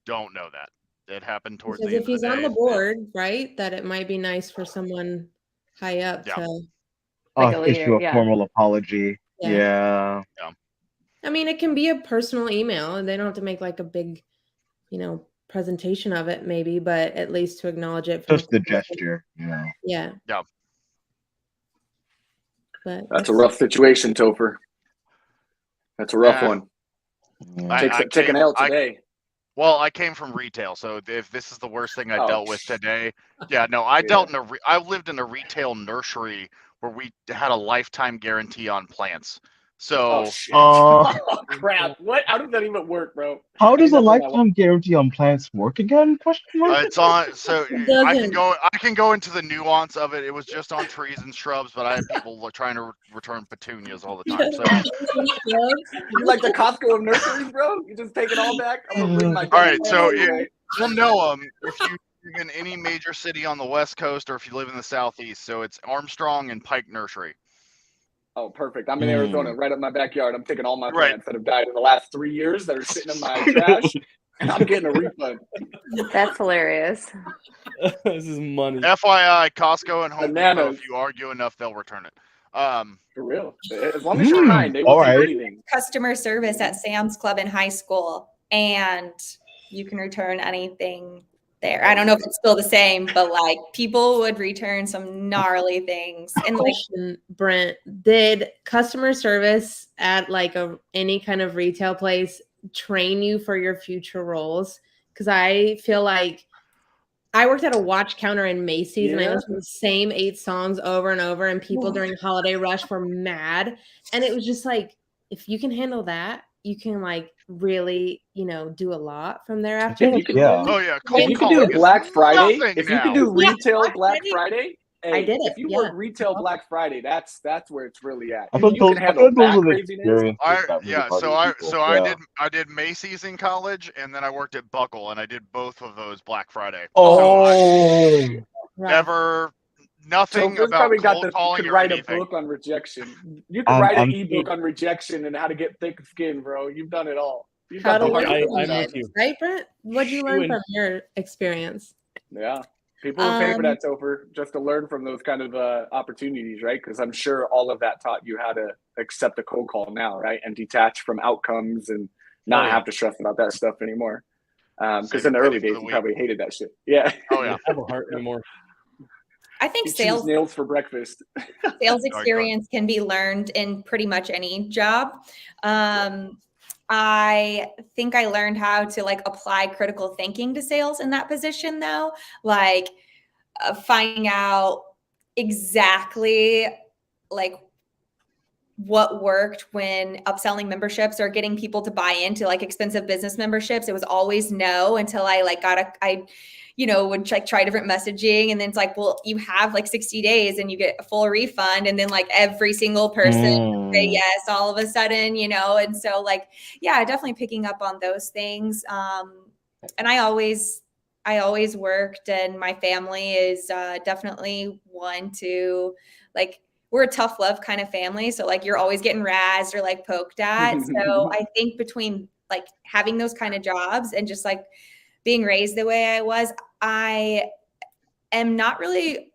don't know that. It happened towards Because the if end of he's the on day. the board, right, that it might be nice for someone high up Yeah. to. Like a Issue leader, a yeah. formal apology. Yeah. Yeah. I mean, it can be a personal email, and they don't have to make like a big, presentation of it, maybe, but at least to acknowledge it. From Just the gesture. Yeah. Yeah. Yeah. But That's a rough situation, Topher. That's a rough Yeah. one. I Take an L I- today. Well, I came from retail, so if this is the worst thing I Oh, dealt with today, yeah, no, I lived in a retail nursery where we had a lifetime guarantee on plants. So Oh shit! Oh, crap! What? How does that even work, bro? How does a That's what I lifetime guarantee on plants work again? Question mark? it's on. So It I doesn't. can go into the nuance of it. It was just on trees and shrubs, but I had people trying to return petunias all the time. So You like the Costco of nurseries, bro? You just take it all back. I'm gonna bring my. all right, so anyway. you'll know them if you live in any major city on the West Coast or if you live in the Southeast. So it's Armstrong and Pike Nursery. Oh, perfect. I'm in Arizona, right up my backyard. I'm taking all my Right. plants that have died in the last 3 years that are sitting in my trash, and I'm getting a refund. That's hilarious. This is money. FYI, Costco and Home Depot, Bananas. if you argue enough, they'll return it. For real. As long as you're kind, they will All take right. anything. Customer service at Sam's Club in high school, and you can return anything there. I don't know if it's still the same, but like people would return some gnarly things. And like, Question, Brent, did customer service at like any kind of retail place train you for your future roles? Because I feel like I worked at a watch counter in Macy's and I listened to the same 8 songs over and over, and people during holiday rush were mad. And it was just like, if you can handle that, you can like really, do a lot from there after. If you can do Black Friday, if you can do retail Black Friday. Friday, hey, I did it. If you work retail Black Friday, that's where it's really at. I You thought can handle those that were the craziness. I did Macy's in college, and then I worked at Buckle, and I did both of those Black Friday. Nothing So about probably cold calling could or write anything. a book on rejection. You could write an ebook on rejection and how to get thick skin, bro. You've done it all. You've got the hard right, Brent? What did you learn from your experience? Yeah. People would pay for that, Topher, just to learn from those kind of opportunities, right? Because I'm sure all of that taught you how to accept a cold call now, right? And detach from outcomes and not have to stress about that stuff anymore. Because in the early days, you probably hated that shit. Yeah. Oh, yeah. I have a heart anymore. I think you choose nails for breakfast. Sales experience can be learned in pretty much any job. I think I learned how to like apply critical thinking to sales in that position though, like finding out exactly like what worked when upselling memberships or getting people to buy into like expensive business memberships. It was always no until I like would like try different messaging, and then it's like, well, you have like 60 days and you get a full refund, and then like every single person say yes all of a sudden, and so like, yeah, definitely picking up on those things. And I always worked, and my family is definitely one to like, we're a tough love kind of family. So like you're always getting razzed or like poked at. So I think between like having those kind of jobs and just like being raised the way I was, I am not really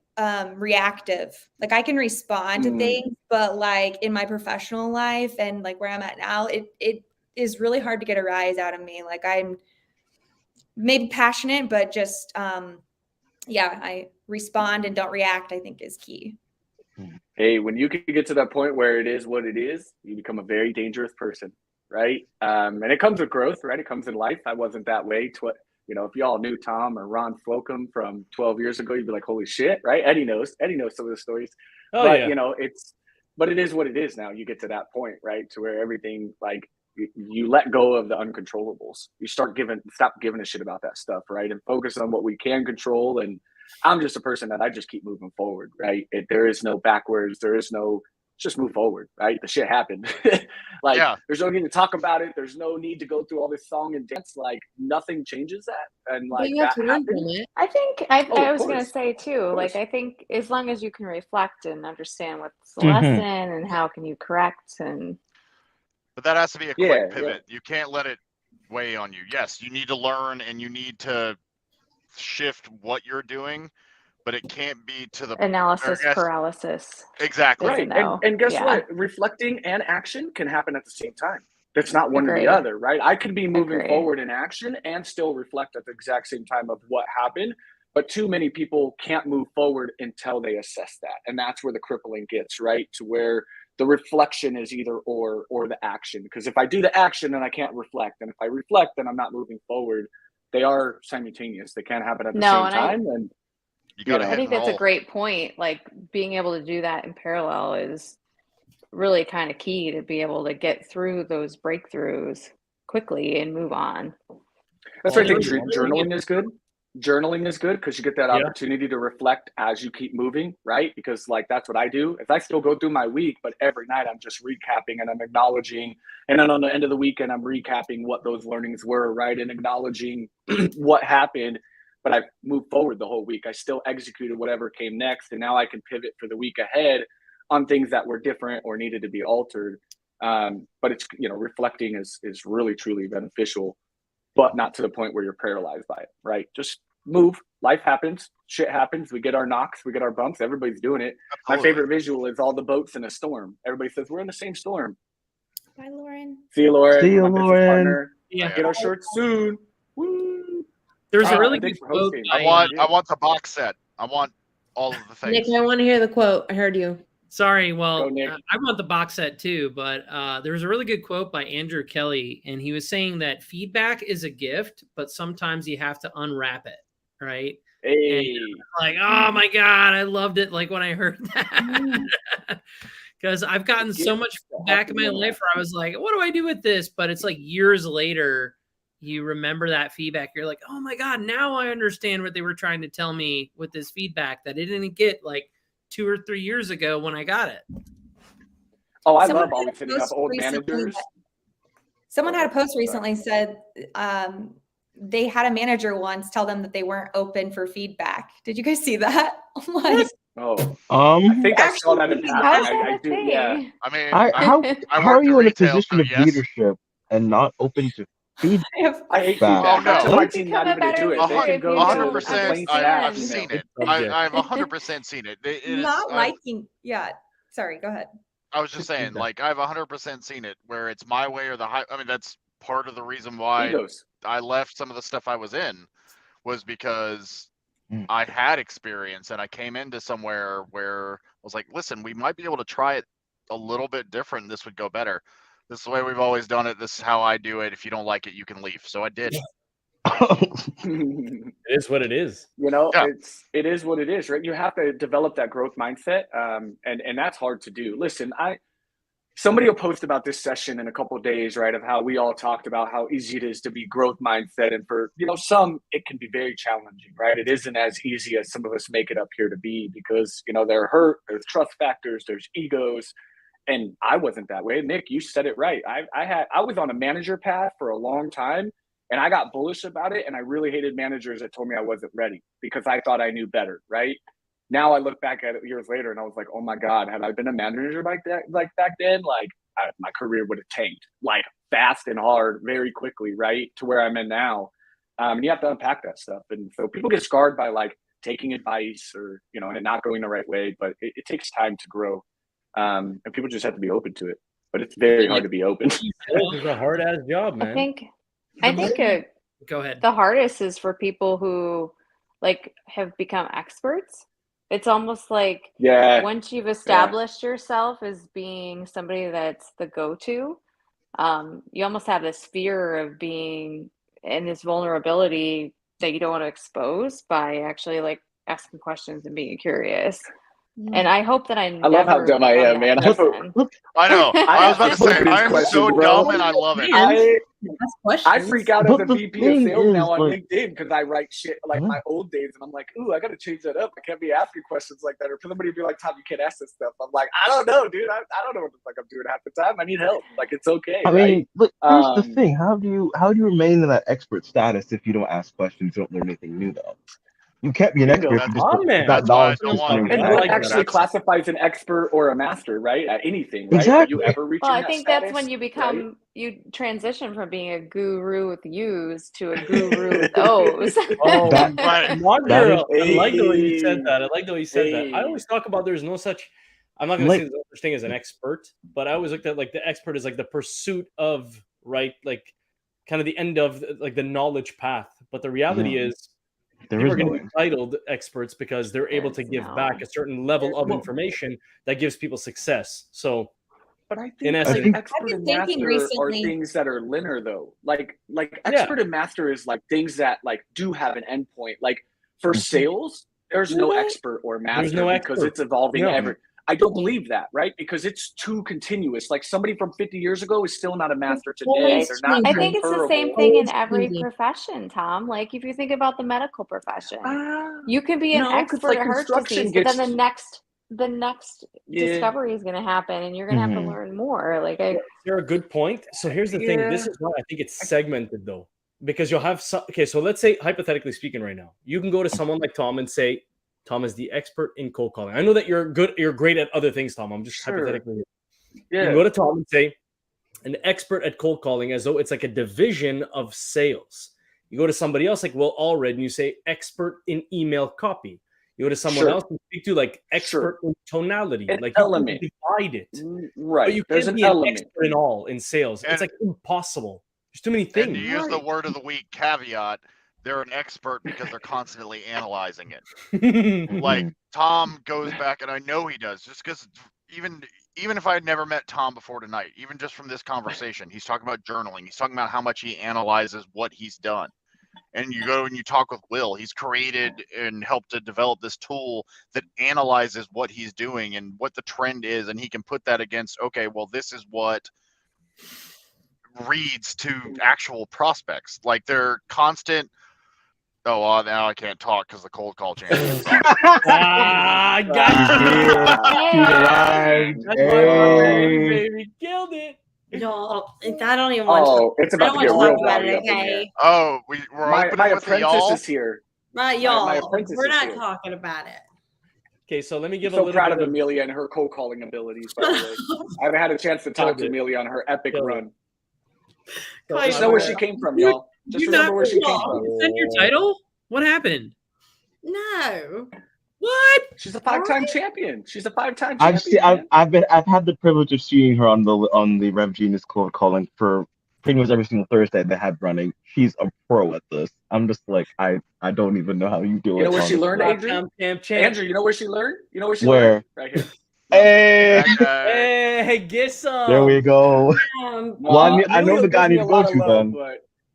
reactive. Like I can respond to things, but like in my professional life and like where I'm at now, it is really hard to get a rise out of me. Like I'm maybe passionate, but just I respond and don't react, I think is key. Hey, when you can get to that point where it is what it is, you become a very dangerous person, right? And it comes with growth, right? It comes in life. I wasn't that way. If y'all knew Tom or Ron Slocum from 12 years ago, you'd be like, holy shit, right? Eddie knows some of the stories. But it is what it is now. You get to that point, right? To where everything, like, you let go of the uncontrollables. You stop giving a shit about that stuff, right? And focus on what we can control. And I'm just a person that I just keep moving forward, right? There is no backwards. There is no, just move forward, right? The shit happened. There's no need to talk about it. There's no need to go through all this song and dance. Like nothing changes that. And like that happened. I think I was going to say too, like, I think as long as you can reflect and understand what's the lesson and how can you correct But that has to be a quick pivot. You can't let it weigh on you. Yes, you need to learn and you need to shift what you're doing, but it can't be to the analysis paralysis. Exactly. Right. And guess what? Reflecting and action can happen at the same time. It's not one or the other, right? I could be moving forward in action and still reflect at the exact same time of what happened. But too many people can't move forward until they assess that. And that's where the crippling gets, right? To where the reflection is either or the action. Because if I do the action, then I can't reflect. And if I reflect, then I'm not moving forward. They are simultaneous. They can't happen at the same time. And I think that's a great point. Like being able to do that in parallel is really kind of key to be able to get through those breakthroughs quickly and move on. That's why I think journaling is good. Journaling is good because you get that opportunity to reflect as you keep moving, right? Because like that's what I do. If I still go through my week, but every night I'm just recapping and I'm acknowledging, and then on the end of the weekend I'm recapping what those learnings were, right? And acknowledging what happened, but I moved forward the whole week. I still executed whatever came next, and now I can pivot for the week ahead on things that were different or needed to be altered. But it's, reflecting is really truly beneficial, but not to the point where you're paralyzed by it, right? Just move. Life happens. Shit happens. We get our knocks. We get our bumps. Everybody's doing it. Absolutely. My favorite visual is all the boats in a storm. Everybody says, we're in the same storm. Bye, Lauren. See you, Lauren. See you, My Lauren. Yeah. Get our shirts soon. Woo. There's a really thanks good for quote. hosting. I want the box set. I want all of the things. Nick, I want to hear the quote. I heard you. Sorry, well, Go, Nick. I want the box set too, but there was a really good quote by Andrew Kelly, and he was saying that feedback is a gift, but sometimes you have to unwrap it, right? Hey. And like, oh my God, I loved it. Like when I heard that, because I've gotten so much feedback in my life where I was like, what do I do with this? But it's like years later, you remember that feedback. You're like, oh my God, now I understand what they were trying to tell me with this feedback that I didn't get like 2 or 3 years ago when I got it. Oh, I Someone love always hitting up old managers. Someone had a post recently said they had a manager once tell them that they weren't open for feedback. Did you guys see that? Like, I think I saw that in passing. I do, yeah. I mean, how I are worked you in a retail, position so of yes. leadership and not open to feedback? I hate feedback. Oh, no. That's why my team not even to do it. They can go to 100%. I've seen it. Yeah. I've 100% seen it. It is, not liking. Yeah. Sorry. Go ahead. I was just saying, like, I've 100% seen it where it's my way or the high. I mean, that's part of the reason why I left some of the stuff I was in, was because I had experience and I came into somewhere where I was like, listen, we might be able to try it a little bit different. This would go better. This is the way we've always done it. This is how I do it. If you don't like it, you can leave. So I did. It is what it is. You know, it is what it is, right? You have to develop that growth mindset, and that's hard to do. Listen, somebody will post about this session in a couple of days, right? Of how we all talked about how easy it is to be growth mindset, and for some it can be very challenging, right? It isn't as easy as some of us make it up here to be, because they're hurt, there's trust factors, there's egos. And I wasn't that way. Nick, you said it right. I was on a manager path for a long time, and I got bullish about it. And I really hated managers that told me I wasn't ready because I thought I knew better, right? Now I look back at it years later and I was like, oh my God, had I been a manager like back then, my career would have tanked like fast and hard very quickly, right? To where I'm in now. And you have to unpack that stuff. And so people get scarred by like taking advice or, and it not going the right way, but it takes time to grow. And people just have to be open to it, but it's very hard to be open. It's a hard ass job, man. I think go ahead. The hardest is for people who have become experts. It's almost like once you've established yourself as being somebody that's the go-to, you almost have this fear of being in this vulnerability that you don't want to expose by actually asking questions and being curious. And I hope that I love how dumb I am, man. I know. I was about to say, I am so dumb and I love it. I freak out as a VP of sales now on LinkedIn because I write shit like my old days, and I'm like, ooh, I got to change that up. I can't be asking questions like that. Or for somebody to be like, Tom, you can't ask this stuff. I'm like, I don't know, dude. I don't know what the fuck I'm doing half the time. I need help. Like, it's okay. I mean, look, here's the thing. How do you remain in that expert status if you don't ask questions, you don't learn anything new, though? You can't be an expert. That's why I don't want and what actually classifies an expert or a master, right? At anything, right? Exactly. Are you ever reaching I that think status, that's when you become, you transition from being a guru with U's to a guru with O's. Oh, I like the way you said that. I always talk about there's no such, I'm not going to say there's no such thing as an expert, but I always looked at the expert is the pursuit of, right? Kind of the end of the knowledge path. But the reality is, people are going to be titled experts because they're able to give back a certain level of information that gives people success. So, but I think expert and master are things that are linear, though. Like expert and master is things that do have an endpoint. Like for sales, there's no expert or master because it's evolving every. I don't believe that, right? Because it's too continuous. Like somebody from 50 years ago is still not a master today. They're not. I think it's the same thing in every profession, Tom. Like if you think about the medical profession, you can be an expert at heart disease, but then the next discovery is going to happen, and you're going to have to learn more. You're a good point. So here's the thing. This is why I think it's segmented, though, because you'll have some. Okay, so let's say hypothetically speaking, right now, you can go to someone like Tom and say, Tom is the expert in cold calling. I know that you're great at other things, Tom. I'm just hypothetically. You can go to Tom and say, an expert at cold calling, as though it's like a division of sales. You go to somebody else like Will Allred and you say expert in email copy. You go to someone else and speak to expert in tonality. An element. You can divide it. Right. But you can't be an expert in all in sales. It's impossible. There's too many things. And to use the word of the week caveat, they're an expert because they're constantly analyzing it. Like Tom goes back, and I know he does, just because even if I had never met Tom before tonight, even just from this conversation, he's talking about journaling. He's talking about how much he analyzes what he's done. And you go and you talk with Will. He's created and helped to develop this tool that analyzes what he's doing and what the trend is, and he can put that against, okay, well, this is what reads to actual prospects. Like they're constant. Oh, well, now I can't talk because the cold call champion. I got you. That's my baby. Killed it. Y'all, I don't even want to. Oh, it's about to get real rowdy up in here. Okay. Oh, we're My opening with the apprentice y'all. is here. Right, y'all. My apprentice We're is not here. talking about it. Okay, so let me give I'm a so little proud bit of Amelia and her cold calling abilities, by the way. I haven't had a chance to talk to Amelia on her epic run. Just know where she came from, y'all. Just remember where she came from. Is that your title? What happened? No. What? She's a 5-time champion. She's a 5-time champion. I've had the privilege of seeing her on the Rev Genius cold calling for pretty much every single Thursday they had running. She's a pro at this. I'm just like, I don't even know how you do it. You know where she learned, Andrew? Andrew, you know where she learned? You know where she learned? Right here. Hey, hey, get some. There we go. Well, I know the guy I need to go to then.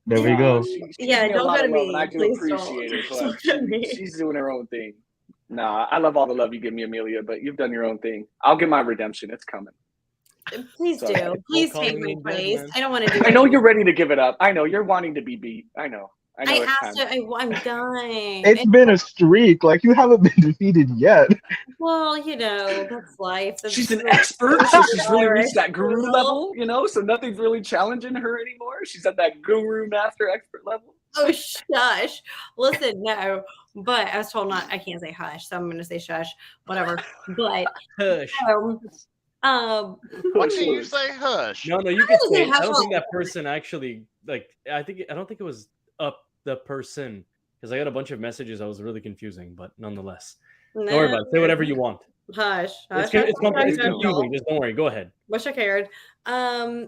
There we go. Yeah, don't go to me. And I do Please appreciate it, don't. but she's doing her own thing. Nah, I love all the love you give me, Amelia, but you've done your own thing. I'll get my redemption. It's coming. Please do. Please take my place. I don't want to do it. I know you're ready to give it up. I know you're wanting to be beat. I know I it's asked time. her. I'm dying. It's been a streak. Like, you haven't been defeated yet. Well, you know, that's life. She's an expert, so she's really reached that guru level, you know, so nothing's really challenging her anymore. She's at that guru master expert level. Oh, shush. Listen, no. But I was told I can't say hush, so I'm going to say shush, whatever. But, hush. Why can't you say hush? No, you can say it. I don't think that person actually, like, I don't think it was up the person, because I got a bunch of messages that was really confusing, but nonetheless. Don't worry about it. Say whatever you want. Hush. It's confusing. Just don't worry. Go ahead. Wish I cared. I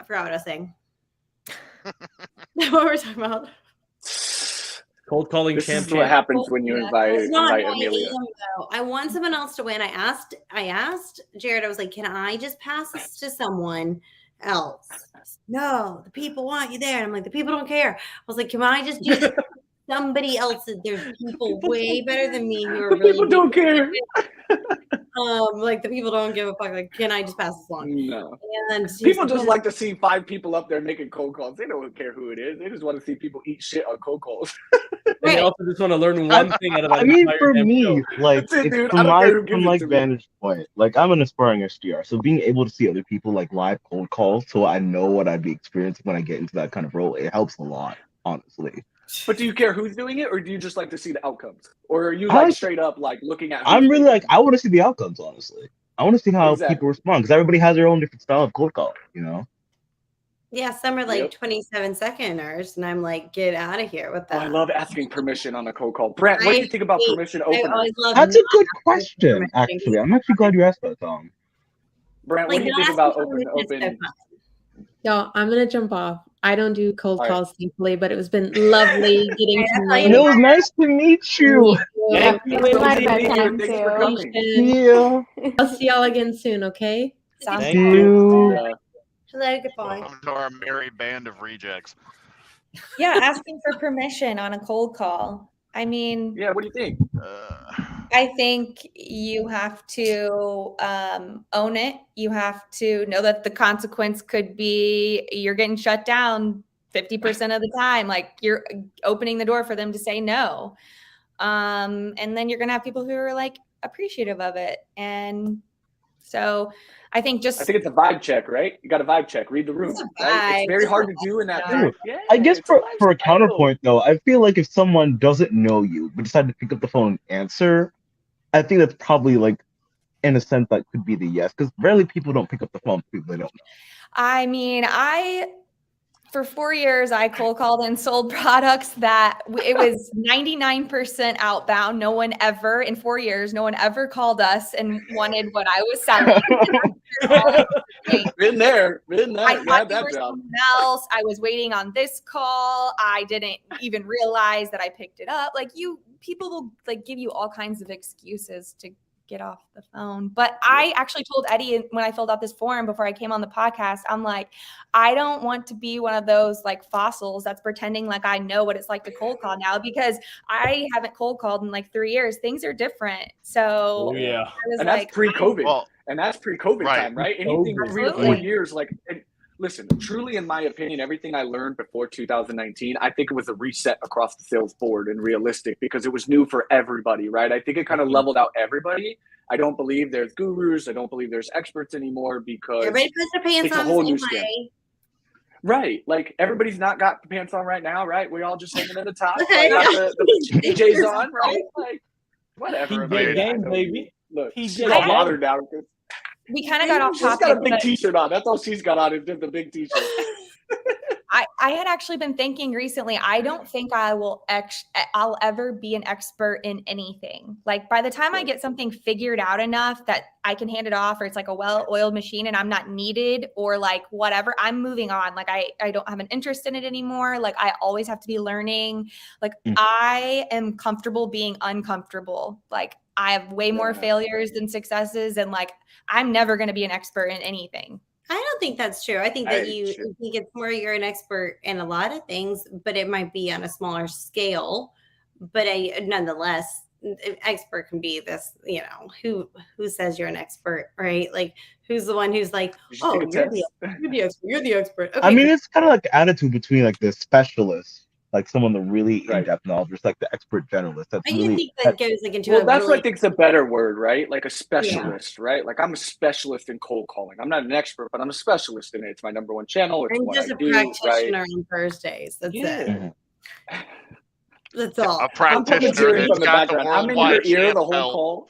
forgot what I was saying. What were we talking about? Cold calling this champion. This is what happens when you invite Amelia. I want someone else to win. I asked Jared, I was like, can I just pass this to someone else? No, the people want you there. And I'm like, the people don't care. I was like, can I just do somebody else? There's people way better than me who are really people don't care. Like the people don't give a fuck. Like, can I just pass this along? No. And people just like to see 5 people up there making cold calls. They don't care who it is. They just want to see people eat shit on cold calls. And they also just want to learn one thing out of that. I mean, for me, like, from my vantage point, like, I'm an aspiring SDR, so being able to see other people like live cold calls, so I know what I'd be experiencing when I get into that kind of role, it helps a lot, honestly. But do you care who's doing it, or do you just like to see the outcomes? Or are you like straight up like looking at? I'm really like, I want to see the outcomes, honestly. I want to see how people respond, because everybody has their own different style of cold call, you know? Yeah, some are like 27-seconders, and I'm like, get out of here with that. I love asking permission on a cold call. Brent, what do you think about permission openers? That's a good question, actually. I'm actually glad you asked that, Tom. Brent, what do you think about open? Y'all, I'm gonna jump off. I don't do cold calls, thankfully, but it's been lovely getting to know you. It was nice to meet you. Yeah. I'll see y'all again soon, okay? Thank you. Hello, goodbye. Welcome to our merry band of rejects. Yeah, asking for permission on a cold call. I mean, yeah, what do you think? I think you have to own it. You have to know that the consequence could be you're getting shut down 50% of the time. Like, you're opening the door for them to say no. And then you're going to have people who are like appreciative of it. And so I think it's a vibe check, right? You got a vibe check. Read the room. Right? It's very hard to do in that. Yeah, I guess for a counterpoint, though, I feel like if someone doesn't know you but decide to pick up the phone and answer, I think that's probably, like, in a sense, that could be the yes, because rarely people don't pick up the phone for people they don't know. I mean, for 4 years, I cold called and sold products that it was 99% outbound. No one ever, in 4 years, no one ever called us and wanted what I was selling. Been there. I thought you that were job. someone else. I was waiting on this call. I didn't even realize that I picked it up. Like people will like give you all kinds of excuses to get off the phone. But I actually told Eddy when I filled out this form before I came on the podcast, I'm like, I don't want to be one of those like fossils that's pretending like I know what it's like to cold call now, because I haven't cold called in like 3 years. Things are different. So Oh, yeah. And that's pre-COVID. And that's pre-COVID time, right? Anything 3 to 4 years, like, and listen, truly, in my opinion, everything I learned before 2019, I think it was a reset across the sales board and realistic, because it was new for everybody, right? I think it kind of leveled out everybody. I don't believe there's gurus. I don't believe there's experts anymore, because everybody puts their pants it's a on whole the new same skin. way. Right. Like, everybody's not got the pants on right now, right? We all just hanging at the top. Like, got the PJs on, right? Like, whatever. PJ gang, baby. Look, PJ she's all bothered now. We kind of got off She's topic. got a big T-shirt on. That's all she's got on, is just a big T-shirt. I had actually been thinking recently, I don't think I'll ever be an expert in anything. Like, by the time I get something figured out enough that I can hand it off, or it's like a well-oiled machine and I'm not needed, or like whatever, I'm moving on. Like I don't have an interest in it anymore. Like, I always have to be learning. Like, I am comfortable being uncomfortable. Like, I have way more failures than successes, and like, I'm never going to be an expert in anything. I don't think that's true. I think that you think it's more you're an expert in a lot of things, but it might be on a smaller scale. But nonetheless, an expert can be this, who says you're an expert, right? Like, who's the one who's like, oh, you're the expert. Okay. I mean, it's kind of like the attitude between like the specialist, like someone with really in-depth knowledge, versus like the expert generalist. That's I really, think that goes like into that's what I think is a better word, right? Like a specialist, Yeah. right? Like, I'm a specialist in cold calling. I'm not an expert, but I'm a specialist in it. It's my number one channel. It's I'm what just I a do, practitioner right? on Thursdays. That's it. Mhm. That's all. A practitioner that's got the I'm in your worldwide ear the champ whole belt. call.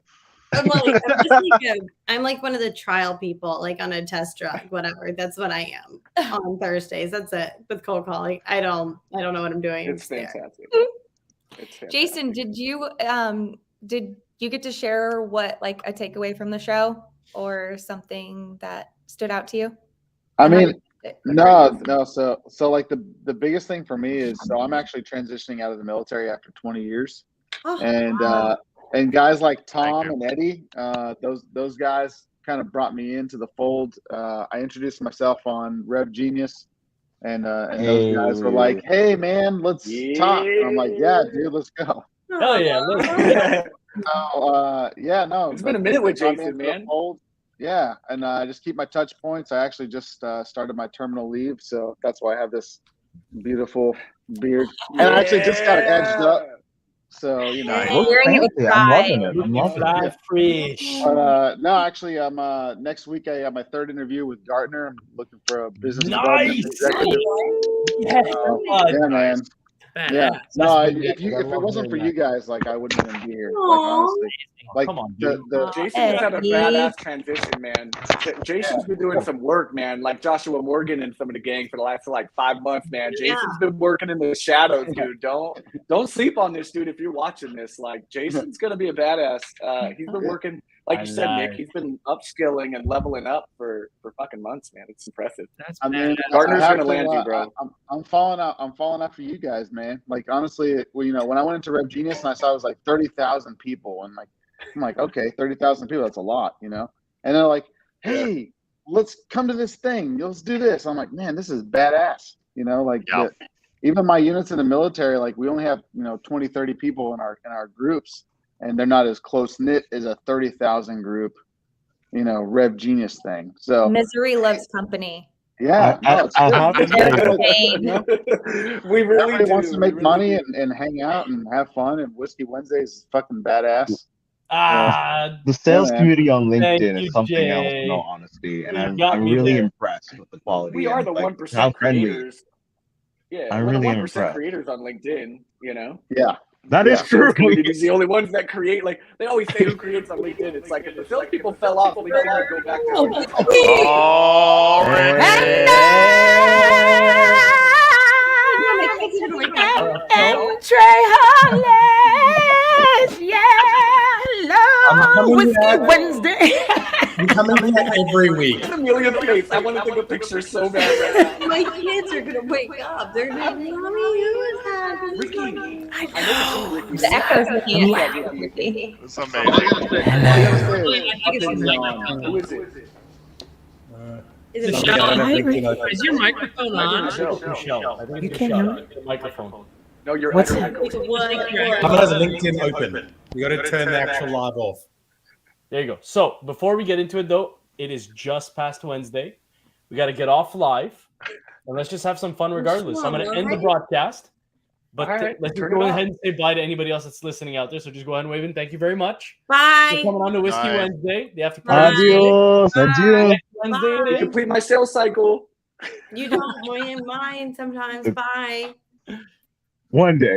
I'm like one of the trial people, like on a test drug, whatever. That's what I am on Thursdays. That's it. With cold calling, I don't know what I'm doing. It's fantastic. Jason, did you get to share what like a takeaway from the show or something that stood out to you? I mean, no. So like the biggest thing for me is, so I'm actually transitioning out of the military after 20 years, and guys like Tom and Eddy, those guys kind of brought me into the fold. I introduced myself on Rev Genius, and those guys were like, "Hey man, let's talk." And I'm like, "Yeah, dude, let's go." Hell yeah! It's been a minute with Jason, man. Yeah, and I just keep my touch points. I actually just started my terminal leave, so that's why I have this beautiful beard, and I actually just got edged up. So I'm loving it. I'm loving it. Fresh. But no, actually, I'm next week. I have my third interview with Gartner. I'm looking for a business development executive. Yeah, man. Badass. Yeah. No, That's if it wasn't for you guys, like I wouldn't even be here. Like Aw. honestly, like Come on, Jason's had a badass transition, man. Jason's been doing some work, man. Like Joshua Morgan and some of the gang for the last like 5 months, man. Jason's been working in the shadows, dude. Don't sleep on this, dude. If you're watching this, like Jason's gonna be a badass. He's been working, like you said, Nick. He's been upskilling and leveling up for fucking months, man. It's impressive. I mean, Gardner's gonna land you, bro. I'm falling out. I'm falling out for you guys, man. Like honestly, when I went into Rev Genius and I saw it was like 30,000 people, and like I'm like, okay, 30,000 people, that's a lot, And they're like, hey, let's come to this thing. Let's do this. I'm like, man, this is badass. Even my units in the military, like we only have 20, 30 people in our groups, and they're not as close knit as a 30,000 group, Rev Genius thing. So misery loves company. Yeah, we really everybody wants to make money and hang out and have fun, and Whiskey Wednesdays is fucking badass. The sales community on LinkedIn you, is something Jay. else, in all honesty, and You got I'm me really there. impressed with the quality. We are and, the like, 1% how friendly. creators. Yeah, I'm we're really the 1% impressed. creators on LinkedIn. Yeah. That is true. Community's the only ones that create. Like they always say, who creates on LinkedIn? It's like if the sales people fell off, we can go back to. All right. Whiskey Wednesday. We come in here every week. Amelia's face. I want to take a picture so bad right now. My kids are gonna wake up. They're like, "Mommy, who is that?" The echo's looking at you, Ricky. It's amazing. Who is it? Is it Michelle? Is your microphone on? Michelle. You can't hear me? Microphone. No, you're What's echoing. How about LinkedIn open? We got to turn the actual live off. There you go. So before we get into it, though, it is just past Wednesday. We got to get off live, and let's just have some fun regardless. I'm going to end the broadcast, but let's just go ahead and say bye to anybody else that's listening out there. So just go ahead and wave in. Thank you very much. Bye. For coming on to Whiskey Wednesday. The after Adios. Adios. Next Wednesday. To complete my sales cycle. You don't mind sometimes. Bye. One day.